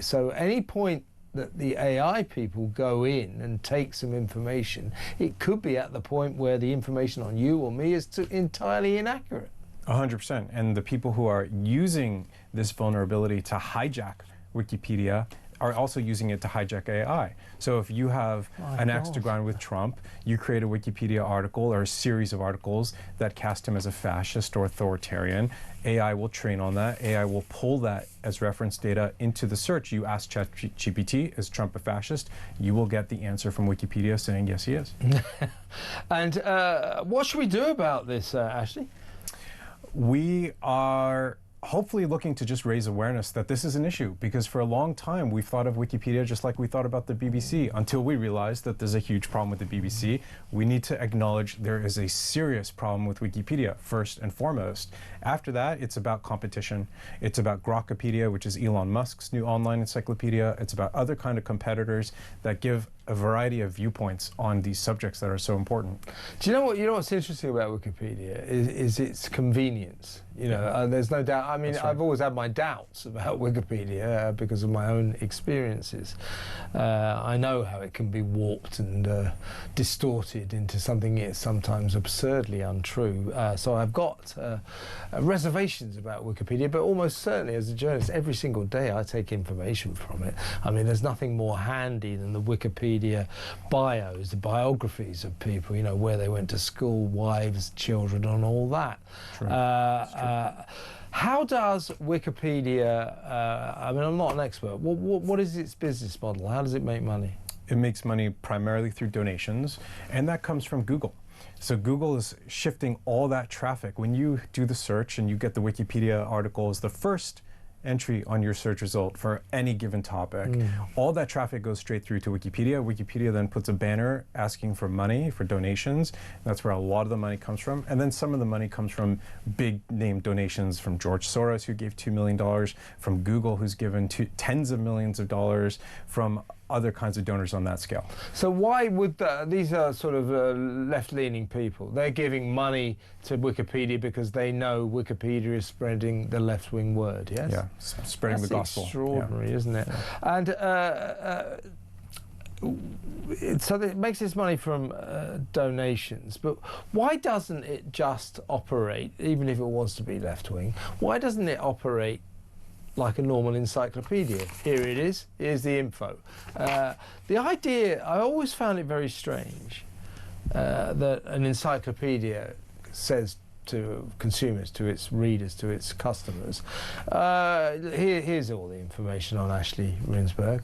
So any point that the AI people go in and take some information, it could be at the point where the information on you or me is entirely inaccurate. 100%. And the people who are using this vulnerability to hijack Wikipedia are also using it to hijack AI. So if you have an axe to grind with Trump, you create a Wikipedia article or a series of articles that cast him as a fascist or authoritarian. AI will train on that. AI will pull that as reference data into the search. You ask ChatGPT, is Trump a fascist? You will get the answer from Wikipedia saying, yes, he is. And what should we do about this, Ashley? We are hopefully looking to just raise awareness that this is an issue, because for a long time we've thought of Wikipedia just like we thought about the BBC, until we realized that there's a huge problem with the BBC. We need to acknowledge there is a serious problem with Wikipedia first and foremost. After that, it's about competition. It's about Grokpedia, which is Elon Musk's new online encyclopedia. It's about other kind of competitors that give a variety of viewpoints on these subjects that are so important. Do you know what? You know what's interesting about Wikipedia is its convenience. You know, there's no doubt. I mean, I've always had my doubts about Wikipedia because of my own experiences. I know how it can be warped and distorted into something it's sometimes absurdly untrue. So I've got reservations about Wikipedia, but almost certainly as a journalist, every single day I take information from it. I mean, there's nothing more handy than the Wikipedia bios, the biographies of people, you know, where they went to school, wives, children, and all that. How does Wikipedia, I mean, I'm not an expert, what is its business model? How does it make money? It makes money primarily through donations, and that comes from Google. So Google is shifting all that traffic. When you do the search and you get the Wikipedia articles, the first entry on your search result for any given topic, all that traffic goes straight through to Wikipedia. Wikipedia then puts a banner asking for money, for donations. That's where a lot of the money comes from. And then some of the money comes from big name donations from George Soros, who gave $2 million, from Google, who's given tens of millions of dollars, from other kinds of donors on that scale. So why would these are sort of left-leaning people? They're giving money to Wikipedia because they know Wikipedia is spreading the left-wing word, yes? Yeah, spreading the gospel. Extraordinary, isn't it? Yeah. And so it makes its money from donations, but why doesn't it just operate, even if it wants to be left-wing, why doesn't it operate like a normal encyclopedia? Here it is, here's the info. The idea, I always found it very strange that an encyclopedia says to consumers, to its readers, to its customers, here's all the information on Ashley Rinsberg.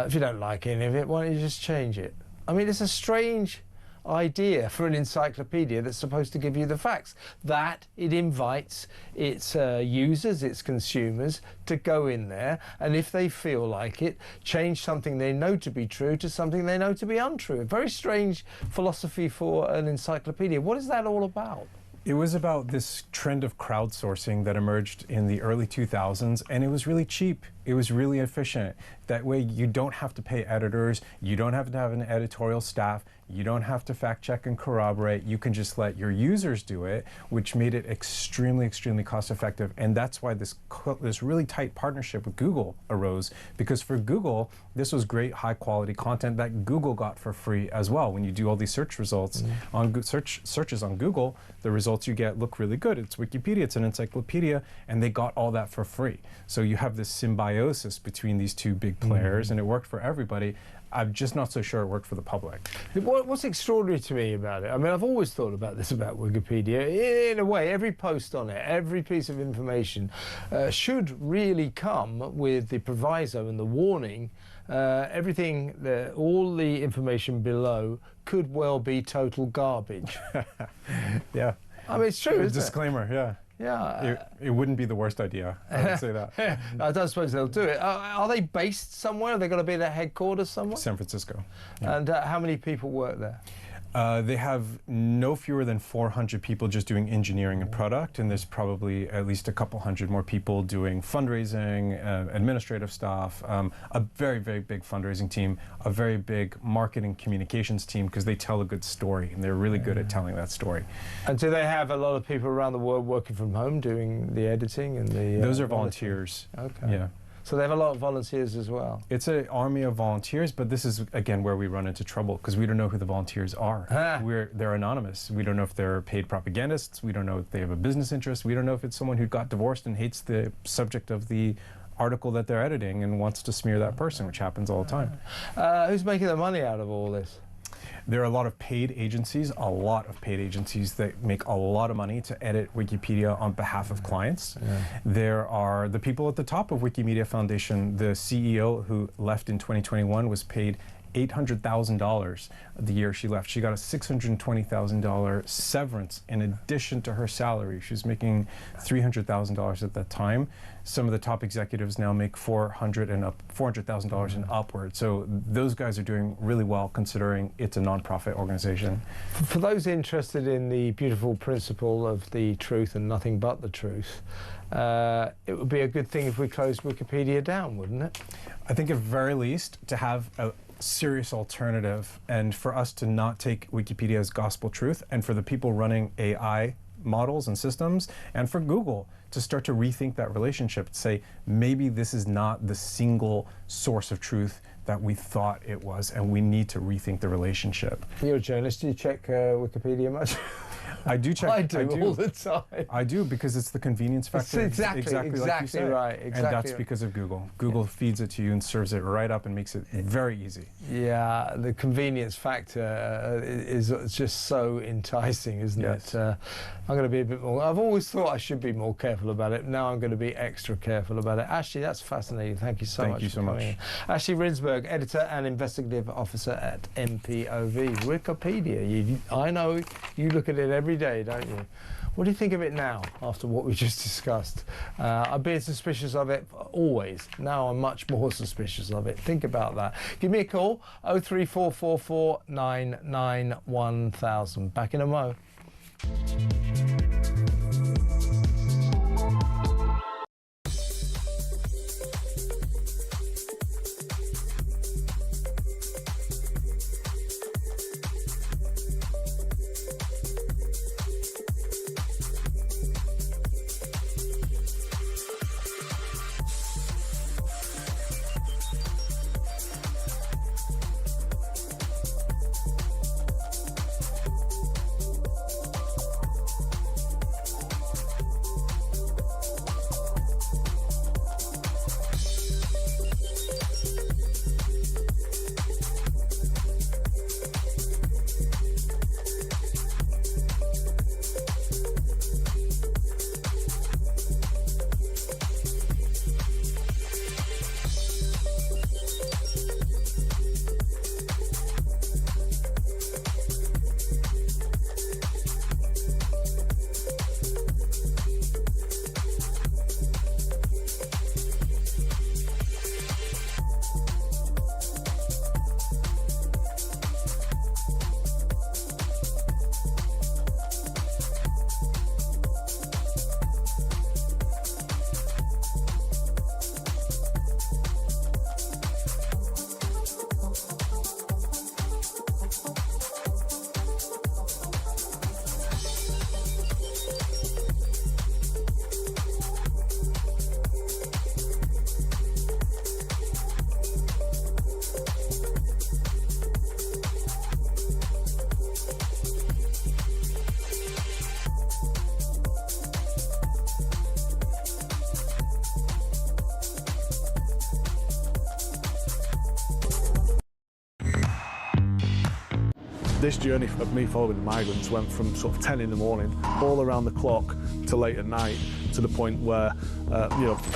If you don't like any of it, why don't you just change it? I mean, it's a strange idea for an encyclopedia that's supposed to give you the facts, that it invites its users, its consumers, to go in there and, if they feel like it, change something they know to be true to something they know to be untrue. A very strange philosophy for an encyclopedia. What is that all about? It was about this trend of crowdsourcing that emerged in the early 2000s, and it was really cheap. It was really efficient. That way you don't have to pay editors, you don't have to have an editorial staff, you don't have to fact check and corroborate. You can just let your users do it, which made it extremely, extremely cost effective. And that's why this really tight partnership with Google arose, because for Google, this was great high quality content that Google got for free as well. When you do all these search results on searches on Google, the results you get look really good. It's Wikipedia, it's an encyclopedia, and they got all that for free. So you have this symbiosis between these two big players, and it worked for everybody. I'm just not so sure it worked for the public. What's extraordinary to me about it, I mean, I've always thought about this about Wikipedia. In a way, every post on it, every piece of information should really come with the proviso and the warning. Everything, all the information below could well be total garbage. Yeah. I mean, it's true, isn't disclaimer, yeah. Yeah. It wouldn't be the worst idea, I would say that. I don't suppose they'll do it. Are they based somewhere? Are they going to be at their headquarters somewhere? San Francisco. Yeah. And how many people work there? They have no fewer than 400 people just doing engineering and product, and there's probably at least a couple hundred more people doing fundraising, administrative stuff, a very, very big fundraising team, a very big marketing communications team, because they tell a good story, and they're really good at telling that story. And do they have a lot of people around the world working from home doing the editing and the... Those are volunteers. Okay. Yeah. So they have a lot of volunteers as well. It's an army of volunteers, but this is, again, where we run into trouble, because we don't know who the volunteers are. They're anonymous. We don't know if they're paid propagandists. We don't know if they have a business interest. We don't know if it's someone who got divorced and hates the subject of the article that they're editing and wants to smear that person, which happens all the time. Who's making the money out of all this? There are a lot of paid agencies, that make a lot of money to edit Wikipedia on behalf of clients. Yeah. There are the people at the top of Wikimedia Foundation. The CEO who left in 2021 was paid $800,000 the year she left. She got a $620,000 severance in addition to her salary. She was making $300,000 at that time. Some of the top executives now make $400,000 and upward. So those guys are doing really well considering it's a non-profit organization. For those interested in the beautiful principle of the truth and nothing but the truth, it would be a good thing if we closed Wikipedia down, wouldn't it? I think at very least to have a serious alternative, and for us to not take Wikipedia as gospel truth, and for the people running AI models and systems, and for Google to start to rethink that relationship, to say maybe this is not the single source of truth that we thought it was, and we need to rethink the relationship. You're a journalist. Do you check Wikipedia much? I do check. I do all the time. I do, because it's the convenience factor. It's exactly like you said. right. Exactly. And that's because of Google. Google feeds it to you and serves it right up and makes it very easy. Yeah, the convenience factor is just so enticing, isn't it? I'm going to be a bit more. I've always thought I should be more careful about it. Now I'm going to be extra careful about it. Ashley, that's fascinating. Thank you so much. Thank you so much. Ashley Rinsberg, editor and investigative officer at MPOV. Wikipedia. I know you look at it every day, don't you? What do you think of it now, after what we just discussed? I've been suspicious of it always. Now I'm much more suspicious of it. Think about that. Give me a call, 03444 99 1000. Back in a mo. This journey of me following the migrants went from sort of 10 in the morning, all around the clock, to late at night, to the point where,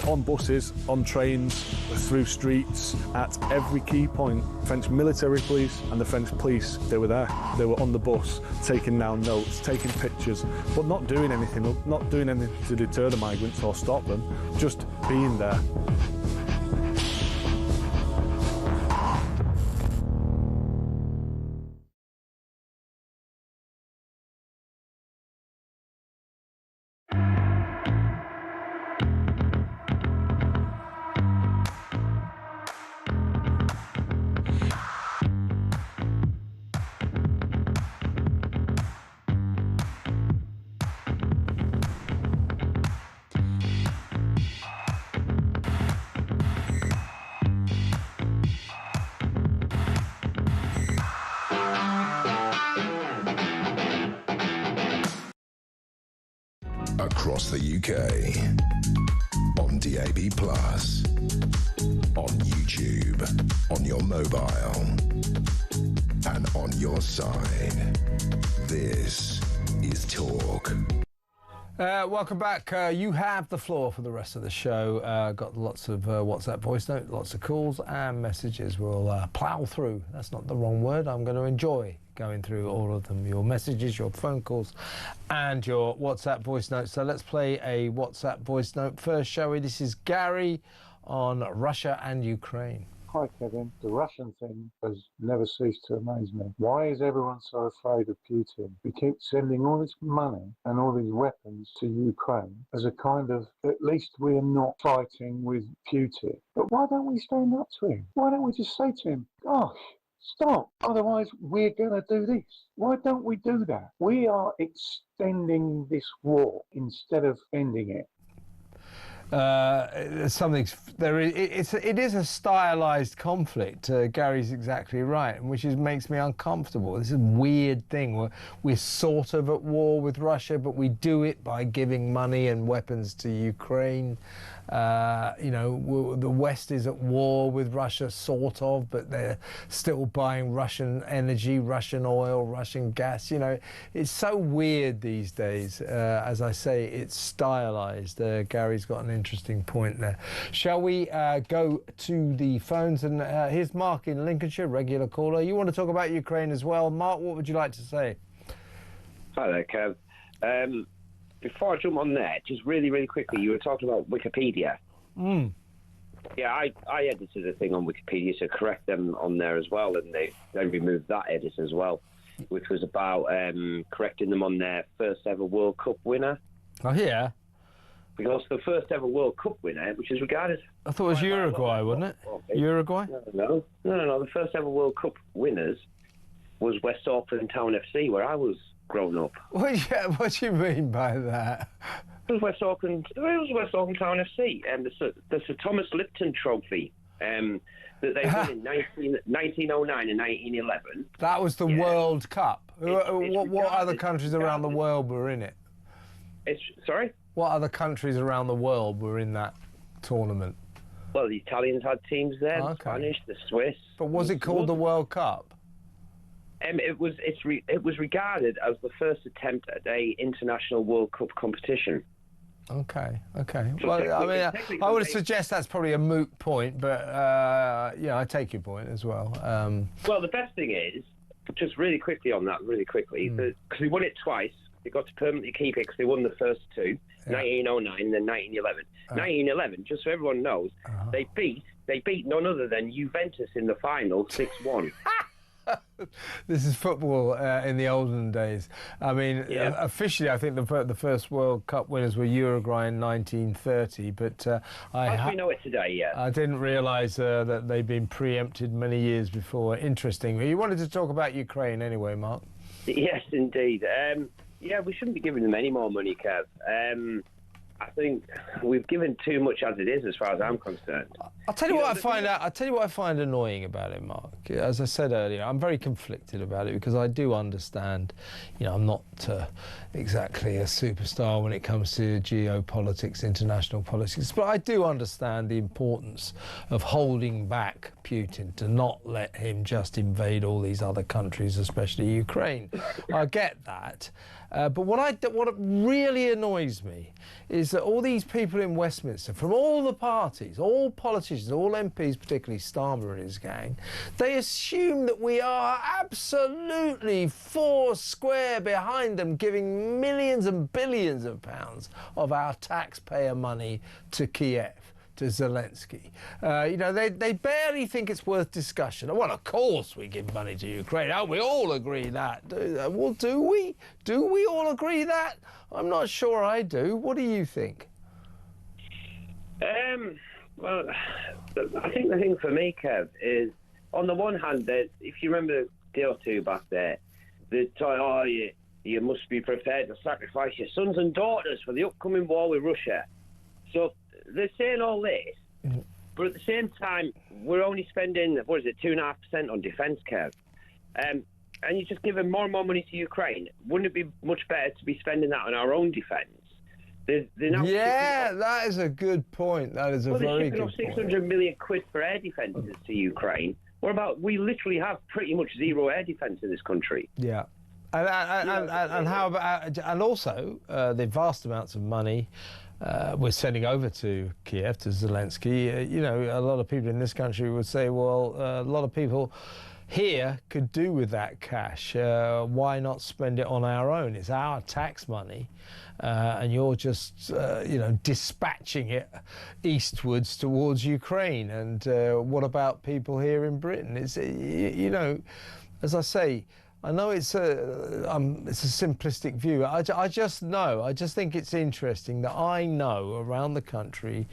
on buses, on trains, through streets, at every key point, French military police and the French police, they were there. They were on the bus, taking down notes, taking pictures, but not doing anything to deter the migrants or stop them, just being there. Across the UK, on DAB+, on YouTube, on your mobile, and on your side. This is Talk. Welcome back. You have the floor for the rest of the show. Got lots of WhatsApp voice note, lots of calls and messages. We'll plough through. That's not the wrong word. I'm going to enjoy going through all of them. Your messages, your phone calls and your WhatsApp voice notes. So let's play a WhatsApp voice note first, shall we? This is Gary on Russia and Ukraine. Hi Kevin, the Russian thing has never ceased to amaze me. Why is everyone so afraid of Putin? We keep sending all this money and all these weapons to Ukraine as a kind of, at least we're not fighting with Putin. But why don't we stand up to him? Why don't we just say to him, gosh, stop, otherwise we're going to do this. Why don't we do that? We are extending this war instead of ending it. It is a stylized conflict. Gary's exactly right, which makes me uncomfortable. This is a weird thing. We're sort of at war with Russia, but we do it by giving money and weapons to Ukraine. The West is at war with Russia, sort of, but they're still buying Russian energy, Russian oil, Russian gas. It's so weird these days. As I say, it's stylized. Gary's got an interesting point there. Shall we go to the phones? And here's Mark in Lincolnshire, regular caller. You want to talk about Ukraine as well. Mark, what would you like to say? Hi there, Kev. Before I jump on there, just really, really quickly, you were talking about Wikipedia. Yeah, I edited a thing on Wikipedia to correct them on there as well, and they removed that edit as well, which was about correcting them on their first ever World Cup winner. Oh, yeah. Because the first ever World Cup winner, which is regarded... I thought it was Uruguay, wasn't it? Uruguay? No. The first ever World Cup winners was West Auckland Town FC, where I was grown up. What do you mean by that? It was West Auckland Town FC, and the Sir Thomas Lipton Trophy that they won in 1909 and 1911. That was the World Cup. What other countries around the world were in it? Sorry? What other countries around the world were in that tournament? Well, the Italians had teams there, the Spanish, the Swiss. But was it called the World Cup? It was regarded as the first attempt at a international World Cup competition. Okay. Well, I would suggest that's probably a moot point, but I take your point as well. Well, the best thing is, just really quickly on that, because we won it twice. They got to permanently keep it because they won the first two, 1909 and then 1911. 1911, just so everyone knows, they beat none other than Juventus in the final 6-1. This is football in the olden days. I mean, officially, I think the first World Cup winners were Uruguay in 1930, but as we know it today, yeah. I didn't realise that they'd been preempted many years before. Interesting. You wanted to talk about Ukraine anyway, Mark? Yes, indeed. We shouldn't be giving them any more money, Kev. I think we've given too much as it is, as far as I'm concerned. I'll tell you what I find annoying about it, Mark. As I said earlier, I'm very conflicted about it because I do understand. I'm not exactly a superstar when it comes to geopolitics, international politics, but I do understand the importance of holding back Putin, to not let him just invade all these other countries, especially Ukraine. I get that. But what really annoys me is that all these people in Westminster, from all the parties, all politicians, all MPs, particularly Starmer and his gang, they assume that we are absolutely four square behind them, giving millions and billions of pounds of our taxpayer money to Kiev, to Zelensky. They barely think it's worth discussion. Well, of course we give money to Ukraine. We all agree that. Well, do we? Do we all agree that? I'm not sure I do. What do you think? Well, I think the thing for me, Kev, is on the one hand, that if you remember a day or two back there, they thought, you must be prepared to sacrifice your sons and daughters for the upcoming war with Russia. So they're saying all this, but at the same time, we're only spending, 2.5% on defence, Kev. And you're just giving more and more money to Ukraine. Wouldn't it be much better to be spending that on our own defence? That is a good point. That is a very good point. They're shipping off 600 million quid for air defences to Ukraine. What about, we literally have pretty much zero air defence in this country. Yeah. And how about, and also the vast amounts of money we're sending over to Kiev, to Zelensky. You know, a lot of people in this country would say, well, a lot of people here could do with that cash. Why not spend it on our own? It's our tax money, and you're just, you know, dispatching it eastwards towards Ukraine. And what about people here in Britain? It's, you know, as I say, I know it's a simplistic view. I just know, I just think it's interesting that I know around the country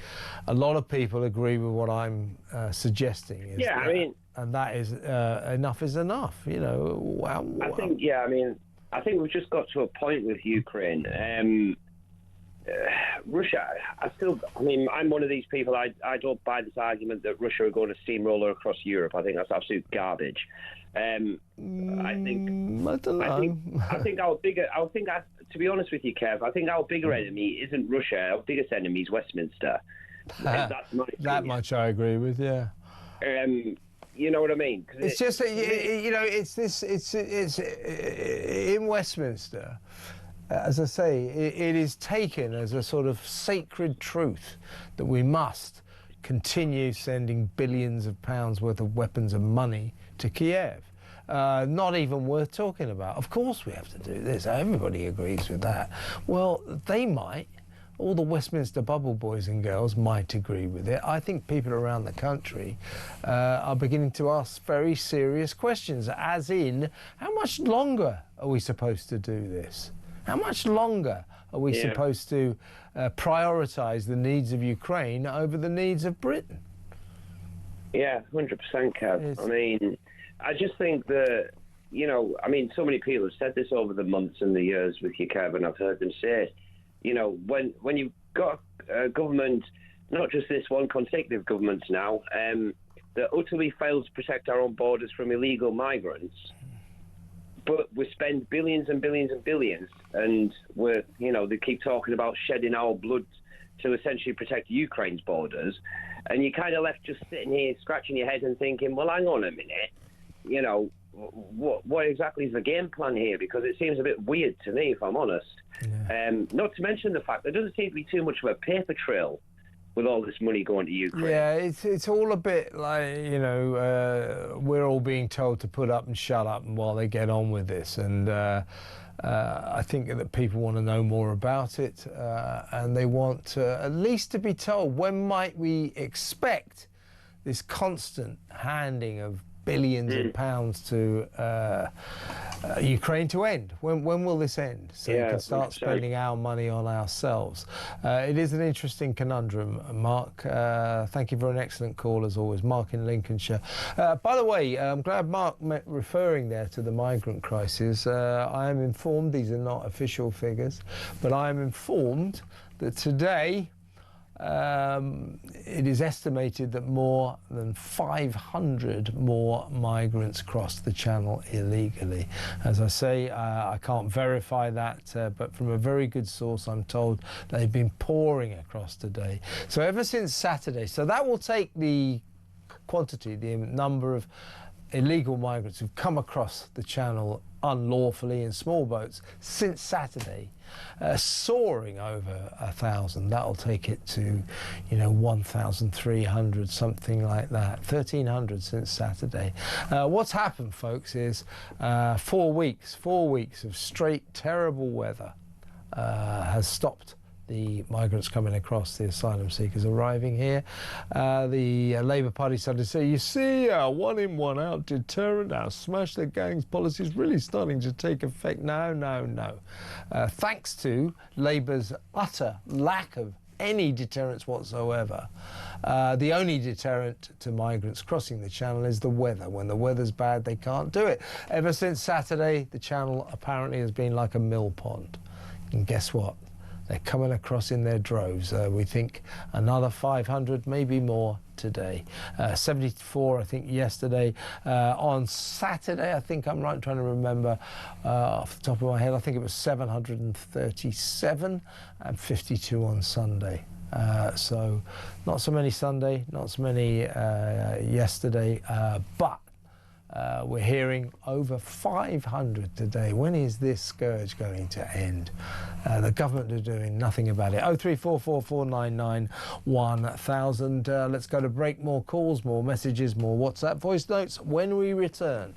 a lot of people agree with what I'm suggesting. Yeah, I mean... And that is, enough is enough, you know. Wow. I think, yeah, I mean, I think we've just got to a point with Ukraine. Russia, I mean, I'm one of these people, I don't buy this argument that Russia are going to steamroller across Europe. I think that's absolute garbage. I don't know. I think to be honest with you, Kev, I think our bigger enemy isn't Russia. Our biggest enemy is Westminster. That's my opinion. That much I agree with, yeah. You know what I mean? It's just that, you know, it's in Westminster, as I say, it is taken as a sort of sacred truth that we must continue sending billions of pounds worth of weapons and money to Kiev. Not even worth talking about. Of course we have to do this. Everybody agrees with that. Well, they might. All the Westminster bubble boys and girls might agree with it. I think people around the country are beginning to ask very serious questions, as in, how much longer are we supposed to do this? How much longer are we supposed to prioritise the needs of Ukraine over the needs of Britain? Yeah, 100%, Kev. I mean, I just think that, you know, I mean, so many people have said this over the months and the years with you, Kev, and I've heard them say it. You know, when you've got a government, not just this one, consecutive governments now, that utterly fails to protect our own borders from illegal migrants, but we spend billions and billions and billions, and we're, you know, they keep talking about shedding our blood to essentially protect Ukraine's borders, and you're kind of left just sitting here scratching your head and thinking, well, hang on a minute, you know, what exactly is the game plan here? Because it seems a bit weird to me, if I'm honest. Yeah. Not to mention the fact there doesn't seem to be too much of a paper trail with all this money going to Ukraine. Yeah, it's all a bit like, you know, we're all being told to put up and shut up while they get on with this. And I think that people want to know more about it, and they want at least to be told, when might we expect this constant handing of billions of pounds to Ukraine to end? When will this end? So we can start spending our money on ourselves. It is an interesting conundrum, Mark. Thank you for an excellent call, as always. Mark in Lincolnshire. By the way, I'm glad Mark referring there to the migrant crisis. I am informed, these are not official figures, but I am informed that today it is estimated that more than 500 more migrants crossed the channel illegally. As I say, I can't verify that, but from a very good source I'm told they've been pouring across today. So ever since Saturday, so that will take the quantity, the number of illegal migrants who've come across the channel unlawfully in small boats since Saturday, soaring over 1,000. That'll take it to, you know, 1,300, something like that. 1,300 since Saturday. What's happened, folks, is 4 weeks of straight terrible weather has stopped the migrants coming across, the asylum seekers arriving here. The Labour Party started to say, you see, our one in, one out deterrent, our smash the gangs policy is really starting to take effect. No. Thanks to Labour's utter lack of any deterrence whatsoever. The only deterrent to migrants crossing the channel is the weather. When the weather's bad, they can't do it. Ever since Saturday, the channel apparently has been like a mill pond. And guess what? They're coming across in their droves. We think another 500, maybe more today. 74, I think, yesterday. On Saturday, I think I'm right, trying to remember off the top of my head, I think it was 737 and 52 on Sunday. So not so many Sunday, not so many yesterday, but we're hearing over 500 today. When is this scourge going to end? The government are doing nothing about it. 03444991000. Let's go to break. More calls, more messages, more WhatsApp voice notes when we return.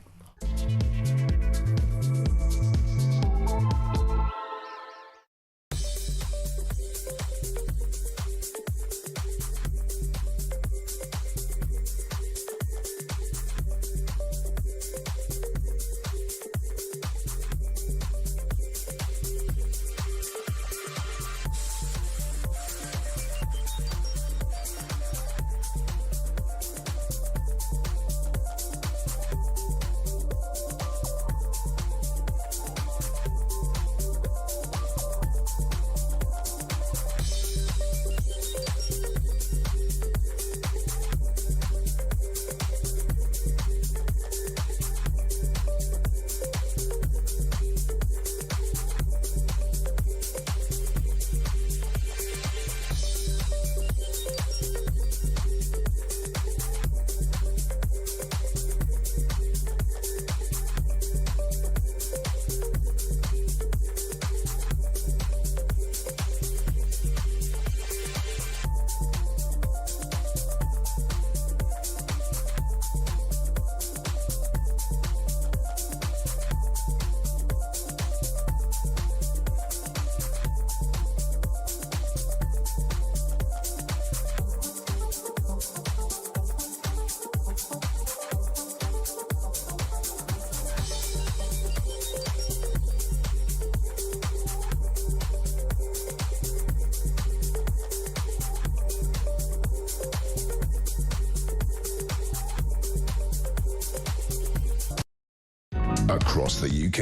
Across the UK,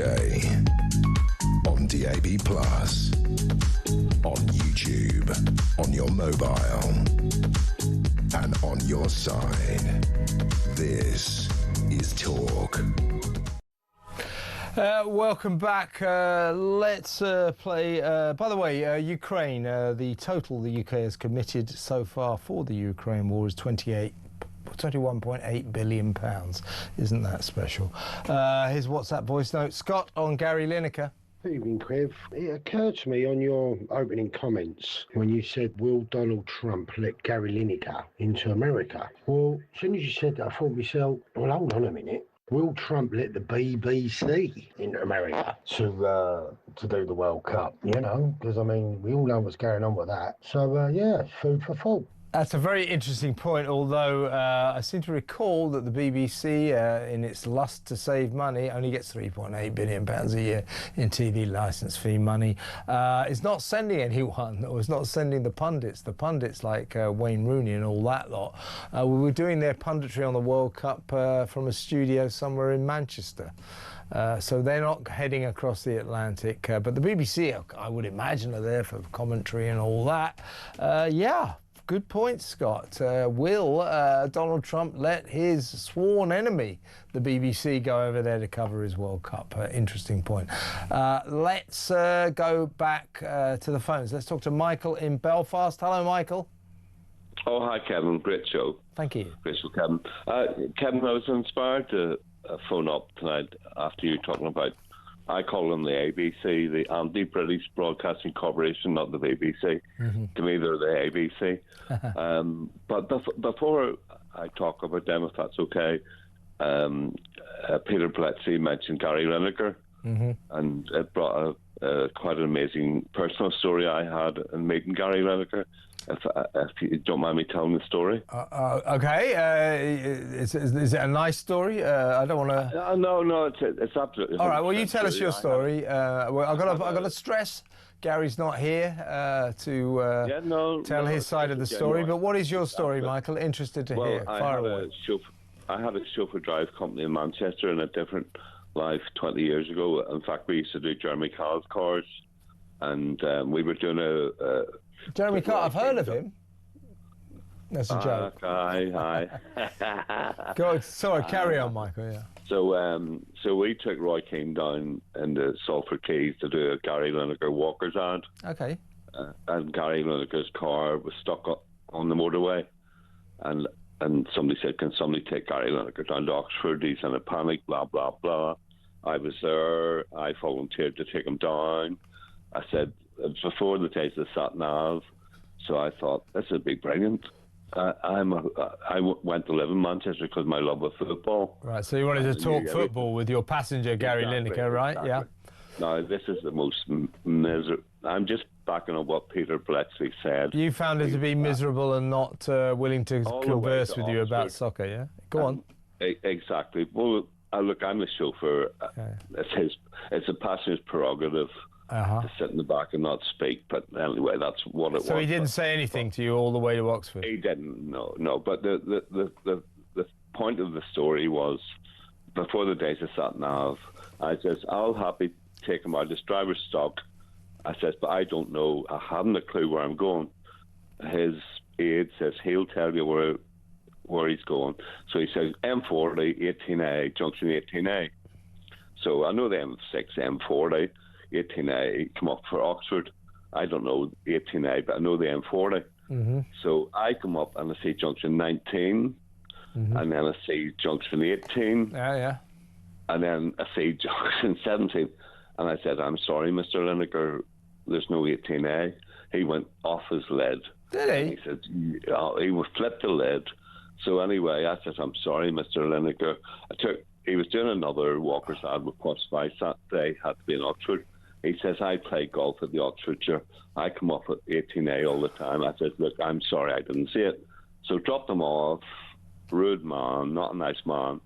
on DAB+, on YouTube, on your mobile, and on your side. This is Talk. Welcome back. Let's play. By the way, Ukraine, the total the UK has committed so far for the Ukraine war is 21.8 billion pounds. Isn't that special? Here's WhatsApp voice note. Scott on Gary Lineker. Good evening, Kev. It occurred to me on your opening comments when you said, will Donald Trump let Gary Lineker into America? Well, as soon as you said that, I thought to myself, well, hold on a minute. Will Trump let the BBC into America to do the World Cup? You know, because, I mean, we all know what's going on with that. So, yeah, food for thought. That's a very interesting point, although I seem to recall that the BBC, in its lust to save money, only gets £3.8 billion a year in TV licence fee money. It's not sending anyone, or it's not sending the pundits like Wayne Rooney and all that lot. We were doing their punditry on the World Cup from a studio somewhere in Manchester. So they're not heading across the Atlantic, but the BBC, I would imagine, are there for commentary and all that. Yeah. Good point, Scott. Will Donald Trump let his sworn enemy, the BBC, go over there to cover his World Cup? Interesting point. Let's go back to the phones. Let's talk to Michael in Belfast. Hello, Michael. Oh, hi, Kevin. Great show. Thank you. Great show, Kevin. Kevin, I was inspired to phone up tonight after you talking about, I call them the ABC, the Anti-British Broadcasting Corporation, not the BBC. Mm-hmm. To me, they're the ABC. But before I talk about them, if that's okay, Peter Bletchley mentioned Gary Lineker, and it brought quite an amazing personal story I had in meeting Gary Lineker. If you don't mind me telling the story. Okay. Is it a nice story? I don't want to... No, it's absolutely... All right, well, you tell us your story. Well, I've got to stress, Gary's not here to tell his side of the story, but what is your story, Michael? Interested to hear. Fire away. I had a chauffeur drive company in Manchester in a different life 20 years ago. In fact, we used to do Jeremy Kall's cars, and we were doing a Jeremy Kall, I've heard of him. That's a joke. Hi. Go, sorry, carry on, Michael. Yeah. So we took Roy Keane down into Salford Quays to do a Gary Lineker Walker's ad. Okay. and Gary Lineker's car was stuck on the motorway, and somebody said, "Can somebody take Gary Lineker down to Oxford? He's in a panic." Blah blah blah. I was there. I volunteered to take him down. I said, it was before the days of sat nav, so I thought this would be brilliant. I went to live in Manchester because of my love of football. Right, so you wanted to talk football with your passenger, Gary Lineker, right? Exactly. Yeah. Now, this is the most miserable. I'm just backing on what Peter Bletchley said. You found it to be miserable and not willing to converse with you about soccer, yeah? Go on. Exactly. Well, look, I'm a chauffeur. Okay. It's a passenger's prerogative to sit in the back and not speak. But anyway, that's what it was. So he didn't say anything to you all the way to Oxford? He didn't, no. But the point of the story was, before the days of sat nav, I says, I'll happy take him out. His driver's stock. I says, but I don't know. I haven't a clue where I'm going. His aide says he'll tell you where he's going. So he says M40, 18A, junction 18A. So I know the M6, M40, 18A, come up for Oxford. I don't know 18A, but I know the M40. Mm-hmm. So I come up and I see junction 19, and then I see junction 18. Yeah. And then I see junction 17. And I said, I'm sorry, Mr. Lineker, there's no 18A. He went off his lid. Did he? And he said, he would flip the lid. So anyway, I said, I'm sorry, Mr. Lineker. He was doing another walker's ad with Crossby Saturday, had to be in Oxford. He says, I play golf at the Oxfordshire. I come off at 18A all the time. I said, look, I'm sorry, I didn't see it. So dropped him off. Rude man, not a nice man.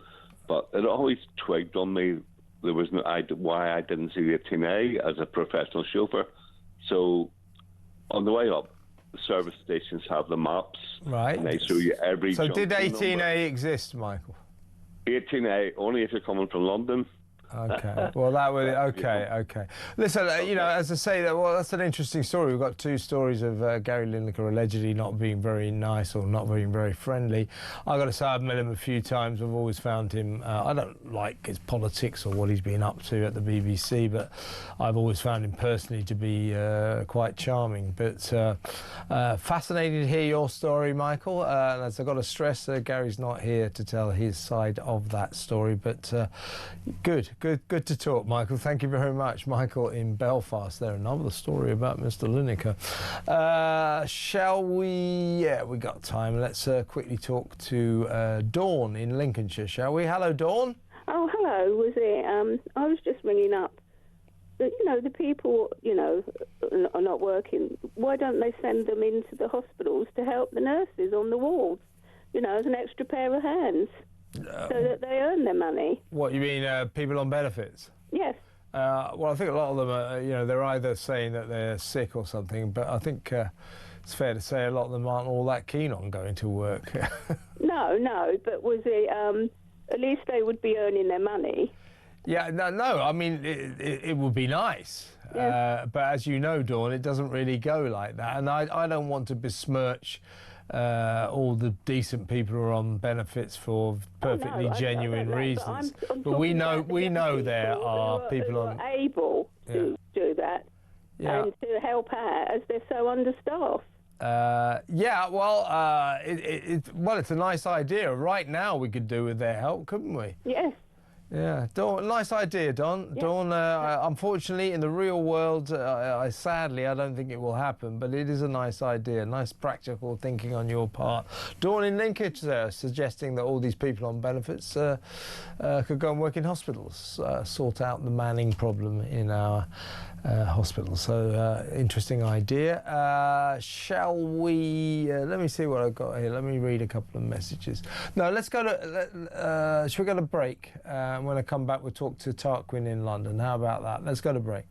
But it always twigged on me. There was why I didn't see the 18A as a professional chauffeur. So on the way up, the service stations have the maps. Right. And they show you every So junction did 18A number. exist, Michael? 18A, only if you're coming from London. Okay. Well, that would okay. Listen, as I say, that's an interesting story. We've got two stories of Gary Lineker allegedly not being very nice or not being very friendly. I've got to say, I've met him a few times. I've always found him. I don't like his politics or what he's been up to at the BBC, but I've always found him personally to be quite charming. But fascinating to hear your story, Michael. And as I've got to stress, Gary's not here to tell his side of that story, but Good to talk, Michael. Thank you very much. Michael in Belfast there. Another story about Mr. Lineker. Shall we? Yeah, we got time. Let's quickly talk to Dawn in Lincolnshire, shall we? Hello, Dawn. Oh, hello. Was it? I was just ringing up. The people, are not working. Why don't they send them into the hospitals to help the nurses on the wards? As an extra pair of hands. So that they earn their money. What, you mean people on benefits? Yes. Well, I think a lot of them are, they're either saying that they're sick or something, but I think it's fair to say a lot of them aren't all that keen on going to work. No, but was it, at least they would be earning their money. Yeah, no, I mean, it would be nice. Yeah. But as you know, Dawn, it doesn't really go like that. And I don't want to besmirch all the decent people who are on benefits for perfectly genuine reasons. But we know there are people on able to do that and to help out as they're so understaffed. It's a nice idea. Right now we could do with their help, couldn't we? Yes. Yeah, Dawn, nice idea, Don. Yeah. Dawn, unfortunately, in the real world, sadly, I don't think it will happen, but it is a nice idea, nice practical thinking on your part. Dawn in Lincolnshire suggesting that all these people on benefits could go and work in hospitals, sort out the manning problem in our hospitals. So, interesting idea. Shall we... let me see what I've got here. Let me read a couple of messages. No, let's go to... should we go to break? When I come back, we'll talk to Tarquin in London. How about that? Let's go to break.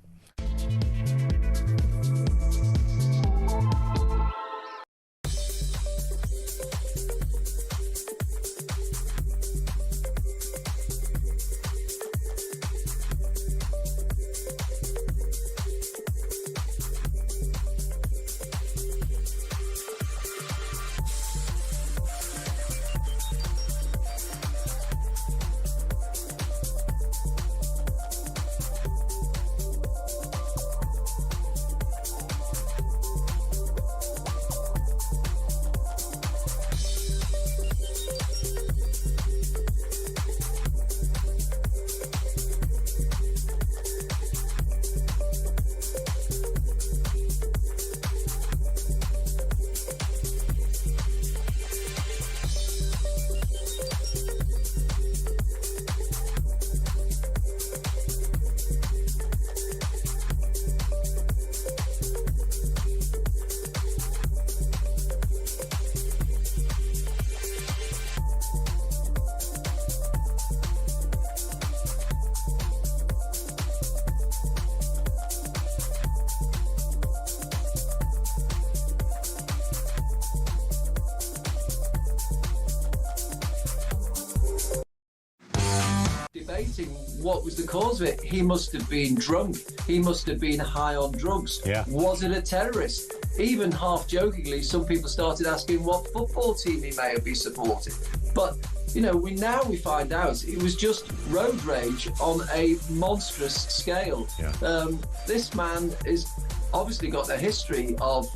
debating what was the cause of it. He must have been drunk. He must have been high on drugs. Yeah. Was it a terrorist? Even half-jokingly, some people started asking what football team he may have been supporting. But, you know, we find out it was just road rage on a monstrous scale. Yeah. This man is obviously got a history of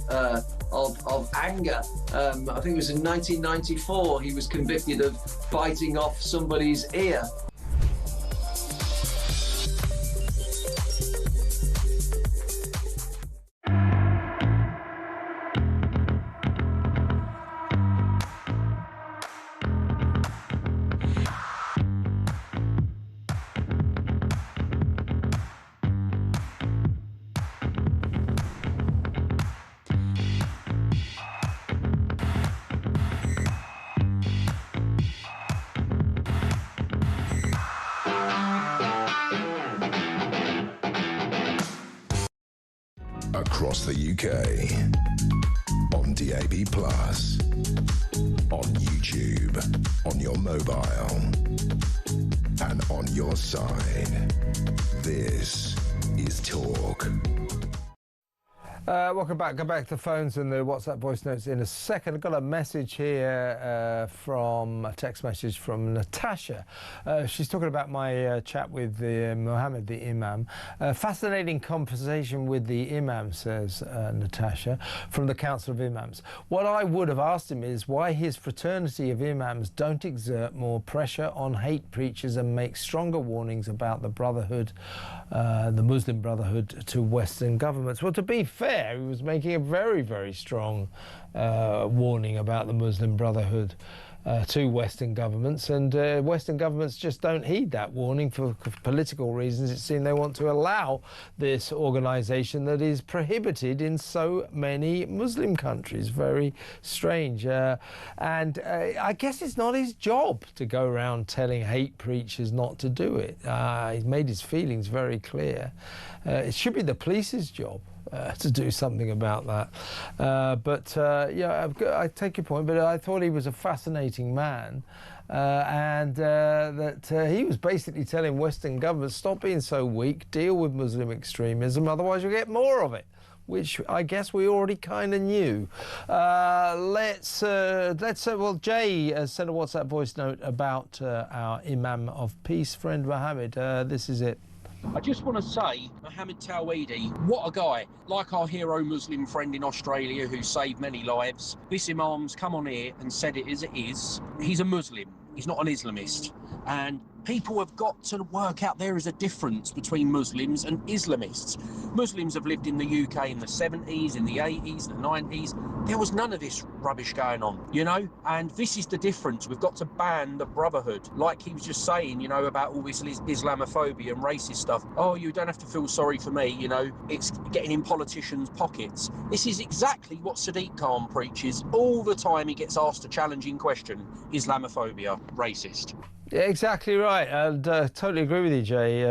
anger. I think it was in 1994 he was convicted of biting off somebody's ear. Across the UK, on DAB+, on YouTube, on your mobile, and on your side. This is Talk. Welcome back. Go back to the phones and the WhatsApp voice notes in a second. I've got a message here from a text message from Natasha. She's talking about my chat with Mohammed, the Imam. Fascinating conversation with the Imam, says Natasha, from the Council of Imams. What I would have asked him is why his fraternity of Imams don't exert more pressure on hate preachers and make stronger warnings about the Brotherhood, the Muslim Brotherhood, to Western governments. Well, to be fair, he was making a very, very strong warning about the Muslim Brotherhood to Western governments, and Western governments just don't heed that warning for political reasons. It seems they want to allow this organisation that is prohibited in so many Muslim countries. Very strange. And I guess it's not his job to go around telling hate preachers not to do it. He's made his feelings very clear. It should be the police's job to do something about that. Yeah, I take your point, but I thought he was a fascinating man, and that he was basically telling Western governments, stop being so weak, deal with Muslim extremism, otherwise you'll get more of it, which I guess we already kind of knew. Let's well, Jay sent a WhatsApp voice note about our Imam of Peace friend Mohammed. This is it. I just want to say, Mohammed Tawhidi, what a guy. Like our hero Muslim friend in Australia who saved many lives, this Imam's come on here and said it as it is. He's a Muslim, he's not an Islamist. And people have got to work out there is a difference between Muslims and Islamists. Muslims have lived in the UK in the 70s, in the 80s, the 90s. There was none of this rubbish going on, you know? And this is the difference. We've got to ban the Brotherhood. Like he was just saying, you know, about all this Islamophobia and racist stuff. Oh, you don't have to feel sorry for me, you know? It's getting in politicians' pockets. This is exactly what Sadiq Khan preaches all the time he gets asked a challenging question. Islamophobia, racist. Yeah, exactly right, and totally agree with you, Jay.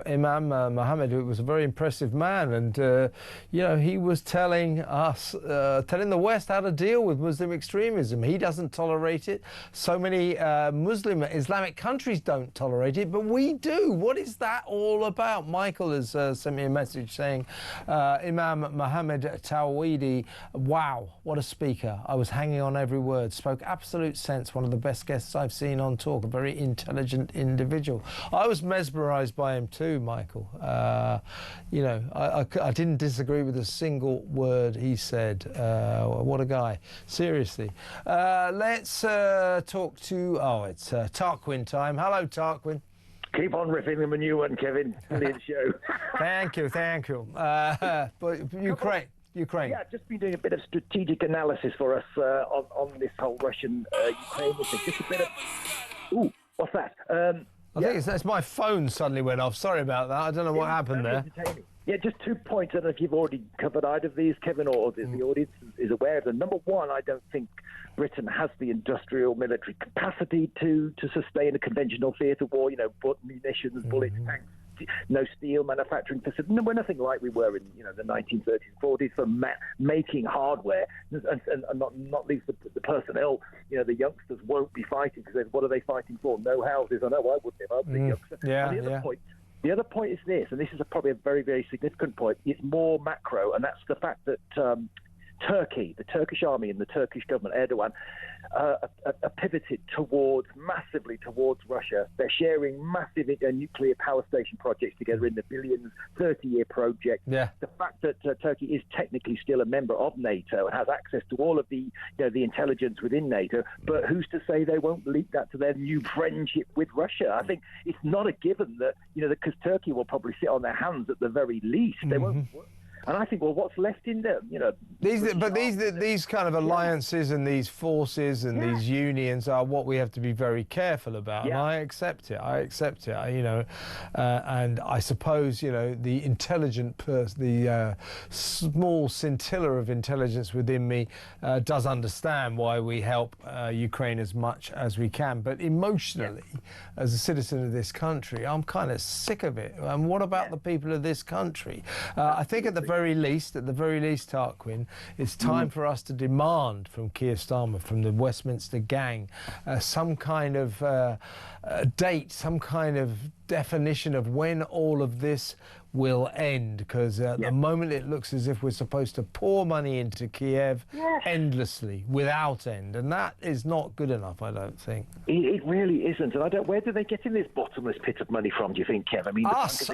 Imam Mohammed was a very impressive man, and you know, he was telling us, telling the West how to deal with Muslim extremism. He doesn't tolerate it. So many Muslim Islamic countries don't tolerate it, but we do. What is that all about? Michael has sent me a message saying, Imam Mohammed Tawhidi, wow, what a speaker. I was hanging on every word, spoke absolute sense, one of the best guests I've seen on Talk. A very intelligent individual. I was mesmerised by him too, Michael. You know, I didn't disagree with a single word he said. What a guy. Seriously. Let's talk to, it's Tarquin time. Hello, Tarquin. Keep on riffing them a new one, Kevin. Brilliant show. Thank you, thank you. But Ukraine. Yeah, I've just been doing a bit of strategic analysis for us on this whole Russian-Ukraine thing. Just a bit of... Ooh, what's that? I think it's my phone suddenly went off. Sorry about that. I don't know what happened there. Yeah, just 2 points. I don't know if you've already covered either of these, Kevin, or the audience is aware of them. Number one, I don't think Britain has the industrial military capacity to sustain a conventional theatre war, you know, munitions, bullets, tanks, no steel manufacturing facility. We're nothing like we were in the 1930s, 40s for making hardware, and not least the personnel. The youngsters won't be fighting because what are they fighting for? No houses. I know I wouldn't if I was a youngster. The other point is this, and this is probably a very, very significant point. It's more macro, and that's the fact that Turkey, the Turkish army and the Turkish government, Erdogan, are pivoted massively towards Russia. They're sharing massive nuclear power station projects together in the billions, 30-year project. Yeah. The fact that Turkey is technically still a member of NATO and has access to all of the intelligence within NATO, but who's to say they won't leak that to their new friendship with Russia? I think it's not a given that because Turkey will probably sit on their hands at the very least. They won't. And I think, well, what's left in there? These kind of alliances and these forces and these unions are what we have to be very careful about. And I accept it. And I suppose the intelligent person, the small scintilla of intelligence within me does understand why we help Ukraine as much as we can. But emotionally, as a citizen of this country, I'm kind of sick of it. And what about the people of this country? I think at the very least, Tarquin, it's time for us to demand from Keir Starmer, from the Westminster gang, some kind of date, some kind of definition of when all of this will end, because at the moment it looks as if we're supposed to pour money into Kiev endlessly, without end, and that is not good enough, I don't think. It really isn't, and where do they get in this bottomless pit of money from, do you think, Kev? I mean, us,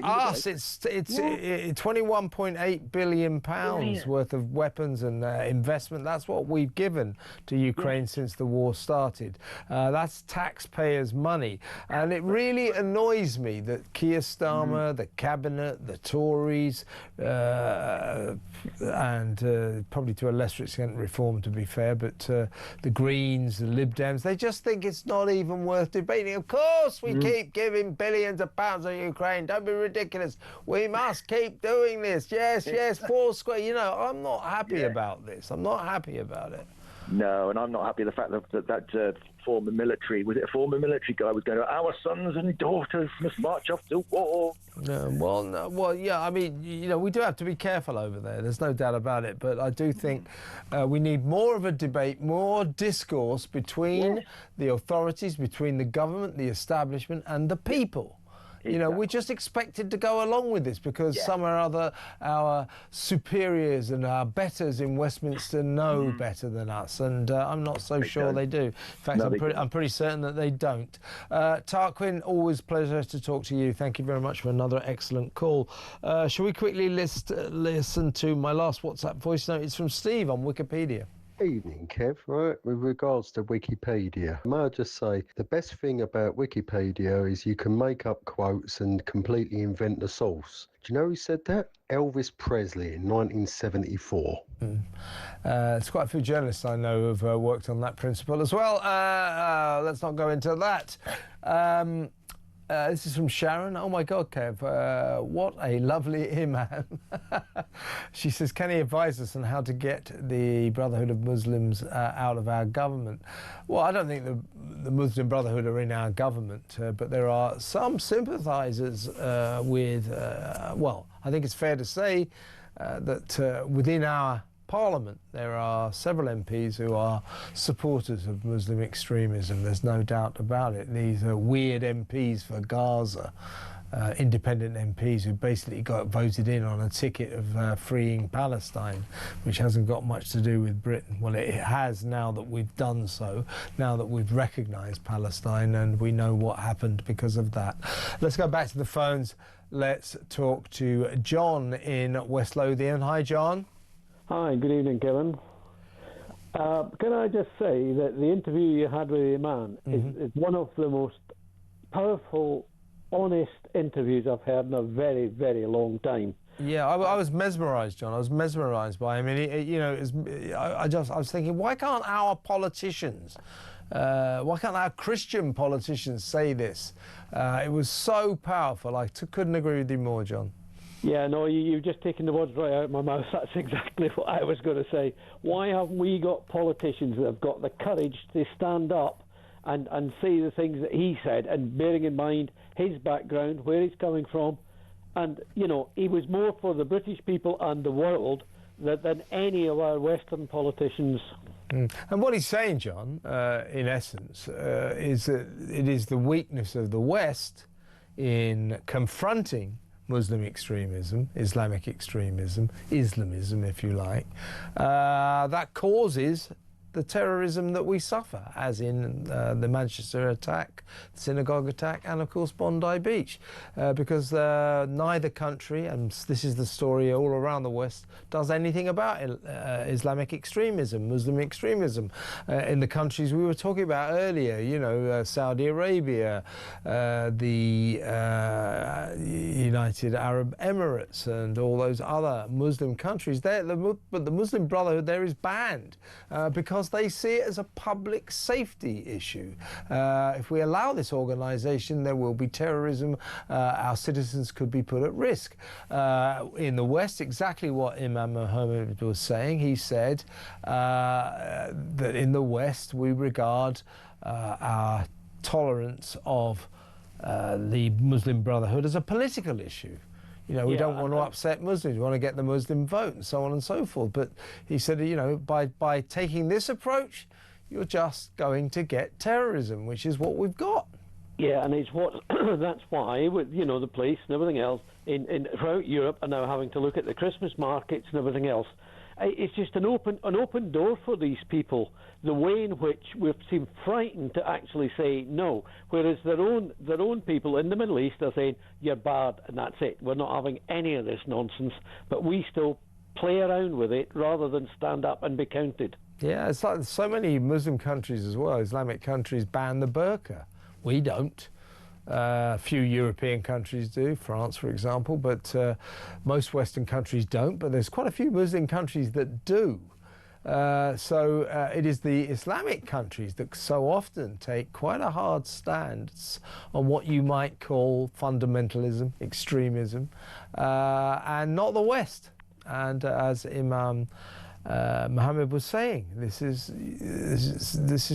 it's 21.8 billion pounds worth of weapons and investment. That's what we've given to Ukraine since the war started. That's taxpayers' money, and it really annoys me that Keir Starmer, the cabinet, the Tories, and probably to a lesser extent Reform, to be fair, but the Greens, the Lib Dems, they just think it's not even worth debating. Of course we keep giving billions of pounds to Ukraine. Don't be ridiculous. We must keep doing this. Yes, four square. I'm not happy about this. I'm not happy about it. No, and I'm not happy with the fact that former military, was it a former military guy, was going, our sons and daughters must march off to war. I mean, we do have to be careful over there. There's no doubt about it. But I do think we need more of a debate, more discourse between the authorities, between the government, the establishment and the people. We're just expected to go along with this because some or other our superiors and our betters in Westminster know better than us, and I'm not so sure they do. In fact, I'm pretty certain that they don't. Tarquin, always a pleasure to talk to you. Thank you very much for another excellent call. Shall we quickly listen to my last WhatsApp voice note? It's from Steve on Wikipedia. Evening, Kev. Right, with regards to Wikipedia, may I just say the best thing about Wikipedia is you can make up quotes and completely invent the source. Do you know who said that? Elvis Presley in 1974. There's quite a few journalists I know who've worked on that principle as well. Let's not go into that. This is from Sharon. Oh my God, Kev, what a lovely imam. She says, can he advise us on how to get the Brotherhood of Muslims out of our government? Well, I don't think the Muslim Brotherhood are in our government, but there are some sympathisers with, I think it's fair to say that within our Parliament there are several MPs who are supporters of Muslim extremism. There's no doubt about it. These are weird MPs for Gaza, independent MPs who basically got voted in on a ticket of freeing Palestine, which hasn't got much to do with Britain. Well, it has now that we've done so, now that we've recognised Palestine, and we know what happened because of that. Let's go back to the phones. Let's talk to John in West Lothian. Hi, John. Hi, good evening, Kevin. Can I just say that the interview you had with the man is one of the most powerful, honest interviews I've heard in a very, very long time. Yeah, I was mesmerised, John. I was mesmerised by him. And I was thinking, why can't our politicians, why can't our Christian politicians say this? It was so powerful. I couldn't agree with you more, John. Yeah, no, you've just taken the words right out of my mouth. That's exactly what I was going to say. Why haven't we got politicians that have got the courage to stand up and say the things that he said, and bearing in mind his background, where he's coming from, And, you know, he was more for the British people and the world than any of our Western politicians. And what he's saying, John, in essence, is that it is the weakness of the West in confronting Muslim extremism, Islamic extremism, Islamism, if you like, that causes the terrorism that we suffer, as in the Manchester attack, the synagogue attack, and of course Bondi Beach, because neither country, and this is the story all around the West, does anything about Islamic extremism, Muslim extremism. In the countries we were talking about earlier, you know, Saudi Arabia, the United Arab Emirates, and all those other Muslim countries, but the Muslim Brotherhood there is banned because they see it as a public safety issue. If we allow this organisation, there will be terrorism. Our citizens could be put at risk. In the West, exactly what Imam Muhammad was saying. He said that in the West we regard our tolerance of the Muslim Brotherhood as a political issue. You know, we don't want to upset Muslims. We want to get the Muslim vote and so on and so forth. But he said, you know, by taking this approach, you're just going to get terrorism, which is what we've got. Yeah, and it's what that's why, with, you know, the police and everything else throughout Europe are now having to look at the Christmas markets and everything else. It's just an open door for these people. The way in which we've seemed frightened to actually say no, whereas their own people in the Middle East are saying you're bad and that's it. We're not having any of this nonsense. But we still play around with it rather than stand up and be counted. Yeah, it's like so many Muslim countries as well, Islamic countries, ban the burqa. We don't. A few European countries do, France, for example, but most Western countries don't. But there's quite a few Muslim countries that do. So it is the Islamic countries that so often take quite a hard stance on what you might call fundamentalism, extremism, and not the West. And as Imam Muhammad was saying, this is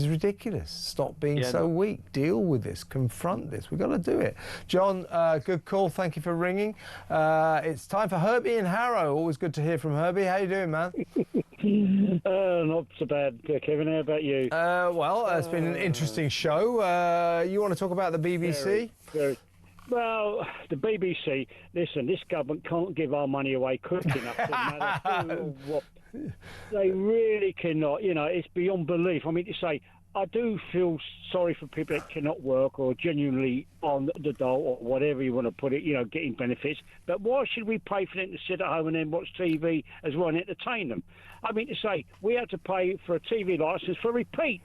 ridiculous. Stop being so weak. Deal with this. Confront this. We've got to do it. John, good call. Thank you for ringing. It's time for Herbie in Harrow. Always good to hear from Herbie. How you doing, man? Not so bad, Kevin. How about you? Well, it's been an interesting show. You want to talk about the BBC? Very. Well, the BBC, listen, this government can't give our money away quick enough. No matter what. They really cannot. You know, it's beyond belief. I mean, to say, I do feel sorry for people that cannot work or genuinely on the dole or whatever you want to put it, you know, getting benefits. But why should we pay for them to sit at home and then watch TV as well and entertain them? I mean, to say, we had to pay for a TV licence for repeat,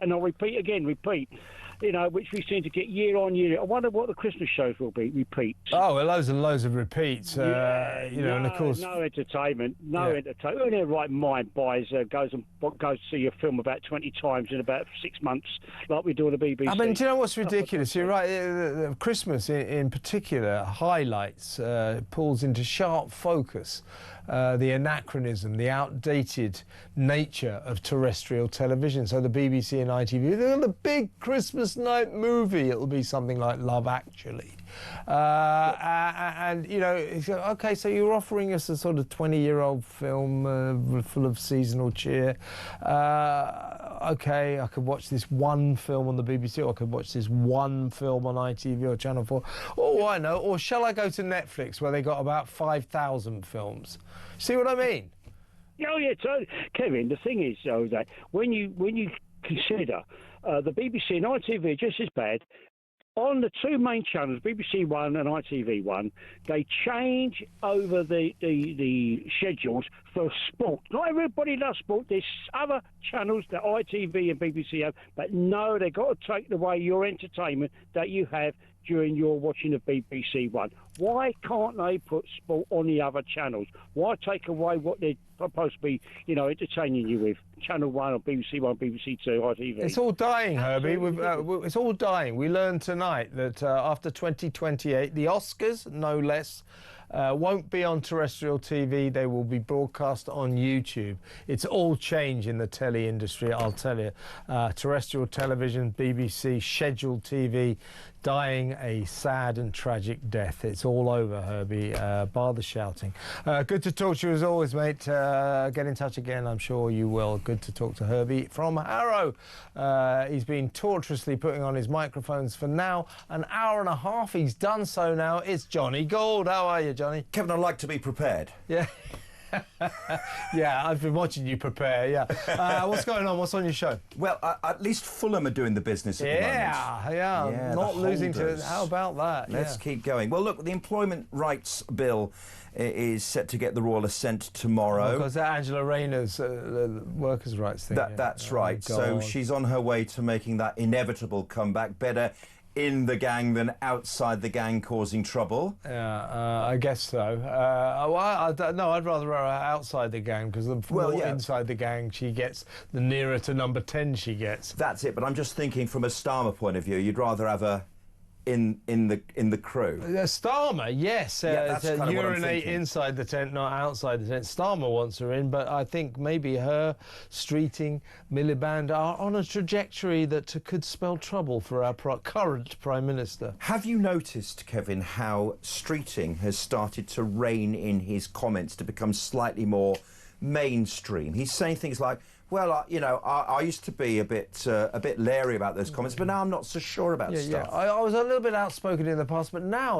and I'll repeat again, repeat. You know, which we seem to get year on year. I wonder what the Christmas shows will be. Repeats. Oh, well, loads and loads of repeats. You know, and of course, no entertainment. Who in their right mind buys goes to see a film about 20 times in about 6 months, like we do on the BBC? I mean, do you know what's ridiculous? You're right. Christmas, in particular, highlights, pulls into sharp focus the anachronism, the outdated nature of terrestrial television. So the BBC and ITV, they're the big Christmas night movie. It'll be something like Love Actually. And, you know, OK, so you're offering us a sort of 20-year-old film full of seasonal cheer. OK, I could watch this one film on the BBC, or I could watch this one film on ITV or Channel 4. Oh, I know. Or shall I go to Netflix, where they got about 5,000 films? See what I mean? Oh, yeah, so, Kevin, the thing is, Jose, when you consider the BBC and ITV are just as bad, on the two main channels, BBC One and ITV One, they change over the schedules for sport. Not everybody loves sport. There's other channels that ITV and BBC have, but no, they've got to take away your entertainment that you have during your watching of BBC One. Why can't they put sport on the other channels? Why take away what they're supposed to be, you know, entertaining you with? Channel 1 or BBC 1, BBC 2, ITV. It's all dying, Herbie. It's all dying. We learned tonight that after 2028, the Oscars, no less, won't be on terrestrial TV. They will be broadcast on YouTube. It's all change in the telly industry, I'll tell you. Terrestrial television, BBC, scheduled TV, dying a sad and tragic death. It's all over, Herbie, bar the shouting. Good to talk to you as always, mate. Get in touch again, I'm sure you will. Good to talk to Herbie from Harrow. He's been tortuously putting on his microphones for now an hour and a half. He's done so now. It's Johnny Gould. How are you, Johnny? Kevin, I like to be prepared. Yeah. Yeah, I've been watching you prepare, yeah. What's going on? What's on your show? Well, at least Fulham are doing the business at the moment. Yeah, not losing to... How about that? Let's keep going. Well, look, the Employment Rights Bill is set to get the royal assent tomorrow. Because Angela Rayner's workers' rights thing. That's right. So she's on her way to making that inevitable comeback. Better in the gang than outside the gang causing trouble. Yeah, I guess so. No, I'd rather her outside the gang, because the more inside the gang she gets, the nearer to number 10 she gets. That's it, but I'm just thinking from a Starmer point of view, you'd rather have her in the crew. Starmer, yes. That's kind of urinate inside the tent, not outside the tent. Starmer wants her in, but I think maybe her, Streeting, Miliband are on a trajectory that could spell trouble for our current Prime Minister. Have you noticed, Kevin, how Streeting has started to rein in his comments to become slightly more mainstream? He's saying things like, well, you know, I used to be a bit leery about those comments, but now I'm not so sure about stuff. I was a little bit outspoken in the past, but now